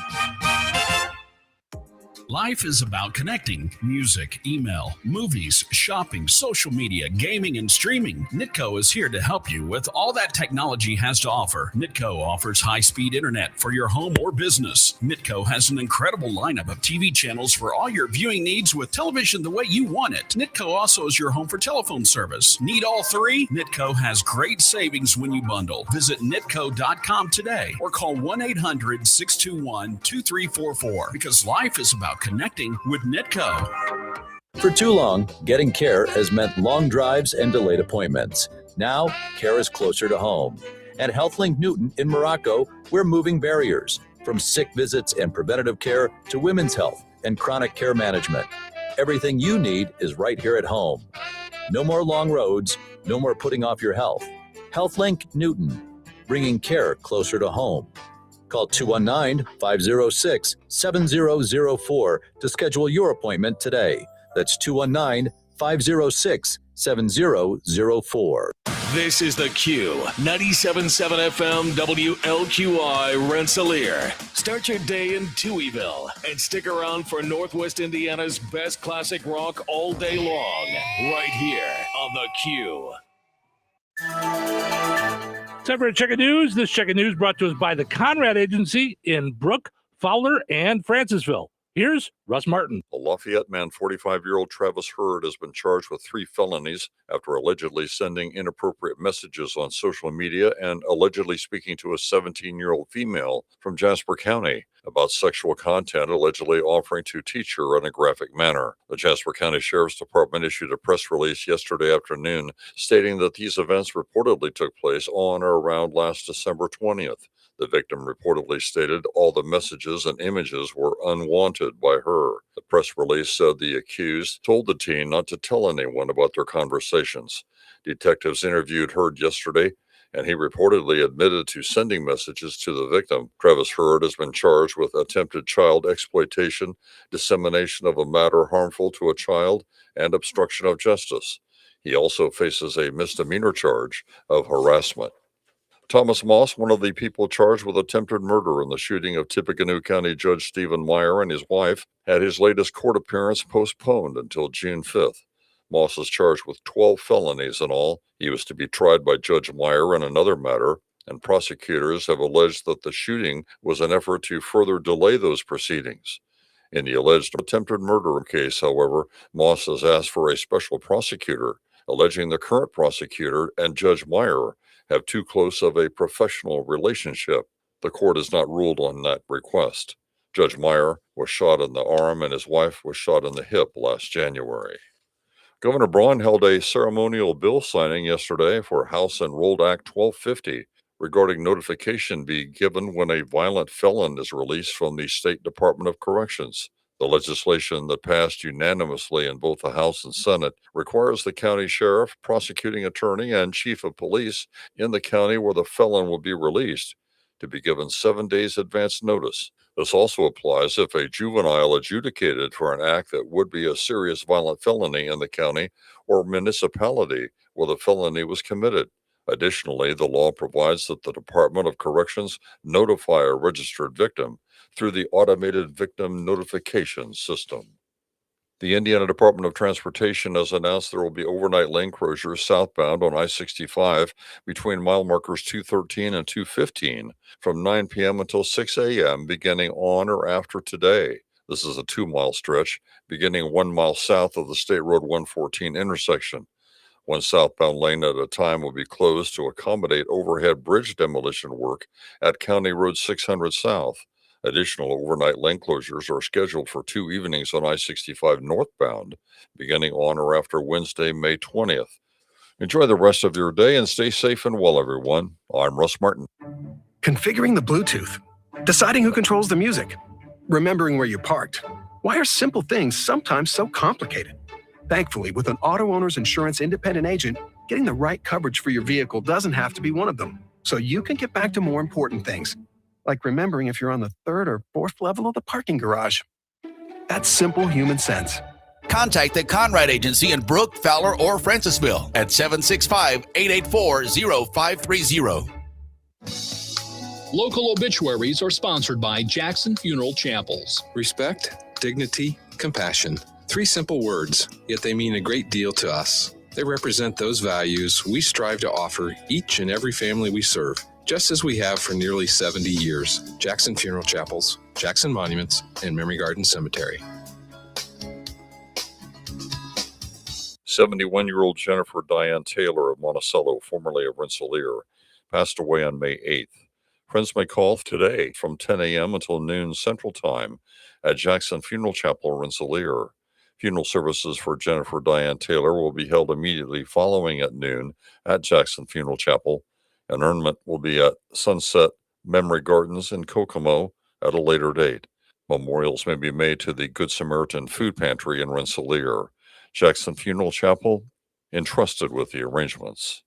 Life is about connecting. Music, email, movies, shopping, social media, gaming, and streaming. Nitco is here to help you with all that technology has to offer. Nitco offers high-speed internet for your home or business. Nitco has an incredible lineup of TV channels for all your viewing needs with television the way you want it. Nitco also is your home for telephone service. Need all three? Nitco has great savings when you bundle. Visit nitco.com today or call 1-800-621-2344 because life is about connecting with Nitco. For too long, getting care has meant long drives and delayed appointments. Now, care is closer to home. At HealthLink Newton in Morocco, we're moving barriers from sick visits and preventative care to women's health and chronic care management. Everything you need is right here at home. No more long roads, no more putting off your health. HealthLink Newton, bringing care closer to home. Call 219-506-7004 to schedule your appointment today. That's 219-506-7004. This is the Q, 97.7 FM WLQI Rensselaer. Start your day in Touhyville and stick around for Northwest Indiana's best classic rock all day long, right here on the Q. Time for a check of news. This check of news brought to us by the Conrad Agency in Brook, Fowler, and Francisville. Here's Russ Martin. A Lafayette man, 45-year-old Travis Hurd, has been charged with 3 felonies after allegedly sending inappropriate messages on social media and allegedly speaking to a 17-year-old female from Jasper County about sexual content, allegedly offering to teach her in a graphic manner. The Jasper County Sheriff's Department issued a press release yesterday afternoon stating that these events reportedly took place on or around last December 20th. The victim reportedly stated all the messages and images were unwanted by her. The press release said the accused told the teen not to tell anyone about their conversations. Detectives interviewed Hurd yesterday, and he reportedly admitted to sending messages to the victim. Travis Hurd has been charged with attempted child exploitation, dissemination of a matter harmful to a child, and obstruction of justice. He also faces a misdemeanor charge of harassment. Thomas Moss, one of the people charged with attempted murder in the shooting of Tippecanoe County Judge Stephen Meyer and his wife, had his latest court appearance postponed until June 5th. Moss is charged with 12 felonies in all. He was to be tried by Judge Meyer in another matter, and prosecutors have alleged that the shooting was an effort to further delay those proceedings. In the alleged attempted murder case, however, Moss has asked for a special prosecutor, alleging the current prosecutor and Judge Meyer have too close of a professional relationship. The court has not ruled on that request. Judge Meyer was shot in the arm and his wife was shot in the hip last January. Governor Braun held a ceremonial bill signing yesterday for House Enrolled Act 1250 regarding notification be given when a violent felon is released from the State Department of Corrections. The legislation that passed unanimously in both the House and Senate requires the county sheriff, prosecuting attorney, and chief of police in the county where the felon will be released to be given 7 days advance notice. This also applies if a juvenile adjudicated for an act that would be a serious violent felony in the county or municipality where the felony was committed. Additionally, the law provides that the Department of Corrections notify a registered victim through the automated victim notification system. The Indiana Department of Transportation has announced there will be overnight lane closures southbound on I-65 between mile markers 213 and 215 from 9 p.m. until 6 a.m. beginning on or after today. This is a 2-mile stretch beginning 1 mile south of the State Road 114 intersection. One southbound lane at a time will be closed to accommodate overhead bridge demolition work at County Road 600 South. Additional overnight lane closures are scheduled for 2 evenings on I-65 northbound, beginning on or after Wednesday, May 20th. Enjoy the rest of your day and stay safe and well, everyone. I'm Russ Martin. Configuring the Bluetooth, deciding who controls the music, remembering where you parked. Why are simple things sometimes so complicated? Thankfully, with an auto owner's insurance independent agent, getting the right coverage for your vehicle doesn't have to be one of them. So you can get back to more important things, like remembering if you're on the 3rd or 4th level of the parking garage. That's simple human sense. Contact the Conrad Agency in Brook, Fowler, or Francisville at 765-884-0530. Local obituaries are sponsored by Jackson Funeral Chapels. Respect, dignity, compassion. 3 simple words, yet they mean a great deal to us. They represent those values we strive to offer each and every family we serve, just as we have for nearly 70 years. Jackson Funeral Chapels, Jackson Monuments, and Memory Garden Cemetery. 71-year-old Jennifer Diane Taylor of Monticello, formerly of Rensselaer, passed away on May 8th. Friends may call today from 10 a.m. until noon Central Time at Jackson Funeral Chapel, Rensselaer. Funeral services for Jennifer Diane Taylor will be held immediately following at noon at Jackson Funeral Chapel. Interment will be at Sunset Memory Gardens in Kokomo at a later date. Memorials may be made to the Good Samaritan Food Pantry in Rensselaer. Jackson Funeral Chapel entrusted with the arrangements.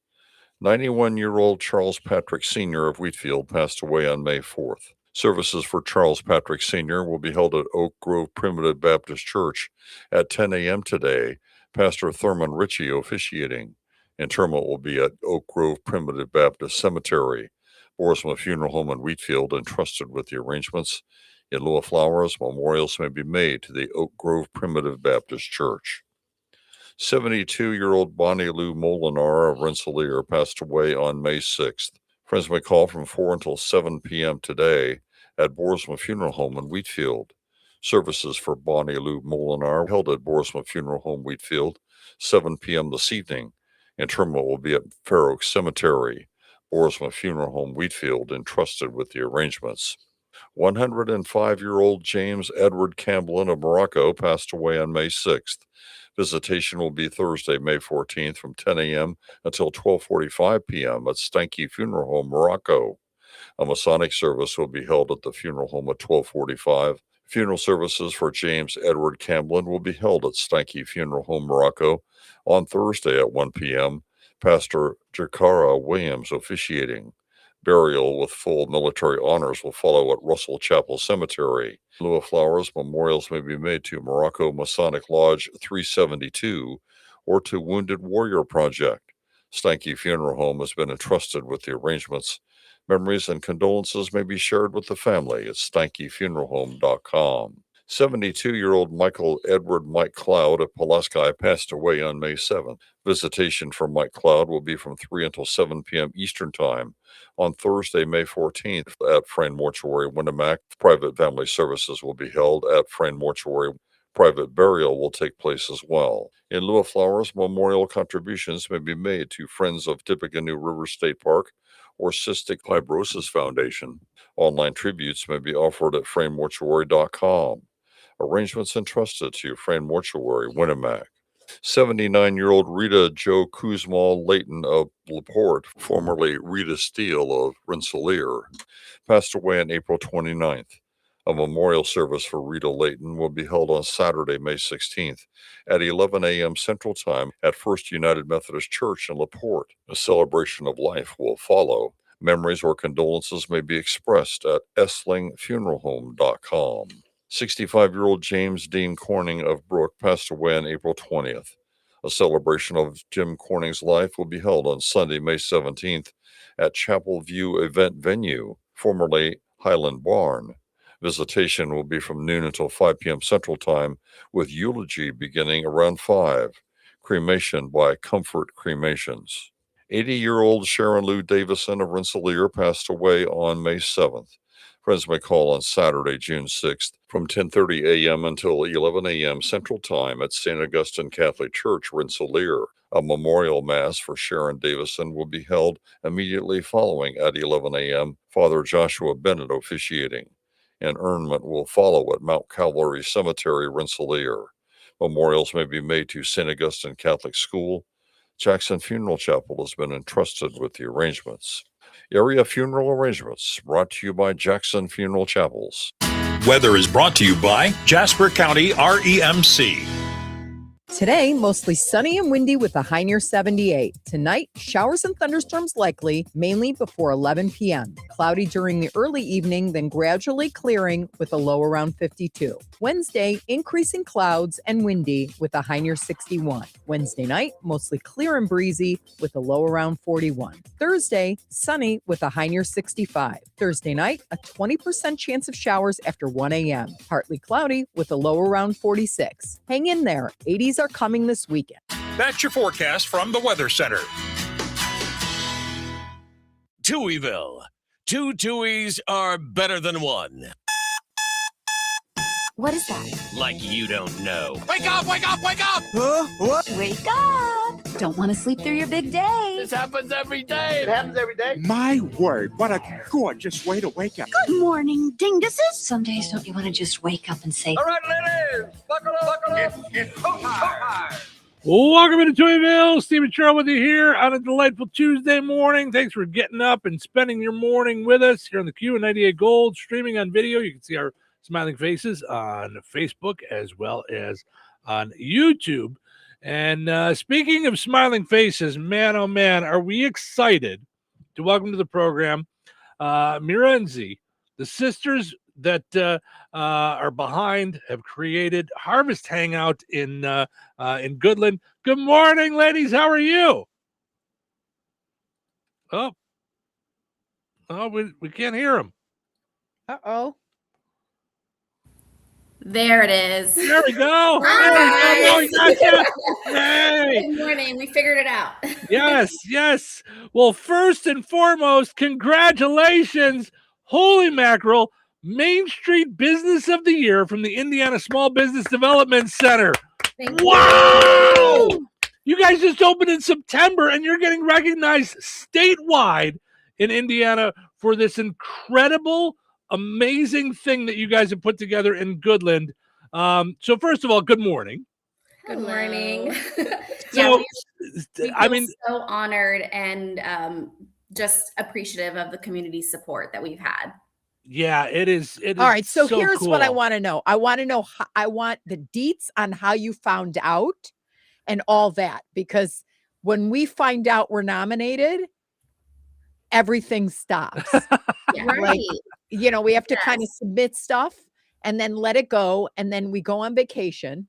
91-year-old Charles Patrick Sr. of Wheatfield passed away on May 4th. Services for Charles Patrick Sr. will be held at Oak Grove Primitive Baptist Church at 10 a.m. today. Pastor Thurman Ritchie officiating. Interment will be at Oak Grove Primitive Baptist Cemetery. Borisma Funeral Home in Wheatfield entrusted with the arrangements. In lieu of flowers, memorials may be made to the Oak Grove Primitive Baptist Church. 72-year-old Bonnie Lou Molinar of Rensselaer passed away on May 6th. Friends may call from 4 until 7 p.m. today at Borisma Funeral Home in Wheatfield. Services for Bonnie Lou Molinar held at Borisma Funeral Home, Wheatfield, 7 p.m. this evening. Interment will be at Fair Oak Cemetery. Borisma Funeral Home, Wheatfield, entrusted with the arrangements. 105-year-old James Edward Camblin of Morocco passed away on May 6th. Visitation will be Thursday, May 14th from 10 a.m. until 12:45 p.m. at Stanky Funeral Home, Morocco. A Masonic service will be held at the funeral home at 12:45. Funeral services for James Edward Camblin will be held at Stanky Funeral Home, Morocco on Thursday at 1 p.m. Pastor Jakara Williams officiating. Burial with full military honors will follow at Russell Chapel Cemetery. In lieu of flowers, memorials may be made to Morocco Masonic Lodge 372 or to Wounded Warrior Project. Stanky Funeral Home has been entrusted with the arrangements. Memories and condolences may be shared with the family at stankyfuneralhome.com. 72-year-old Michael Edward Mike Cloud of Pulaski passed away on May 7th. Visitation for Mike Cloud will be from 3 until 7 p.m. Eastern Time on Thursday, May 14th at Frayne Mortuary, Winnemac. Private family services will be held at Frayne Mortuary. Private burial will take place as well. In lieu of flowers, memorial contributions may be made to Friends of Tippecanoe River State Park or Cystic Fibrosis Foundation. Online tributes may be offered at FrayneMortuary.com. Arrangements entrusted to Frayne Mortuary, Winnemac. 79-year-old Rita Jo Kuzmal Layton of LaPorte, formerly Rita Steele of Rensselaer, passed away on April 29th. A memorial service for Rita Layton will be held on Saturday, May 16th at 11 a.m. Central Time at First United Methodist Church in LaPorte. A celebration of life will follow. Memories or condolences may be expressed at esslingfuneralhome.com. 65-year-old James Dean Corning of Brook passed away on April 20th. A celebration of Jim Corning's life will be held on Sunday, May 17th at Chapel View Event Venue, formerly Highland Barn. Visitation will be from noon until 5 p.m. Central Time, with eulogy beginning around 5. Cremation by Comfort Cremations. 80-year-old Sharon Lou Davison of Rensselaer passed away on May 7th. Friends may call on Saturday, June 6th from 10:30 a.m. until 11 a.m. Central Time at St. Augustine Catholic Church, Rensselaer. A memorial mass for Sharon Davison will be held immediately following at 11 a.m. Father Joshua Bennett officiating. An urnement will follow at Mount Calvary Cemetery, Rensselaer. Memorials may be made to St. Augustine Catholic School. Jackson Funeral Chapel has been entrusted with the arrangements. Area funeral arrangements brought to you by Jackson Funeral Chapels. Weather is brought to you by Jasper County REMC. Today, mostly sunny and windy with a high near 78. Tonight, showers and thunderstorms likely, mainly before 11 p.m. Cloudy during the early evening, then gradually clearing with a low around 52. Wednesday, increasing clouds and windy with a high near 61. Wednesday night, mostly clear and breezy with a low around 41. Thursday, sunny with a high near 65. Thursday night, a 20% chance of showers after 1 a.m. Partly cloudy with a low around 46. Hang in there. 80s are coming this weekend. That's your forecast from the Weather Center. Touhyville. Two Touhies are better than one. What is that? Like you don't know. Wake up, wake up, wake up! Huh? What? Wake up! Don't want to sleep through your big day. This happens every day. It happens every day. My word, what a gorgeous way to wake up. Good morning, dinguses. Some days don't you want to just wake up and say, All right, ladies, buckle up. It's showtime. Welcome into Touhyville. Steve and Cheryl with you here on a delightful Tuesday morning. Thanks for getting up and spending your morning with us here on the Q and 98 Gold, streaming on video. You can see our smiling faces on Facebook as well as on YouTube. And speaking of smiling faces, man, oh man, are we excited to welcome to the program Mira and Z, the sisters that are behind, have created Harvest Hangout in Goodland. Good morning, ladies. How are you? Oh, we can't hear them. Uh-oh. There it is. There we go. Hi. Hey. Good morning. We figured it out. Yes. Well, first and foremost, congratulations. Holy mackerel. Main Street Business of the Year from the Indiana Small Business Development Center. Wow! You guys just opened in September, and you're getting recognized statewide in Indiana for this incredible, amazing thing that you guys have put together in Goodland. So first of all, good morning. Good morning. So, we feel so honored and just appreciative of the community support that we've had. Yeah, it is. All right. So here's cool. what I want to know. I want the deets on how you found out and all that, because when we find out we're nominated, everything stops. Right. Like, we have to kind of submit stuff and then let it go. And then we go on vacation.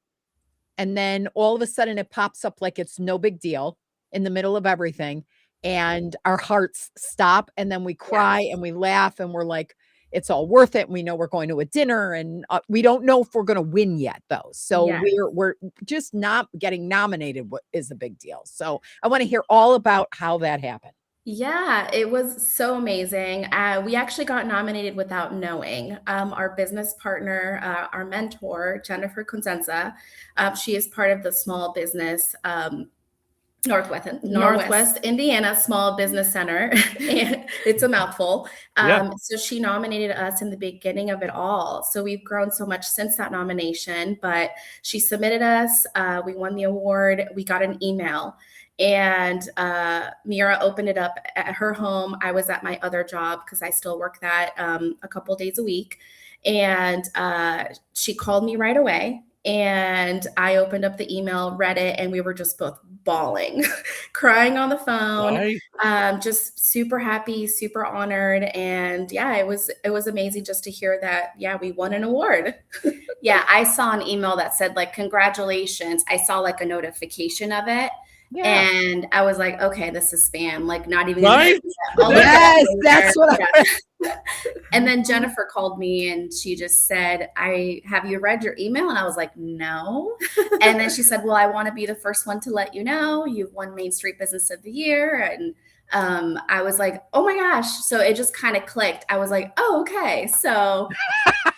And then all of a sudden it pops up like it's no big deal in the middle of everything. And our hearts stop. And then we cry and we laugh and we're like, it's all worth it. We know we're going to a dinner and we don't know if we're going to win yet though. So we're just not getting nominated is a big deal. So I want to hear all about how that happened. Yeah, it was so amazing. We actually got nominated without knowing. Our business partner, our mentor, Jennifer Consenza, she is part of the small business Northwest Indiana Small Business Center. And it's a mouthful. So she nominated us in the beginning of it all. So we've grown so much since that nomination, but she submitted us. We won the award. We got an email. And Mira opened it up at her home. I was at my other job because I still work that a couple days a week. And she called me right away. And I opened up the email, read it, and we were just both bawling, crying on the phone, just super happy, super honored. And yeah, it was amazing just to hear that, we won an award. Yeah, I saw an email that said like, congratulations. I saw like a notification of it. Yeah. And I was like, okay, this is spam, like not even. Right? Yes, that's what And then Jennifer called me and she just said, have you read your email? And I was like, no. And then she said, well, I want to be the first one to let you know you've won Main Street Business of the Year. And I was like, oh my gosh. So it just kind of clicked. I was like, oh, okay. So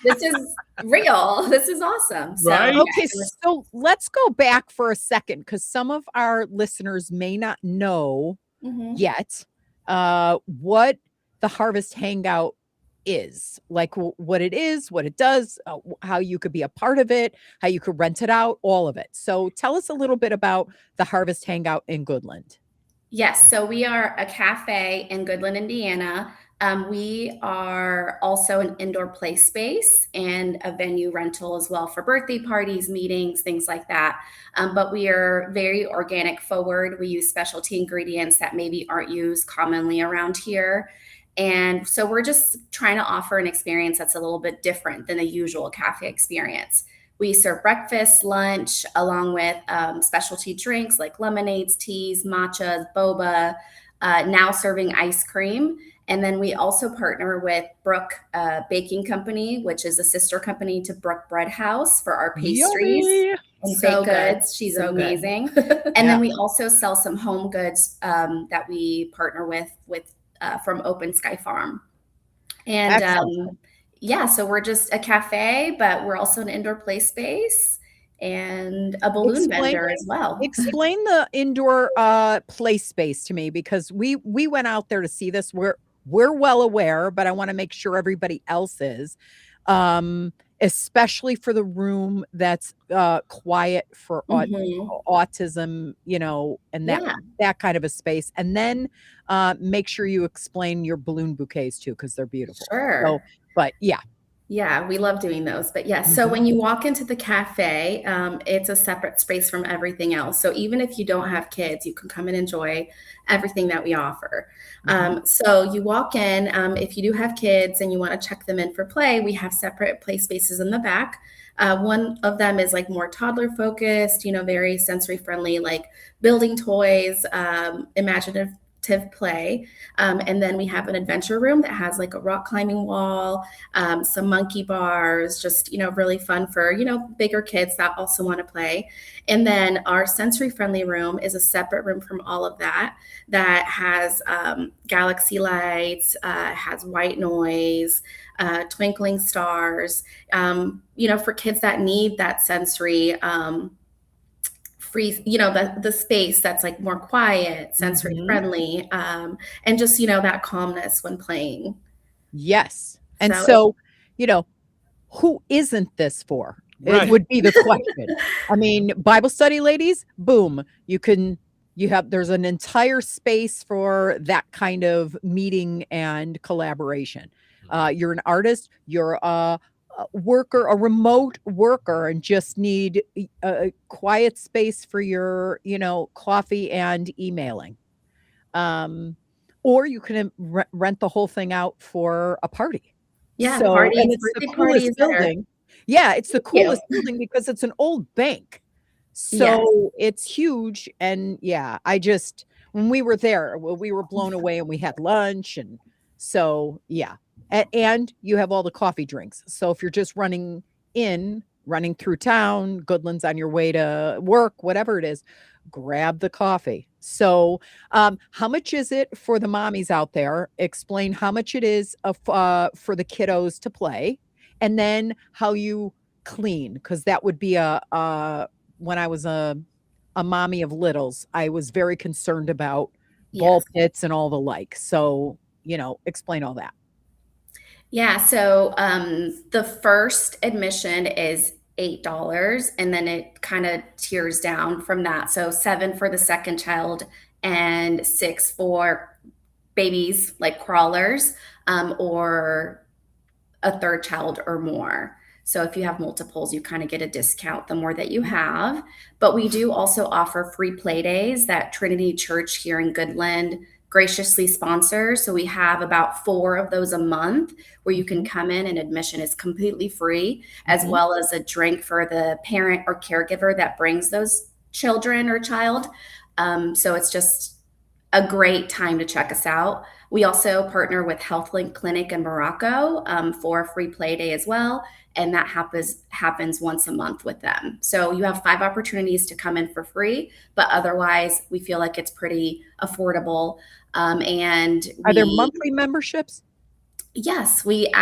this is real. This is awesome. So, Right. Okay, so let's go back for a second because some of our listeners may not know yet what the Harvest Hangout is, like what it is, what it does, how you could be a part of it, how you could rent it out, all of it. So tell us a little bit about the Harvest Hangout in Goodland. Yes, so we are a cafe in Goodland, Indiana. We are also an indoor play space and a venue rental as well for birthday parties, meetings, things like that. But we are very organic forward. We use specialty ingredients that maybe aren't used commonly around here. And so we're just trying to offer an experience that's a little bit different than the usual cafe experience. We serve breakfast, lunch, along with specialty drinks like lemonades, teas, matchas, boba, now serving ice cream. And then we also partner with Brook Baking Company, which is a sister company to Brook Bread House for our pastries and baked goods. She's amazing. And then we also sell some home goods that we partner with from Open Sky Farm. And yeah, so we're just a cafe, but we're also an indoor play space and a balloon vendor as well. Explain the indoor play space to me, because we went out there to see this. We're well aware, but I want to make sure everybody else is, especially for the room that's quiet for autism, and that kind of a space. And then make sure you explain your balloon bouquets too, because they're beautiful. Sure. So, but yeah. Yeah, we love doing those. But yes, so when you walk into the cafe, it's a separate space from everything else. So even if you don't have kids, you can come and enjoy everything that we offer. So you walk in, if you do have kids and you want to check them in for play, we have separate play spaces in the back. One of them is like more toddler focused, very sensory friendly, like building toys, imaginative play. And then we have an adventure room that has like a rock climbing wall, some monkey bars, just, really fun for, bigger kids that also want to play. And then our sensory friendly room is a separate room from all of that has galaxy lights, has white noise, twinkling stars, for kids that need that sensory, free, the space that's like more quiet, sensory friendly, and just, that calmness when playing. Yes. And so, who isn't this for? Right. It would be the question. I mean, Bible study ladies, boom, there's an entire space for that kind of meeting and collaboration. You're an artist, you're a worker, a remote worker, and just need a quiet space for your, coffee and emailing. Or you can rent the whole thing out for a party. Yeah, so, parties, and it's the coolest building. Yeah, it's the coolest building because it's an old bank. So it's huge. And yeah, when we were there, we were blown away, and we had lunch. And so, yeah. And you have all the coffee drinks. So if you're just running through town, Goodland's on your way to work, whatever it is, grab the coffee. So how much is it for the mommies out there? Explain how much it is for the kiddos to play, and then how you clean, because that would be when I was a mommy of littles, I was very concerned about ball pits and all the like. So, explain all that. Yeah, so the first admission is $8, and then it kind of tiers down from that. So $7 for the second child and $6 for babies like crawlers, or a third child or more. So if you have multiples, you kind of get a discount the more that you have. But we do also offer free play days that Trinity Church here in Goodland graciously sponsors. So we have about 4 of those a month where you can come in, and admission is completely free, as well as a drink for the parent or caregiver that brings those children or child. So it's just a great time to check us out. We also partner with HealthLink Clinic in Morocco for a free play day as well. And that happens once a month with them. So you have 5 opportunities to come in for free, but otherwise we feel like it's pretty affordable. And are there monthly memberships? Yes, we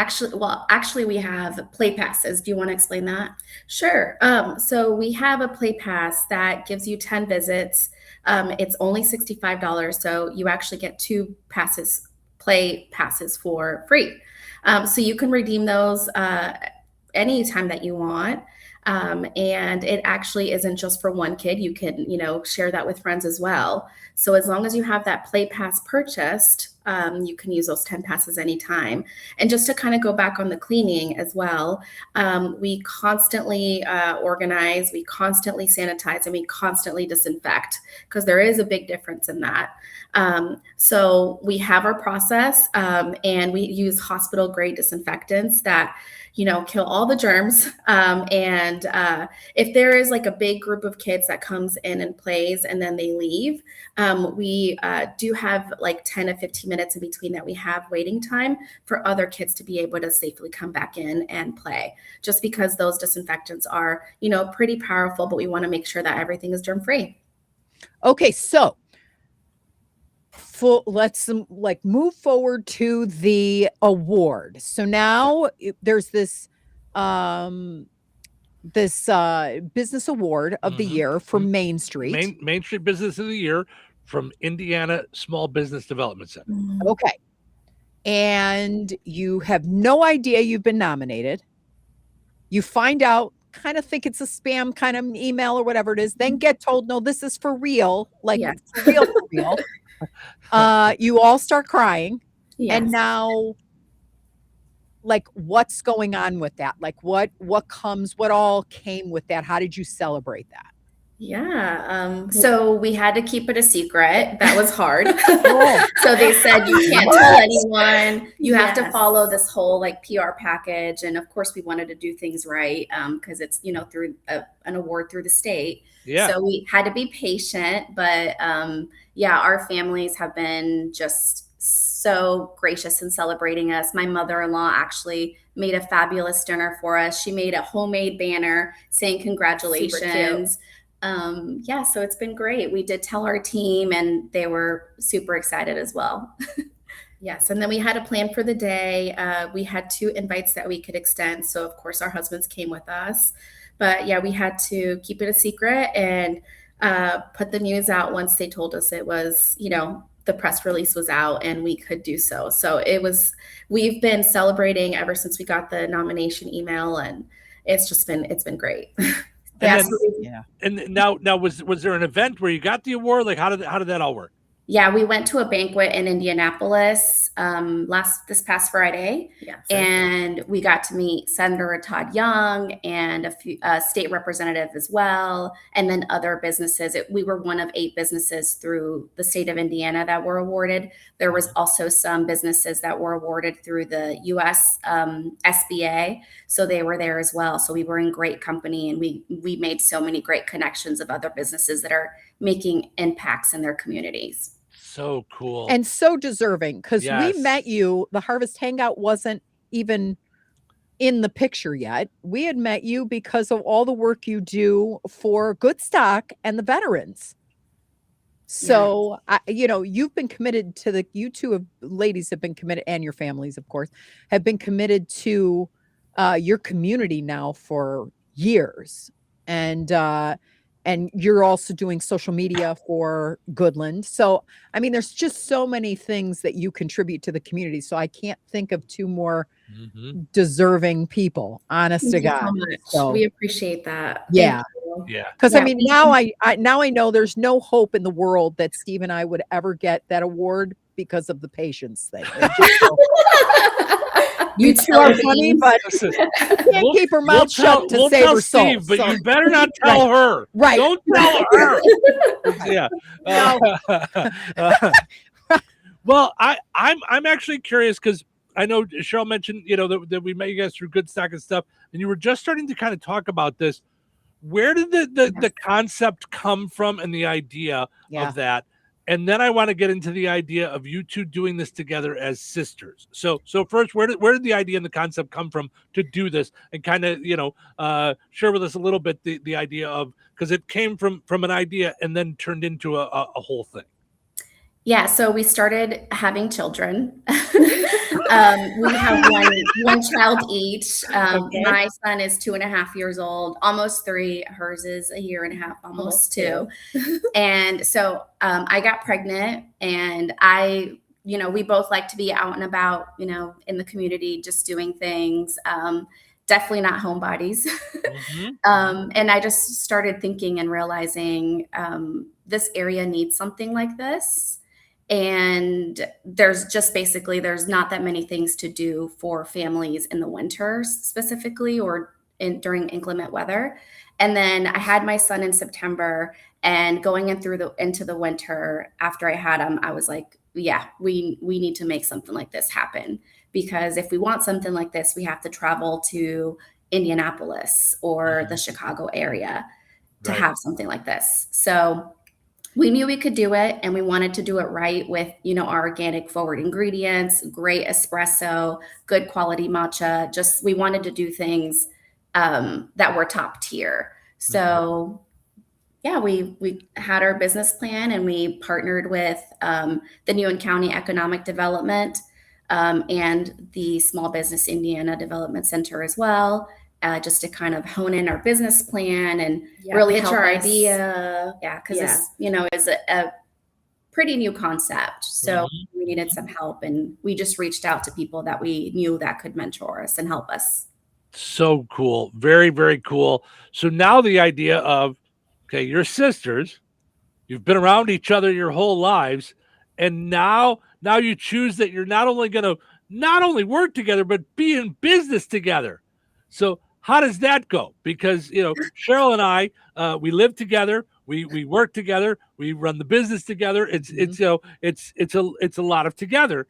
we have play passes. Do you want to explain that? Sure. So we have a play pass that gives you 10 visits. It's only $65. So you actually get 2 play passes for free. So you can redeem those anytime that you want. And it actually isn't just for one kid. You can, share that with friends as well. So as long as you have that play pass purchased, you can use those 10 passes anytime. And just to kind of go back on the cleaning as well, we constantly organize, we constantly sanitize, and we constantly disinfect, because there is a big difference in that. So we have our process, and we use hospital grade disinfectants that kill all the germs. And if there is like a big group of kids that comes in and plays and then they leave, we do have like 10 to 15 minutes in between that we have waiting time for other kids to be able to safely come back in and play, just because those disinfectants are, pretty powerful, but we want to make sure that everything is germ free. Okay, so let's move forward to the award. So now there's this business award of the year for Main Street. Main Street Business of the Year from Indiana Small Business Development Center. Okay. And you have no idea you've been nominated. You find out, kind of think it's a spam kind of email or whatever it is, then get told, no, this is for real. It's for real. You all start crying. Yes. And now, what's going on with that? What all came with that? How did you celebrate that? Yeah. So we had to keep it a secret. That was hard. So they said, you can't tell anyone. You have to follow this whole PR package. And of course we wanted to do things right. Cause it's, through an award through the state. Yeah. So we had to be patient, but our families have been just so gracious in celebrating us. My mother-in-law actually made a fabulous dinner for us. She made a homemade banner saying congratulations. So it's been great. We did tell our team and they were super excited as well. Yes. And then we had a plan for the day. We had 2 invites that we could extend. So of course our husbands came with us, but we had to keep it a secret and put the news out once they told us it was, the press release was out and we could do so. So we've been celebrating ever since we got the nomination email, and it's been great. And now was there an event where you got the award? How did that all work? Yeah, we went to a banquet in Indianapolis this past Friday, and we got to meet Senator Todd Young and a few state representative as well, and then other businesses. We were one of 8 businesses through the state of Indiana that were awarded. There was also some businesses that were awarded through the U.S. SBA, so they were there as well. So we were in great company, and we made so many great connections of other businesses that are making impacts in their communities. So cool. And so deserving, because we met you. The Harvest Hangout wasn't even in the picture yet. We had met you because of all the work you do for Good Stock and the veterans. So, you've been committed to you two ladies have been committed, and your families, of course, have been committed to your community now for years. And you're also doing social media for Goodland. So, there's just so many things that you contribute to the community. So I can't think of 2 more deserving people, honest to God. So we appreciate that. Yeah. Yeah. Because now I know there's no hope in the world that Steve and I would ever get that award because of the patience thing. You 2 are funny, but can't keep her mouth shut to save her soul. Steve, but you better not tell her. Right. Don't tell her. Yeah. Well, I'm actually curious because I know Cheryl mentioned, that we met you guys through Good Stock and stuff, and you were just starting to kind of talk about this. Where did the concept come from and the idea of that? And then I want to get into the idea of you two doing this together as sisters. So first, where did the idea and the concept come from to do this, and kind of share with us a little bit the idea of, because it came from an idea and then turned into a whole thing. Yeah, so we started having children. We have one child each. Okay. My son is 2.5 years old, almost 3. Hers is 1.5 years, almost 2. And so I got pregnant, and we both like to be out and about, in the community, just doing things. Definitely not homebodies. And I just started thinking and realizing this area needs something like this. And there's not that many things to do for families in the winter specifically, or during inclement weather. And then I had my son in September, and going into the winter after I had him, I was like, yeah, we need to make something like this happen, because if we want something like this, we have to travel to Indianapolis or the Chicago area to have something like this. So we knew we could do it, and we wanted to do it right with, our organic forward ingredients, great espresso, good quality matcha. Just, we wanted to do things that were top tier. So yeah, we had our business plan, and we partnered with the New County Economic Development and the Small Business Indiana Development Center as well. Just to kind of hone in our business plan and really pitch our idea. Yeah, because it's, is a pretty new concept. So we needed some help, and we just reached out to people that we knew that could mentor us and help us. So cool. Very, very cool. So now the idea of, okay, you're sisters, you've been around each other your whole lives, and now you choose that you're not only work together, but be in business together. So how does that go? Because, Cheryl and I, we live together, we work together, we run the business together. It's a lot of together,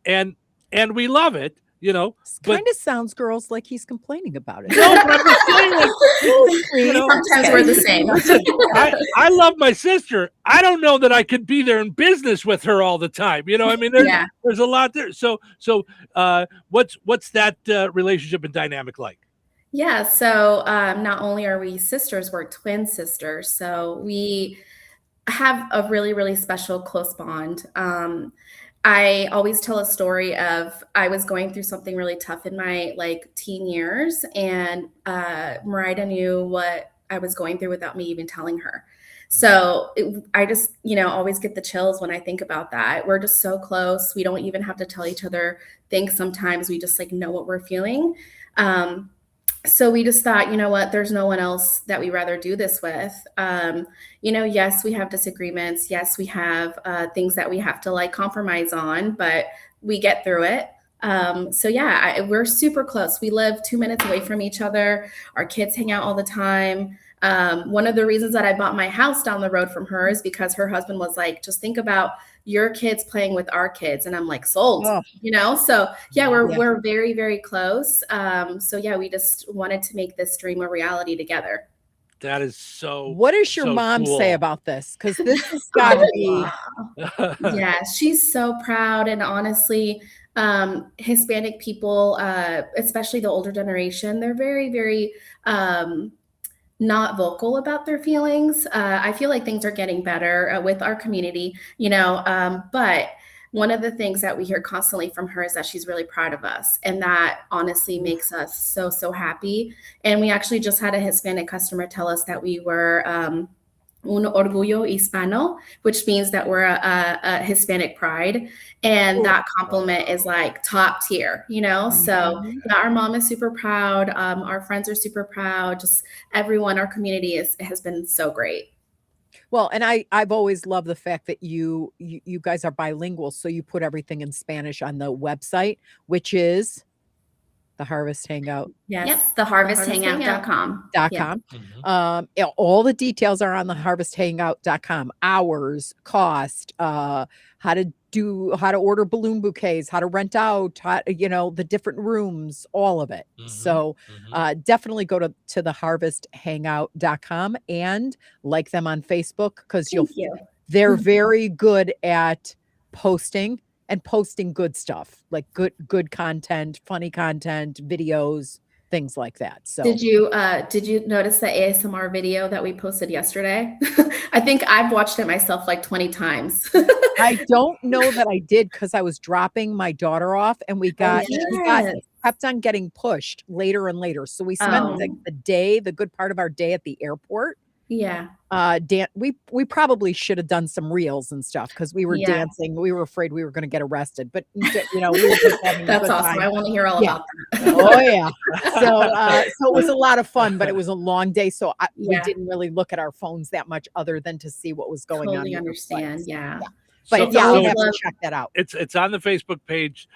and we love it, Kind of sounds, girls, like he's complaining about it. No, but I'm just saying, sometimes we're the same. I love my sister. I don't know that I could be there in business with her all the time. There's a lot there. So what's that relationship and dynamic like? Yeah. So not only are we sisters, we're twin sisters. So we have a really, really special, close bond. I always tell a story of, I was going through something really tough in my teen years, and Marida knew what I was going through without me even telling her. So I just, always get the chills when I think about that. We're just so close. We don't even have to tell each other things. Sometimes we just know what we're feeling. So we just thought, what, there's no one else that we rather do this with. Yes, we have disagreements. Yes, we have things that we have to compromise on, but we get through it. So yeah, we're super close. We live 2 minutes away from each other. Our kids hang out all the time. One of the reasons that I bought my house down the road from her is because her husband was like, just think about your kids playing with our kids. And I'm like, sold, so yeah, we're very, very close. So yeah, we just wanted to make this dream a reality together. That is so. What does your mom say about this? Because this has got to be. Yeah, she's so proud. And honestly, Hispanic people, especially the older generation, they're very, very not vocal about their feelings. I feel like things are getting better with our community, but one of the things that we hear constantly from her is that she's really proud of us. And that honestly makes us so, so happy. And we actually just had a Hispanic customer tell us that we were un orgullo hispano, which means that we're a Hispanic pride. And that compliment is top tier, So yeah, our mom is super proud. Our friends are super proud. Just everyone, our community has been so great. Well, and I've always loved the fact that you guys are bilingual. So you put everything in Spanish on the website, which is the Harvest Hangout. Yes. Yep. theharvesthangout.com. Yeah. All the details are on the harvesthangout.com. Hours, cost, how to order balloon bouquets, how to rent out, the different rooms, all of it. So definitely go to the harvesthangout.com and like them on Facebook, because They're very good at posting good stuff, like good content, funny content, videos, things like that. So did you notice the ASMR video that we posted yesterday? I think I've watched it myself like 20 times. I don't know that I did because I was dropping my daughter off, and we kept on getting pushed later and later. So we spent the good part of our day at the airport. Yeah. We probably should have done some reels and stuff because we were dancing. We were afraid we were going to get arrested, but we were just having that's a good awesome. time. I want to hear all about that. Oh yeah. So it was a lot of fun, but it was a long day. So we didn't really look at our phones that much other than to see what was going on. Totally understand. Yeah. But I'll have to check that out. It's on the Facebook page.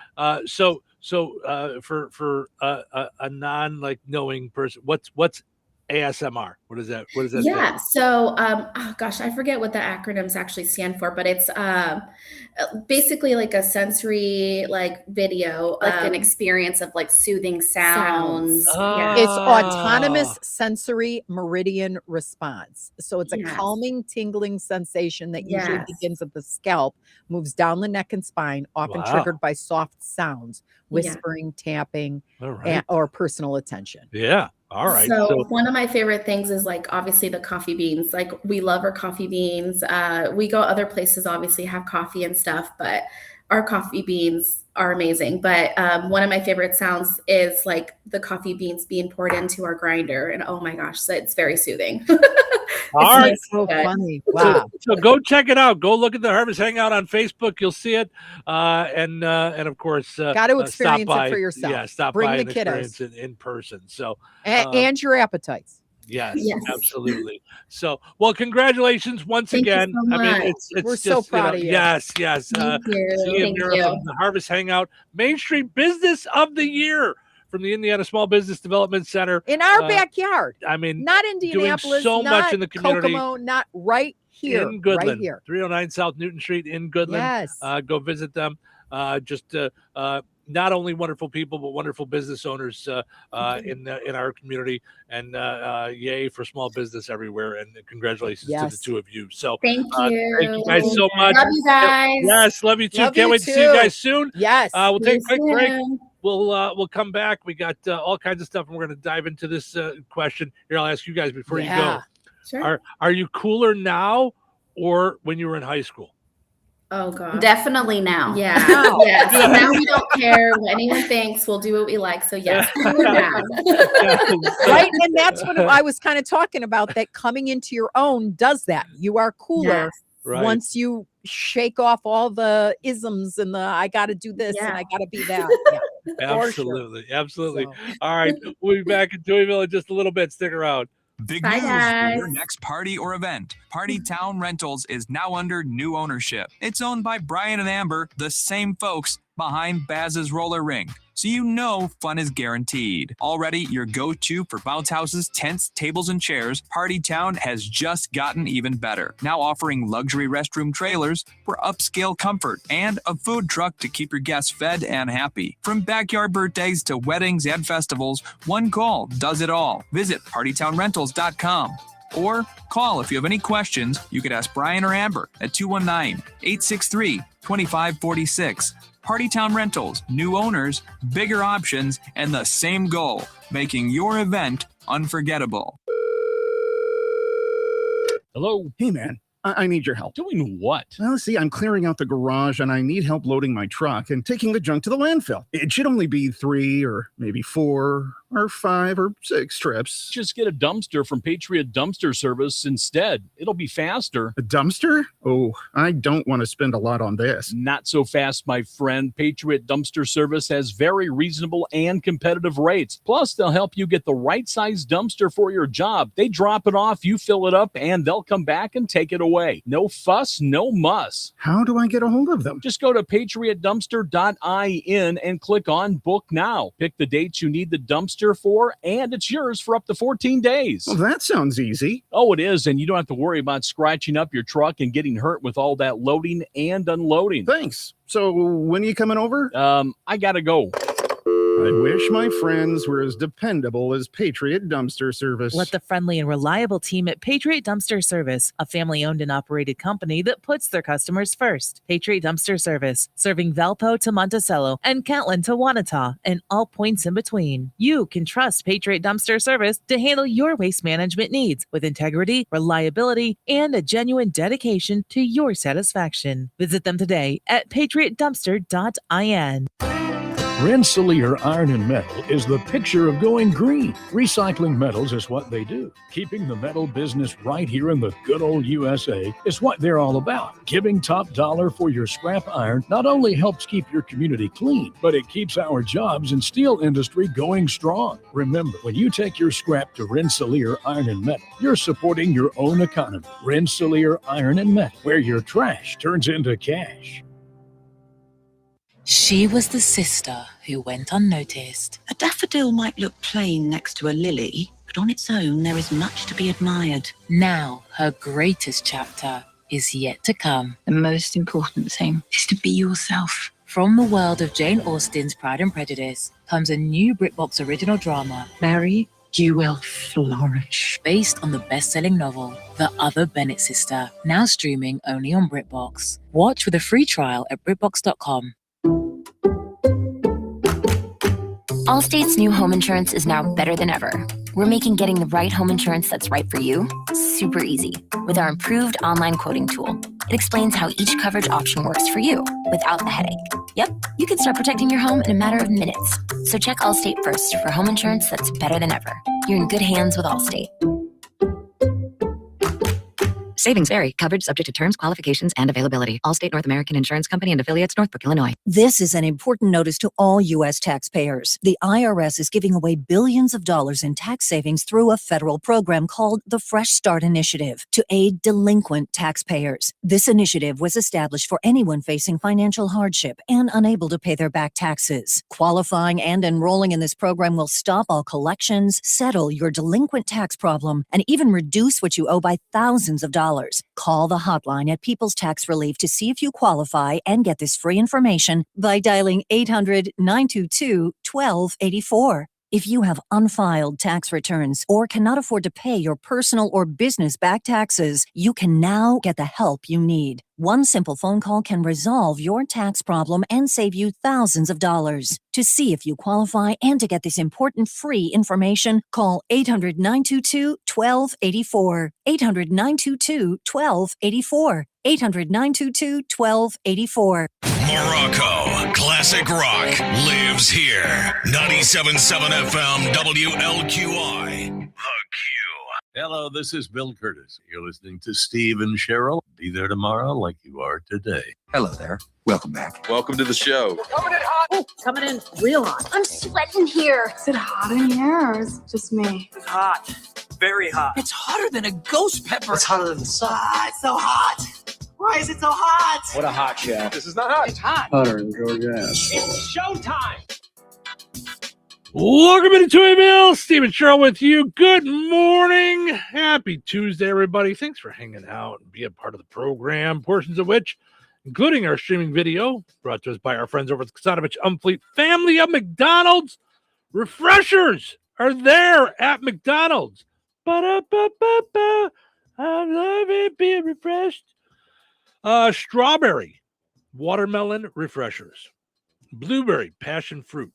So for a non knowing person, what's ASMR? What is that? Yeah. So, I forget what the acronyms actually stand for, but it's basically like a sensory video, like an experience of like soothing sounds. It's autonomous sensory meridian response. So it's a calming, tingling sensation that usually begins at the scalp, moves down the neck and spine, often triggered by soft sounds, whispering, tapping, or personal attention. Yeah. All right. So one of my favorite things is obviously the coffee beans. We love our coffee beans. We go other places, obviously have coffee and stuff, but our coffee beans are amazing. But one of my favorite sounds is the coffee beans being poured into our grinder. And oh my gosh, so it's very soothing. All right. So funny. Wow. So go check it out. Go look at the Harvest Hangout on Facebook. You'll see it. And of course, got to experience it for yourself. Yeah, stop Bring by the and kiddos experience it in person. So and your appetites. Yes, absolutely. So, well, congratulations once again. You so I mean, we're so just, proud of you. Yes. Thank you. Thank you. From the Harvest Hangout, Main Street Business of the Year from the Indiana Small Business Development Center in our backyard. I mean, not Indianapolis, doing so not much in the community. Kokomo, not right here in Goodland, right here. 309 South Newton Street in Goodland. Yes. Go visit them. Not only wonderful people, but wonderful business owners in our community. And yay for small business everywhere. And congratulations to the two of you. So thank you. Thank you guys so much. Love you guys. Yes, love you too. Love Can't you wait to see you guys soon. Yes. We'll take a quick break. We'll come back. We got all kinds of stuff, and we're going to dive into this question. Here, I'll ask you guys before you go. Sure. Are you cooler now or when you were in high school? Oh God. Definitely now. Yeah. Yeah. So now we don't care what anyone thinks. We'll do what we like. So yes, right. And that's what I was kind of talking about, that coming into your own does that. You are cooler once you shake off all the isms and the I gotta do this and I gotta be that. Yeah. Absolutely. Absolutely. So. All right. We'll be back in Touhyville in just a little bit. Stick around. Big news for your next party or event. Party Town Rentals is now under new ownership. It's owned by Brian and Amber, the same folks behind Baz's Roller Rink. So you know fun is guaranteed. Already your go-to for bounce houses, tents, tables, and chairs, Party Town has just gotten even better. Now offering luxury restroom trailers for upscale comfort and a food truck to keep your guests fed and happy. From backyard birthdays to weddings and festivals, one call does it all. Visit partytownrentals.com. Or call if you have any questions. You could ask Brian or Amber at 219-863-2546. Party Town Rentals, new owners, bigger options, and the same goal, making your event unforgettable. Hello. Hey, man. I need your help. Doing what? Well, see, I'm clearing out the garage and I need help loading my truck and taking the junk to the landfill. It should only be 3 or maybe 4 or 5 or 6 trips. Just get a dumpster from Patriot Dumpster Service instead. It'll be faster. A dumpster? Oh, I don't want to spend a lot on this. Not so fast, my friend. Patriot Dumpster Service has very reasonable and competitive rates. Plus, they'll help you get the right size dumpster for your job. They drop it off, you fill it up, and they'll come back and take it away. No fuss, no muss. How do I get a hold of them? Just go to patriotdumpster.in and click on Book Now. Pick the dates you need the dumpster for, and it's yours for up to 14 days. Well, that sounds easy. Oh, it is, and you don't have to worry about scratching up your truck and getting hurt with all that loading and unloading. Thanks. So when are you coming over? I gotta go. I wish my friends were as dependable as Patriot Dumpster Service. Let the friendly and reliable team at Patriot Dumpster Service, a family-owned and operated company that puts their customers first. Patriot Dumpster Service, serving Valpo to Monticello and Catlin to Wanata and all points in between. You can trust Patriot Dumpster Service to handle your waste management needs with integrity, reliability, and a genuine dedication to your satisfaction. Visit them today at patriotdumpster.in. Rensselaer Iron and Metal is the picture of going green. Recycling metals is what they do. Keeping the metal business right here in the good old USA is what they're all about. Giving top dollar for your scrap iron not only helps keep your community clean, but it keeps our jobs and steel industry going strong. Remember, when you take your scrap to Rensselaer Iron and Metal, you're supporting your own economy. Rensselaer Iron and Metal, where your trash turns into cash. She was the sister who went unnoticed. A daffodil might look plain next to a lily, but on its own there is much to be admired. Now her greatest chapter is yet to come. The most important thing is to be yourself. From the world of Jane Austen's Pride and Prejudice comes a new BritBox original drama, Mary, you will flourish. Based on the best-selling novel, The Other Bennett Sister, now streaming only on BritBox. Watch with a free trial at BritBox.com. Allstate's new home insurance is now better than ever. We're making getting the right home insurance that's right for you super easy with our improved online quoting tool. It explains how each coverage option works for you without the headache. Yep, you can start protecting your home in a matter of minutes. So check Allstate first for home insurance that's better than ever. You're in good hands with Allstate. Savings vary. Coverage subject to terms, qualifications, and availability. Allstate North American Insurance Company and affiliates, Northbrook, Illinois. This is an important notice to all U.S. taxpayers. The IRS is giving away billions of dollars in tax savings through a federal program called the Fresh Start Initiative to aid delinquent taxpayers. This initiative was established for anyone facing financial hardship and unable to pay their back taxes. Qualifying and enrolling in this program will stop all collections, settle your delinquent tax problem, and even reduce what you owe by thousands of dollars. Call the hotline at People's Tax Relief to see if you qualify and get this free information by dialing 800-922-1284. If you have unfiled tax returns or cannot afford to pay your personal or business back taxes, you can now get the help you need. One simple phone call can resolve your tax problem and save you thousands of dollars. To see if you qualify and to get this important free information, call 800-922-1284. 800-922-1284. 800-922-1284. Morocco Classic Rock lives here. 97.7 FM WLQI. The Q. Hello, this is Bill Curtis. You're listening to Steve and Cheryl. Be there tomorrow like you are today. Hello there. Welcome back. Welcome to the show. Coming in hot. Oh, coming in real hot. I'm sweating here. Is it hot in here or is it just me? It's hot. Very hot. It's hotter than a ghost pepper. It's hotter than the sun. It's so hot. Why is it so hot? What a hot show. This is not hot. It's hot. Hotter than Georgia. It's showtime. Welcome into Touhyville. Steve and Cheryl with you. Good morning. Happy Tuesday, everybody. Thanks for hanging out and being part of the program, portions of which, including our streaming video, brought to us by our friends over at the Kasanovich Umfleet family of McDonald's. Refreshers are there at McDonald's. Ba-da-ba-ba-ba. I love it being refreshed. Strawberry, watermelon refreshers. Blueberry, passion fruit.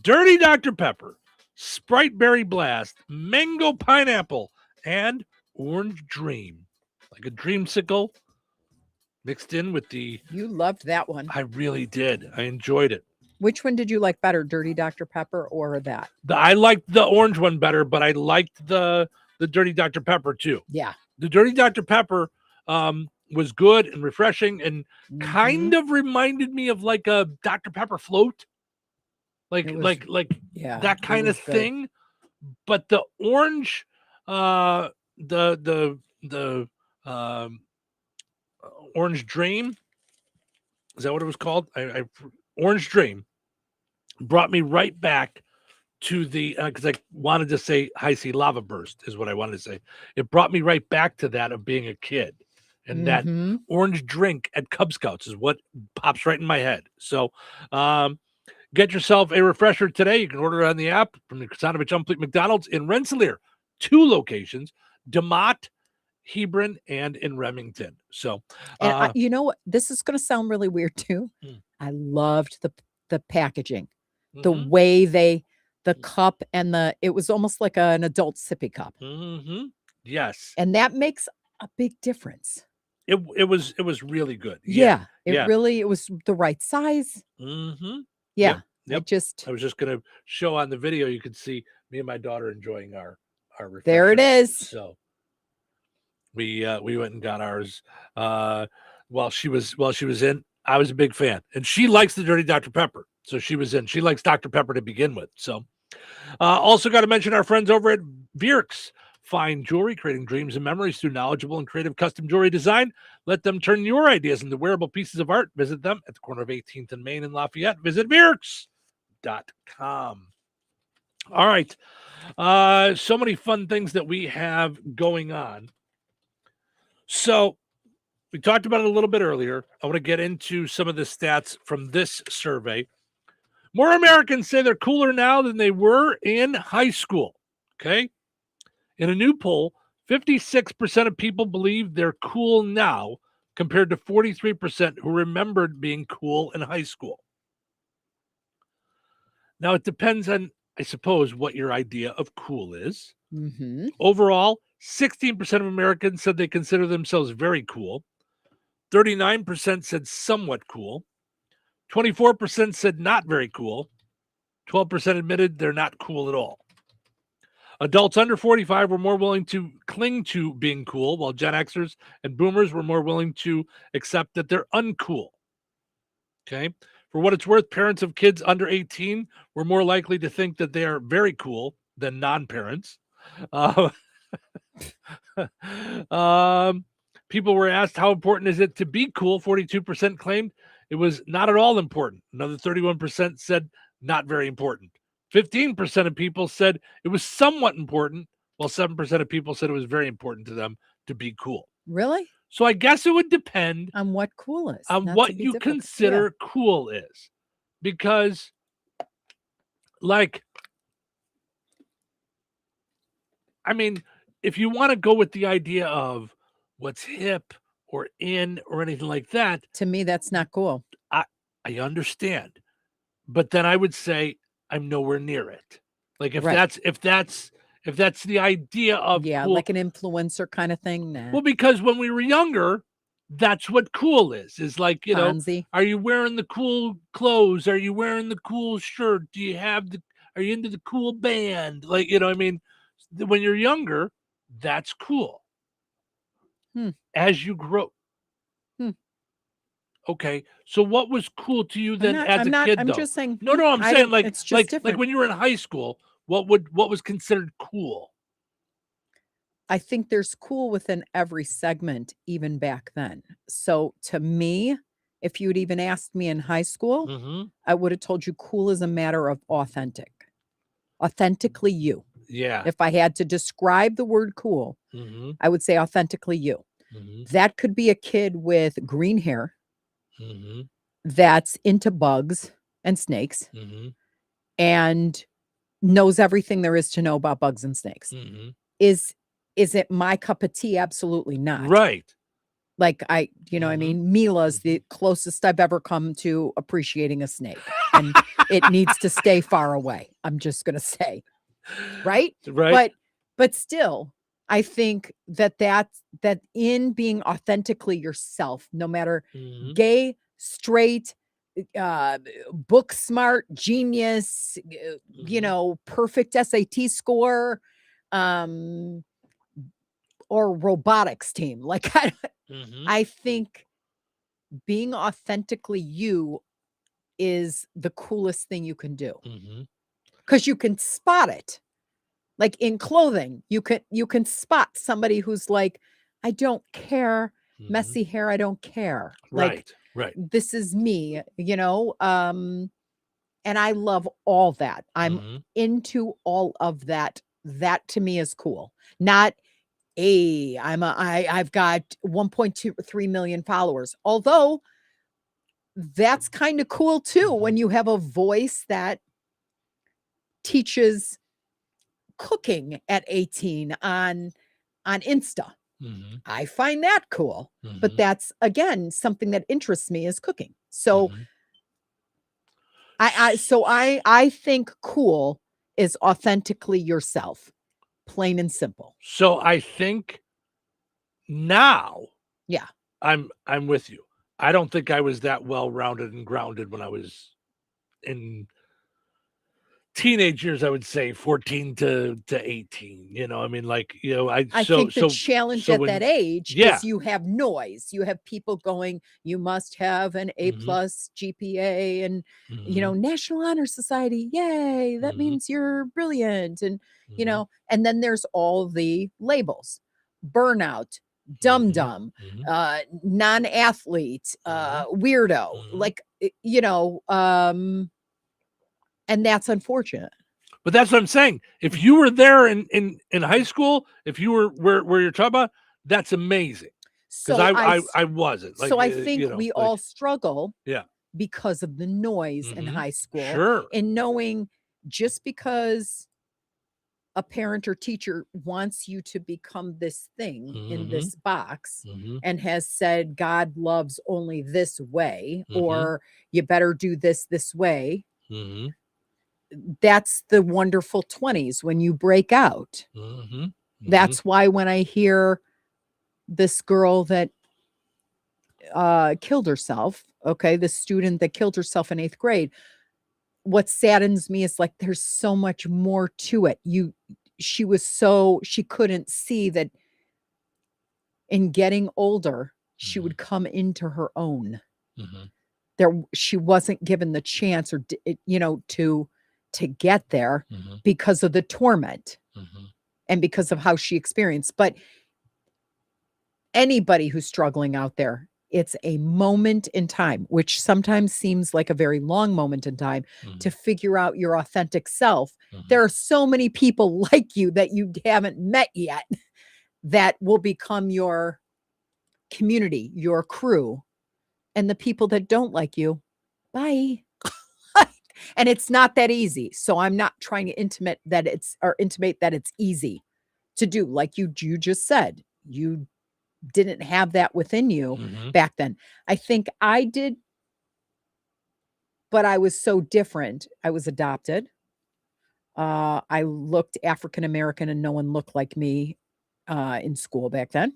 Dirty Dr. Pepper, Sprite Berry Blast, Mango Pineapple, and Orange Dream. Like a dreamsicle mixed in with the... You loved that one. I really did. I enjoyed it. Which one did you like better, Dirty Dr. Pepper or that? I liked the orange one better, but I liked the Dirty Dr. Pepper too. Yeah. The Dirty Dr. Pepper was good and refreshing and kind of reminded me of like a Dr. Pepper float. Like that kind of thing. But the orange, the Orange Dream, is that what it was called? Orange Dream brought me right back to the, because I wanted to say High Sea Lava Burst is what I wanted to say. It brought me right back to that of being a kid. And that orange drink at Cub Scouts is what pops right in my head. So, Get yourself a refresher today. You can order it on the app from the Krasanovich Umfleet McDonald's in Rensselaer. 2 locations, DeMott, Hebron, and in Remington. So, and you know what? This is going to sound really weird too. I loved the packaging, the way the cup and it was almost like an adult sippy cup. Yes. And that makes a big difference. It was really good. Yeah. It was the right size. Yeah. Yep. I was just going to show on the video. You could see me and my daughter enjoying our refresher. There it is. So we went and got ours while she was in. I was a big fan, and she likes the Dirty Dr. Pepper. So she was in. She likes Dr. Pepper to begin with. So also got to mention our friends over at Vierks. Fine jewelry, creating dreams and memories through knowledgeable and creative custom jewelry design. Let them turn your ideas into wearable pieces of art. Visit them at the corner of 18th and Main in Lafayette. Visit Vierks.com. All right. So many fun things that we have going on. So we talked about it a little bit earlier. I want to get into some of the stats from this survey. More Americans say they're cooler now than they were in high school. Okay. In a new poll, 56% of people believe they're cool now compared to 43% who remembered being cool in high school. Now, it depends on, I suppose, what your idea of cool is. Overall, 16% of Americans said they consider themselves very cool. 39% said somewhat cool. 24% said not very cool. 12% admitted they're not cool at all. Adults under 45 were more willing to cling to being cool, while Gen Xers and Boomers were more willing to accept that they're uncool. Okay? For what it's worth, parents of kids under 18 were more likely to think that they are very cool than non-parents. People were asked how important is it to be cool. 42% claimed it was not at all important. Another 31% said not very important. 15% of people said it was somewhat important, while 7% of people said it was very important to them to be cool. Really? So I guess it would depend on what cool is. On what you consider cool is. Because, like, I mean, if you want to go with the idea of what's hip or in or anything like that. To me, that's not cool. I understand. But then I would say I'm nowhere near it. Like if that's the idea of cool, like an influencer kind of thing. Nah. Well, because when we were younger, that's what cool is like, you Fonzie. know, are you wearing the cool clothes? Are you wearing the cool shirt? Are you into the cool band? Like, you know, I mean, when you're younger, that's cool. As you grow. Okay, so what was cool to you then as a kid? I'm though? just saying. No, I'm saying like different. when you were in high school, what was considered cool? I think there's cool within every segment, even back then. So to me, if you'd even asked me in high school, I would have told you cool is a matter of authentically you. Yeah. If I had to describe the word cool, I would say authentically you. That could be a kid with green hair. That's into bugs and snakes and knows everything there is to know about bugs and snakes. Is it my cup of tea? Absolutely not. Right. Like I mean, Mila's the closest I've ever come to appreciating a snake, and it needs to stay far away. I'm just going to say, right. But still, I think that in being authentically yourself, no matter gay, straight, book smart, genius, you know, perfect SAT score, or robotics team. Like I think being authentically you is the coolest thing you can do. Because you can spot it. Like in clothing, you can spot somebody who's like, I don't care, messy hair, I don't care. Like, right. This is me, you know. And I love all that. I'm into all of that. That to me is cool. Not I've got 1.23 million followers. Although that's kind of cool too when you have a voice that teaches cooking at 18 on Insta. Mm-hmm. I find that cool. Mm-hmm. But that's again something that interests me is cooking. So Mm-hmm. I think cool is authentically yourself, plain and simple. So I think now, yeah, I'm with you. I don't think I was that well-rounded and grounded when I was in teenage years. I would say 14 to 18. You know, I mean, like, you know, I think the challenge at that age is you have noise. You have people going, you must have an A+ GPA and you know, National Honor Society. Yay, that means you're brilliant. And you know, and then there's all the labels: burnout, dum-dum, non-athlete, weirdo, like, you know, and that's unfortunate. But that's what I'm saying. If you were there in high school, if you were where you're talking about, that's amazing. Because I wasn't. Like, so I think you know, we all struggle yeah, because of the noise in high school. Sure. And knowing just because a parent or teacher wants you to become this thing in this box and has said God loves only this way, or you better do this way. That's the wonderful 20s when you break out. That's why when I hear this girl that killed herself, okay, the student that killed herself in 8th grade, what saddens me is like there's so much more to it. She couldn't see that in getting older she would come into her own. She wasn't given the chance, or you know, to get there because of the torment and because of how she experienced. But anybody who's struggling out there, it's a moment in time, which sometimes seems like a very long moment in time to figure out your authentic self. There are so many people like you that you haven't met yet that will become your community, your crew, and the people that don't like you, bye. And it's not that easy. So I'm not trying to intimate that it's easy to do. Like you just said, you didn't have that within you back then. I think I did, but I was so different. I was adopted. I looked African-American and no one looked like me in school back then.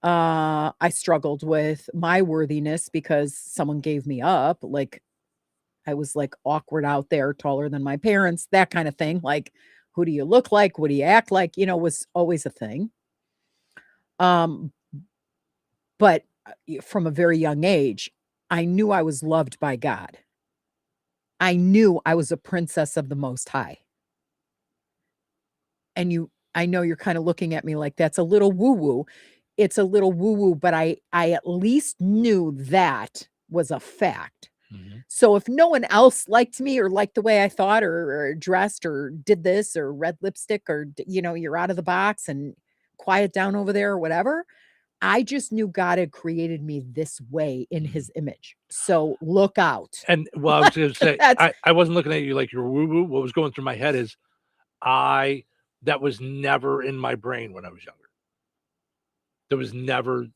I struggled with my worthiness because someone gave me up. Like, I was like awkward out there, taller than my parents, that kind of thing. Like, who do you look like? What do you act like? You know, was always a thing. But from a very young age, I knew I was loved by God. I knew I was a princess of the Most High. And I know you're kind of looking at me like that's a little woo-woo. It's a little woo-woo, but I at least knew that was a fact. So if no one else liked me or liked the way I thought or dressed or did this or red lipstick or, you know, you're out of the box and quiet down over there or whatever, I just knew God had created me this way in his image. So look out. And well, I was going to say, I wasn't looking at you like you're woo-woo. What was going through my head is that was never in my brain when I was younger. There was never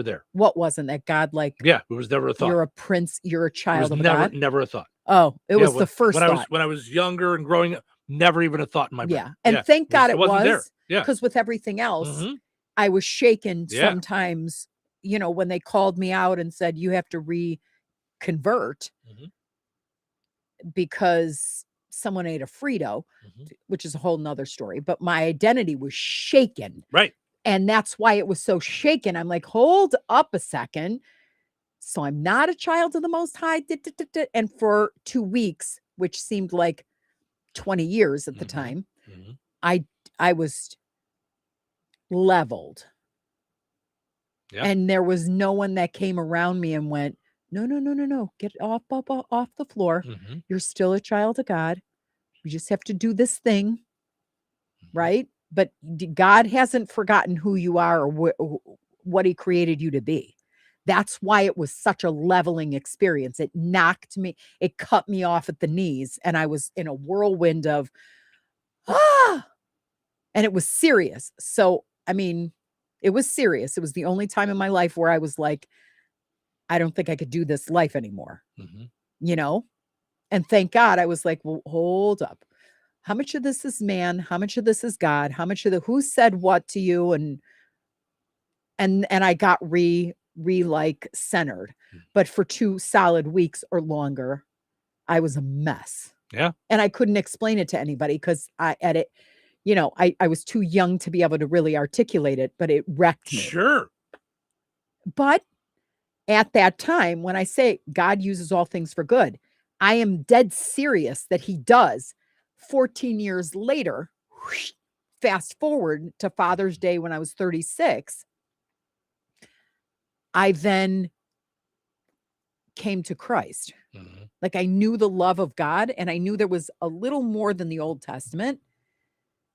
there. What wasn't that God like? Yeah, it was never a thought. You're a prince. You're a child of never, God. Never a thought. Oh, it was the first thought. When I was younger and growing up, never even a thought in my brain. Yeah, and thank God it wasn't there. was. Yeah, because with everything else, I was shaken sometimes. You know, when they called me out and said you have to reconvert because someone ate a Frito, which is a whole nother story. But my identity was shaken. Right. And that's why it was so shaken. I'm like, hold up a second. So I'm not a child of the Most High. And for 2 weeks, which seemed like 20 years at the time, I was leveled. Yeah. And there was no one that came around me and went, no, get off the floor. You're still a child of God. You just have to do this thing, right? But God hasn't forgotten who you are or what he created you to be. That's why it was such a leveling experience. It knocked me, it cut me off at the knees, and I was in a whirlwind of, and it was serious. So, I mean, it was serious. It was the only time in my life where I was like, I don't think I could do this life anymore, you know? And thank God I was like, well, hold up. How much of this is man? How much of this is God? How much of who said what to you? And I got like centered, but for 2 solid weeks or longer, I was a mess. Yeah. And I couldn't explain it to anybody because I was too young to be able to really articulate it, but it wrecked me. Sure. But at that time, when I say God uses all things for good, I am dead serious that he does. 14 years later, fast forward to Father's Day when I was 36, I then came to Christ. Like I knew the love of God, and I knew there was a little more than the Old Testament.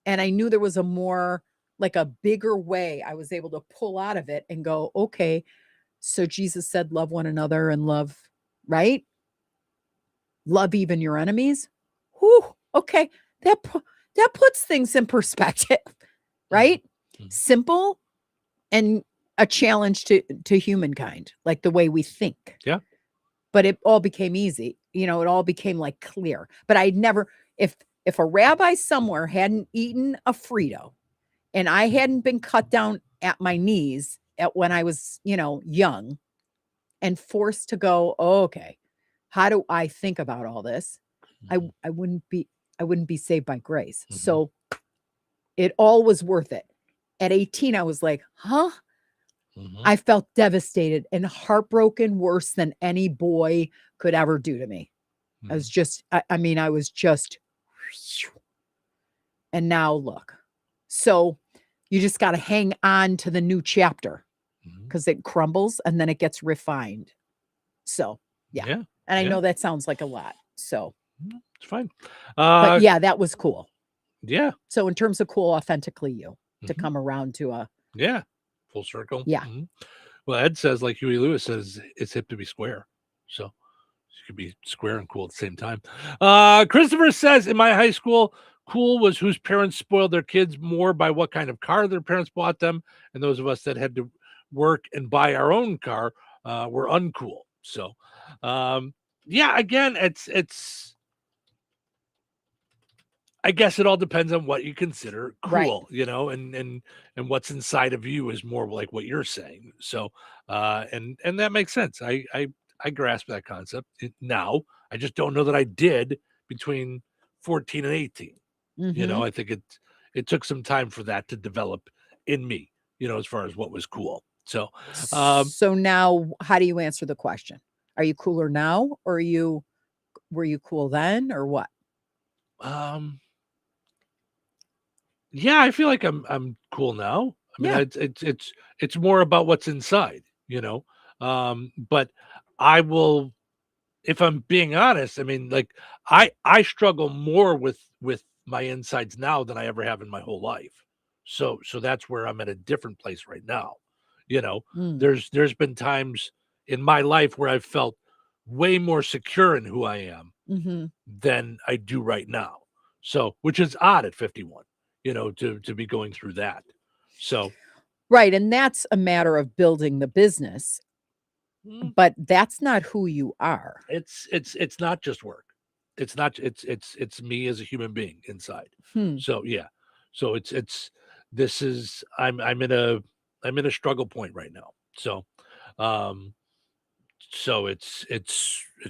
And I knew there was a more, like a bigger way I was able to pull out of it and go, okay, so Jesus said, love one another and love, right? Love even your enemies. Whew, okay. That puts things in perspective, right? Simple and a challenge to humankind, like the way we think. Yeah. But it all became easy. It all became like clear. But I'd never, if a rabbi somewhere hadn't eaten a Frito and I hadn't been cut down at my knees when I was, young and forced to go, oh, okay, how do I think about all this? I wouldn't be saved by grace. So it all was worth it. At 18, I was like, huh? I felt devastated and heartbroken worse than any boy could ever do to me. I was just, I was just, and now look. So you just got to hang on to the new chapter because it crumbles and then it gets refined. So, yeah. And I know that sounds like a lot. So it's fine. But yeah, that was cool. Yeah. So in terms of cool, authentically you to come around to a. Yeah. Full circle. Yeah. Well, Ed says, like Huey Lewis says, it's hip to be square. So you could be square and cool at the same time. Christopher says, in my high school, cool was whose parents spoiled their kids more by what kind of car their parents bought them. And those of us that had to work and buy our own car were uncool. So, yeah, again, it's, I guess it all depends on what you consider cool, and what's inside of you is more like what you're saying. So, and that makes sense. I grasp that concept now. I just don't know that I did between 14 and 18. I think it took some time for that to develop in me, as far as what was cool. So, so now how do you answer the question? Are you cooler now or were you cool then or what? Yeah, I feel like I'm cool now. I mean, it's more about what's inside, but I will, if I'm being honest, I mean, like I struggle more with my insides now than I ever have in my whole life. So that's where I'm at a different place right now. There's been times in my life where I've felt way more secure in who I am than I do right now. So, which is odd at 51. To be going through that. So, right. And that's a matter of building the business, but that's not who you are. It's not just work. It's not, it's me as a human being inside. So, yeah. So I'm in a struggle point right now. So, so it's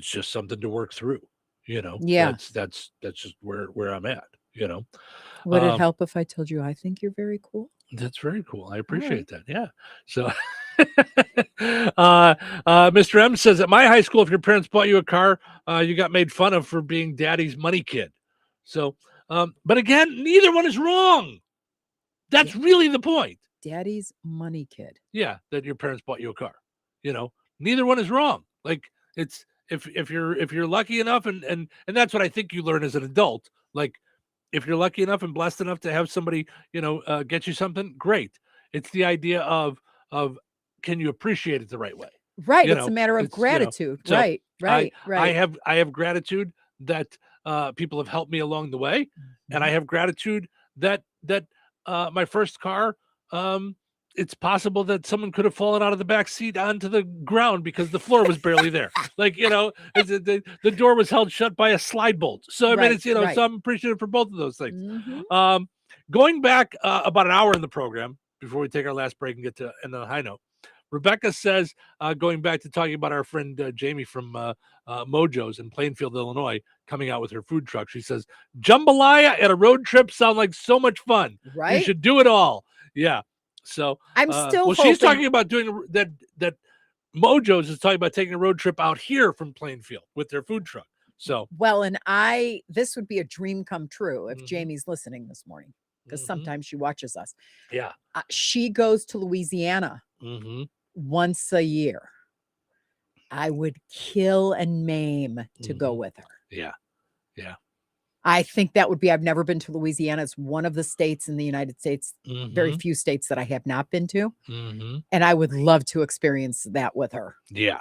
just something to work through, Yeah. That's just where I'm at, Would it help if I told you I think you're very cool? That's very cool. I appreciate that. Yeah. So Mr. M says at my high school, if your parents bought you a car, you got made fun of for being daddy's money kid. So, but again, neither one is wrong. That's really the point. Daddy's money kid. Yeah. That your parents bought you a car, neither one is wrong. Like it's, if you're lucky enough and that's what I think you learn as an adult, like, if you're lucky enough and blessed enough to have somebody, get you something, great. It's the idea of can you appreciate it the right way? Right. You It's know, a matter of it's, you know, gratitude. so Right. Right. I have gratitude that people have helped me along the way, and I have gratitude that my first car, it's possible that someone could have fallen out of the back seat onto the ground because the floor was barely there. Like, you know, the door was held shut by a slide bolt. So I mean, it's, you know, so I'm appreciative for both of those things. Going back about an hour in the program before we take our last break and get to end on a high note. Rebecca says, going back to talking about our friend Jamie from Mojo's in Plainfield, Illinois, coming out with her food truck. She says, jambalaya at a road trip sound like so much fun. Right? You should do it all. Yeah. So I'm still well, she's talking about doing that Mojo's is talking about taking a road trip out here from Plainfield with their food truck. So well, and this would be a dream come true if Jamie's listening this morning, because sometimes she watches us. Yeah. She goes to Louisiana once a year. I would kill and maim to go with her. Yeah. Yeah. I think that would be, I've never been to Louisiana. It's one of the states in the United States, very few states that I have not been to. And I would love to experience that with her. Yeah.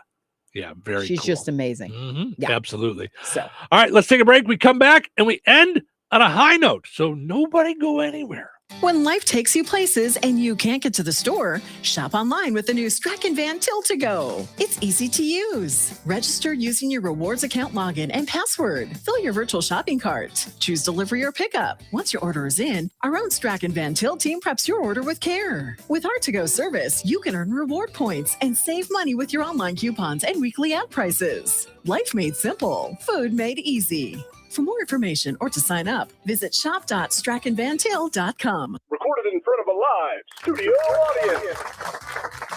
Yeah. Very She's cool. just amazing. Yeah. Absolutely. So, all right, let's take a break. We come back and we end on a high note. So nobody go anywhere. When life takes you places and you can't get to the store, shop online with the new Strachan Van Till-To-Go. It's easy to use. Register using your rewards account login and password. Fill your virtual shopping cart. Choose delivery or pickup. Once your order is in, our own Strachan Van Till team preps your order with care. With our to-go service, you can earn reward points and save money with your online coupons and weekly ad prices. Life made simple. Food made easy. For more information or to sign up, visit shop.strachanvantil.com. Recorded in front of a live studio audience.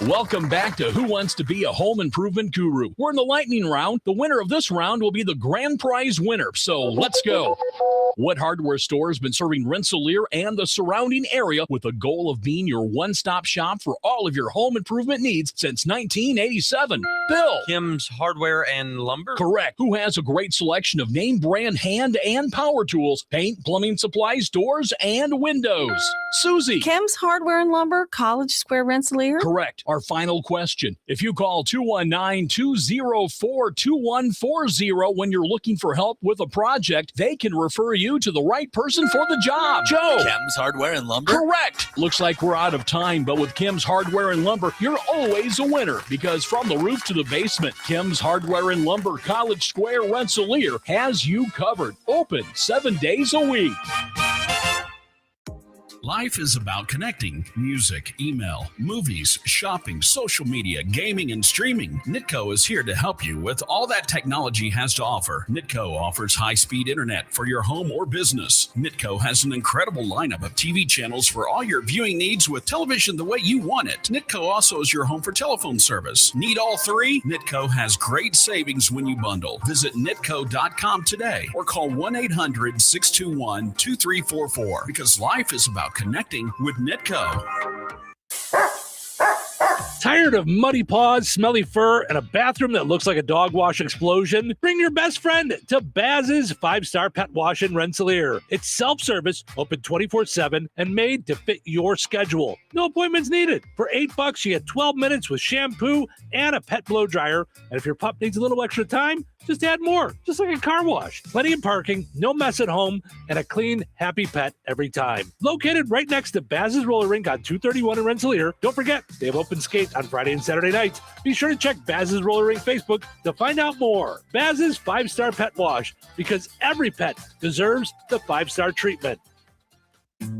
Welcome back to Who Wants to Be a Home Improvement Guru. We're in the lightning round. The winner of this round will be the grand prize winner. So let's go. What hardware store has been serving Rensselaer and the surrounding area with a goal of being your one-stop shop for all of your home improvement needs since 1987? Bill. Kim's Hardware and Lumber? Correct. Who has a great selection of name brand hand and power tools, paint, plumbing supplies, doors, and windows? Susie. Kim's Hardware and Lumber, College Square, Rensselaer? Correct. Our final question. If you call 219-204-2140 when you're looking for help with a project, they can refer you to the right person for the job. Joe. Kim's Hardware and Lumber? Correct. Looks like we're out of time, but with Kim's Hardware and Lumber, you're always a winner because from the roof to the basement, Kim's Hardware and Lumber, College Square, Rensselaer has you covered. Open 7 days a week. Life is about connecting. Music, email, movies, shopping, social media, gaming, and streaming. Nitco is here to help you with all that technology has to offer. Nitco offers high-speed internet for your home or business. Nitco has an incredible lineup of TV channels for all your viewing needs with television the way you want it. Nitco also is your home for telephone service. Need all three? Nitco has great savings when you bundle. Visit nitco.com today or call 1-800-621-2344 because life is about connecting with Nitco. Tired of muddy paws, smelly fur, and a bathroom that looks like a dog wash explosion? Bring your best friend to Baz's 5-Star Pet Wash in Rensselaer. It's self-service, open 24/7, and made to fit your schedule. No appointments needed. For $8, you get 12 minutes with shampoo and a pet blow dryer. And if your pup needs a little extra time, just add more, just like a car wash. Plenty of parking, no mess at home, and a clean, happy pet every time. Located right next to Baz's Roller Rink on 231 in Rensselaer. Don't forget, they have open skates on Friday and Saturday nights. Be sure to check Baz's Roller Rink Facebook to find out more. Baz's 5-Star Pet Wash, because every pet deserves the 5-star treatment.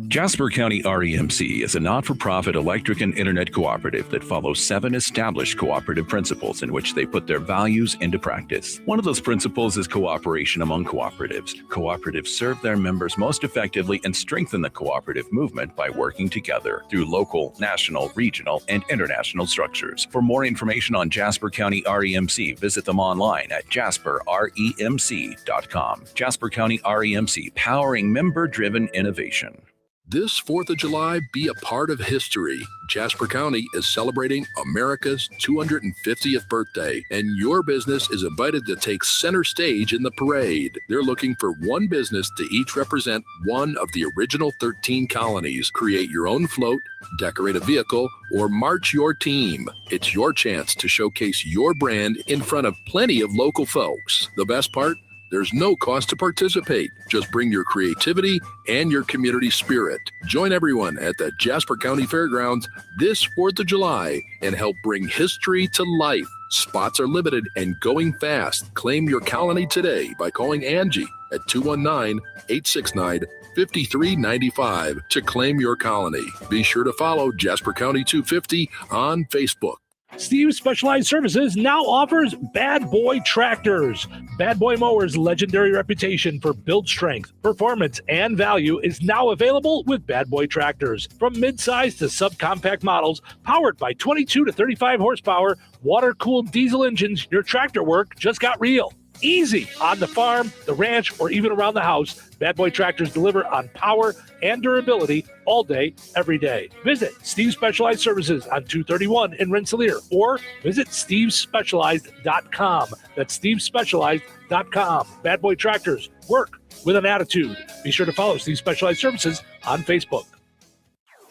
Jasper County REMC is a not-for-profit electric and internet cooperative that follows 7 established cooperative principles in which they put their values into practice. One of those principles is cooperation among cooperatives. Cooperatives serve their members most effectively and strengthen the cooperative movement by working together through local, national, regional, and international structures. For more information on Jasper County REMC, visit them online at jasperremc.com. Jasper County REMC, powering member-driven innovation. This 4th of July, be a part of history. Jasper County is celebrating America's 250th birthday, and your business is invited to take center stage in the parade. They're looking for one business to each represent one of the original 13 colonies. Create your own float, decorate a vehicle, or march your team. It's your chance to showcase your brand in front of plenty of local folks. The best part? There's no cost to participate. Just bring your creativity and your community spirit. Join everyone at the Jasper County Fairgrounds this 4th of July and help bring history to life. Spots are limited and going fast. Claim your colony today by calling Angie at 219-869-5395 to claim your colony. Be sure to follow Jasper County 250 on Facebook. Steve's Specialized Services now offers Bad Boy Tractors. Bad Boy Mowers' legendary reputation for build strength, performance, and value is now available with Bad Boy Tractors. From mid-size to subcompact models, powered by 22 to 35 horsepower, water-cooled diesel engines, your tractor work just got real. Easy on the farm, the ranch, or even around the house. Bad Boy Tractors deliver on power and durability all day, every day. Visit Steve's Specialized Services on 231 in Rensselaer or visit stevespecialized.com. That's stevespecialized.com. Bad Boy Tractors, work with an attitude. Be sure to follow Steve's Specialized Services on Facebook.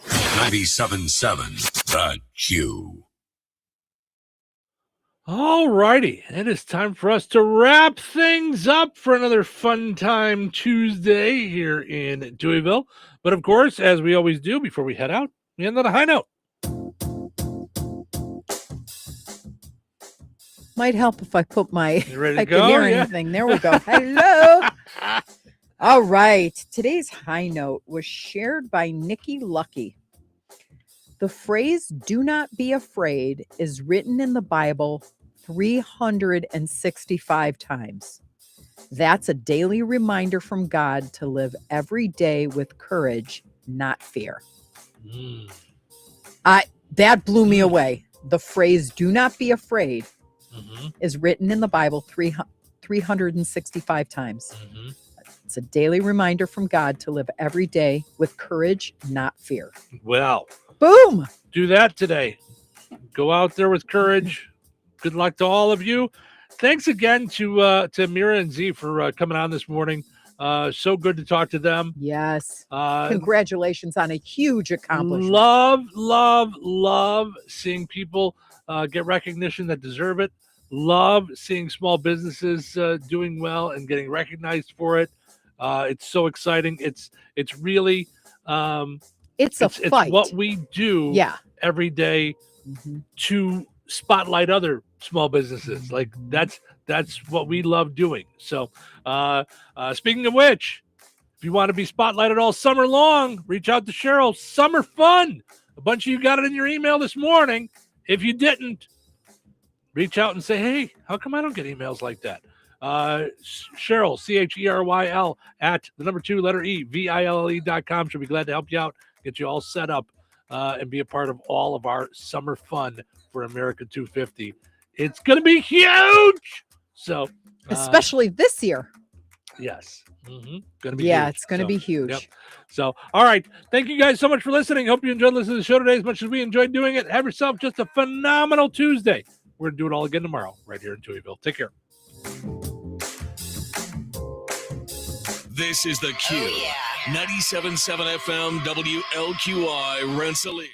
97.7 The Q. All righty, it is time for us to wrap things up for another Fun Time Tuesday here in Touhyville. But of course, as we always do before we head out, we end on a high note. Might help if I put my, You ready I to go? could hear Yeah. anything. There we go. Hello. All right. Today's high note was shared by Nikki Lucky. The phrase, "do not be afraid," is written in the Bible 365 times. That's a daily reminder from God to live every day with courage, not fear. That blew me away. The phrase, "do not be afraid," is written in the Bible 365 times. It's a daily reminder from God to live every day with courage, not fear. Well, boom. Do that today. Go out there with courage. Good luck to all of you. Thanks again to Mira and Z for coming on this morning. So good to talk to them. Yes. Congratulations on a huge accomplishment. Love seeing people get recognition that deserve it. Love seeing small businesses doing well and getting recognized for it. It's so exciting. It's really it's a fight. It's what we do every day to spotlight other small businesses. Like that's what we love doing. So speaking of which, if you want to be spotlighted all summer long, reach out to Cheryl. Summer fun. A bunch of you got it in your email this morning. If you didn't, reach out and say, hey, how come I don't get emails like that? Cheryl, CHERYL at the number 2 letter E, VILLE.com. She'll be glad to help you out, get you all set up, and be a part of all of our summer fun for America 250. It's going to be huge. So, especially this year. Yes. Going to be huge. It's going to be huge. Yep. So, all right. Thank you guys so much for listening. Hope you enjoyed listening to the show today as much as we enjoyed doing it. Have yourself just a phenomenal Tuesday. We're going to do it all again tomorrow right here in Touhyville. Take care. This is The Q. 97.7 FM WLQI Rensselaer.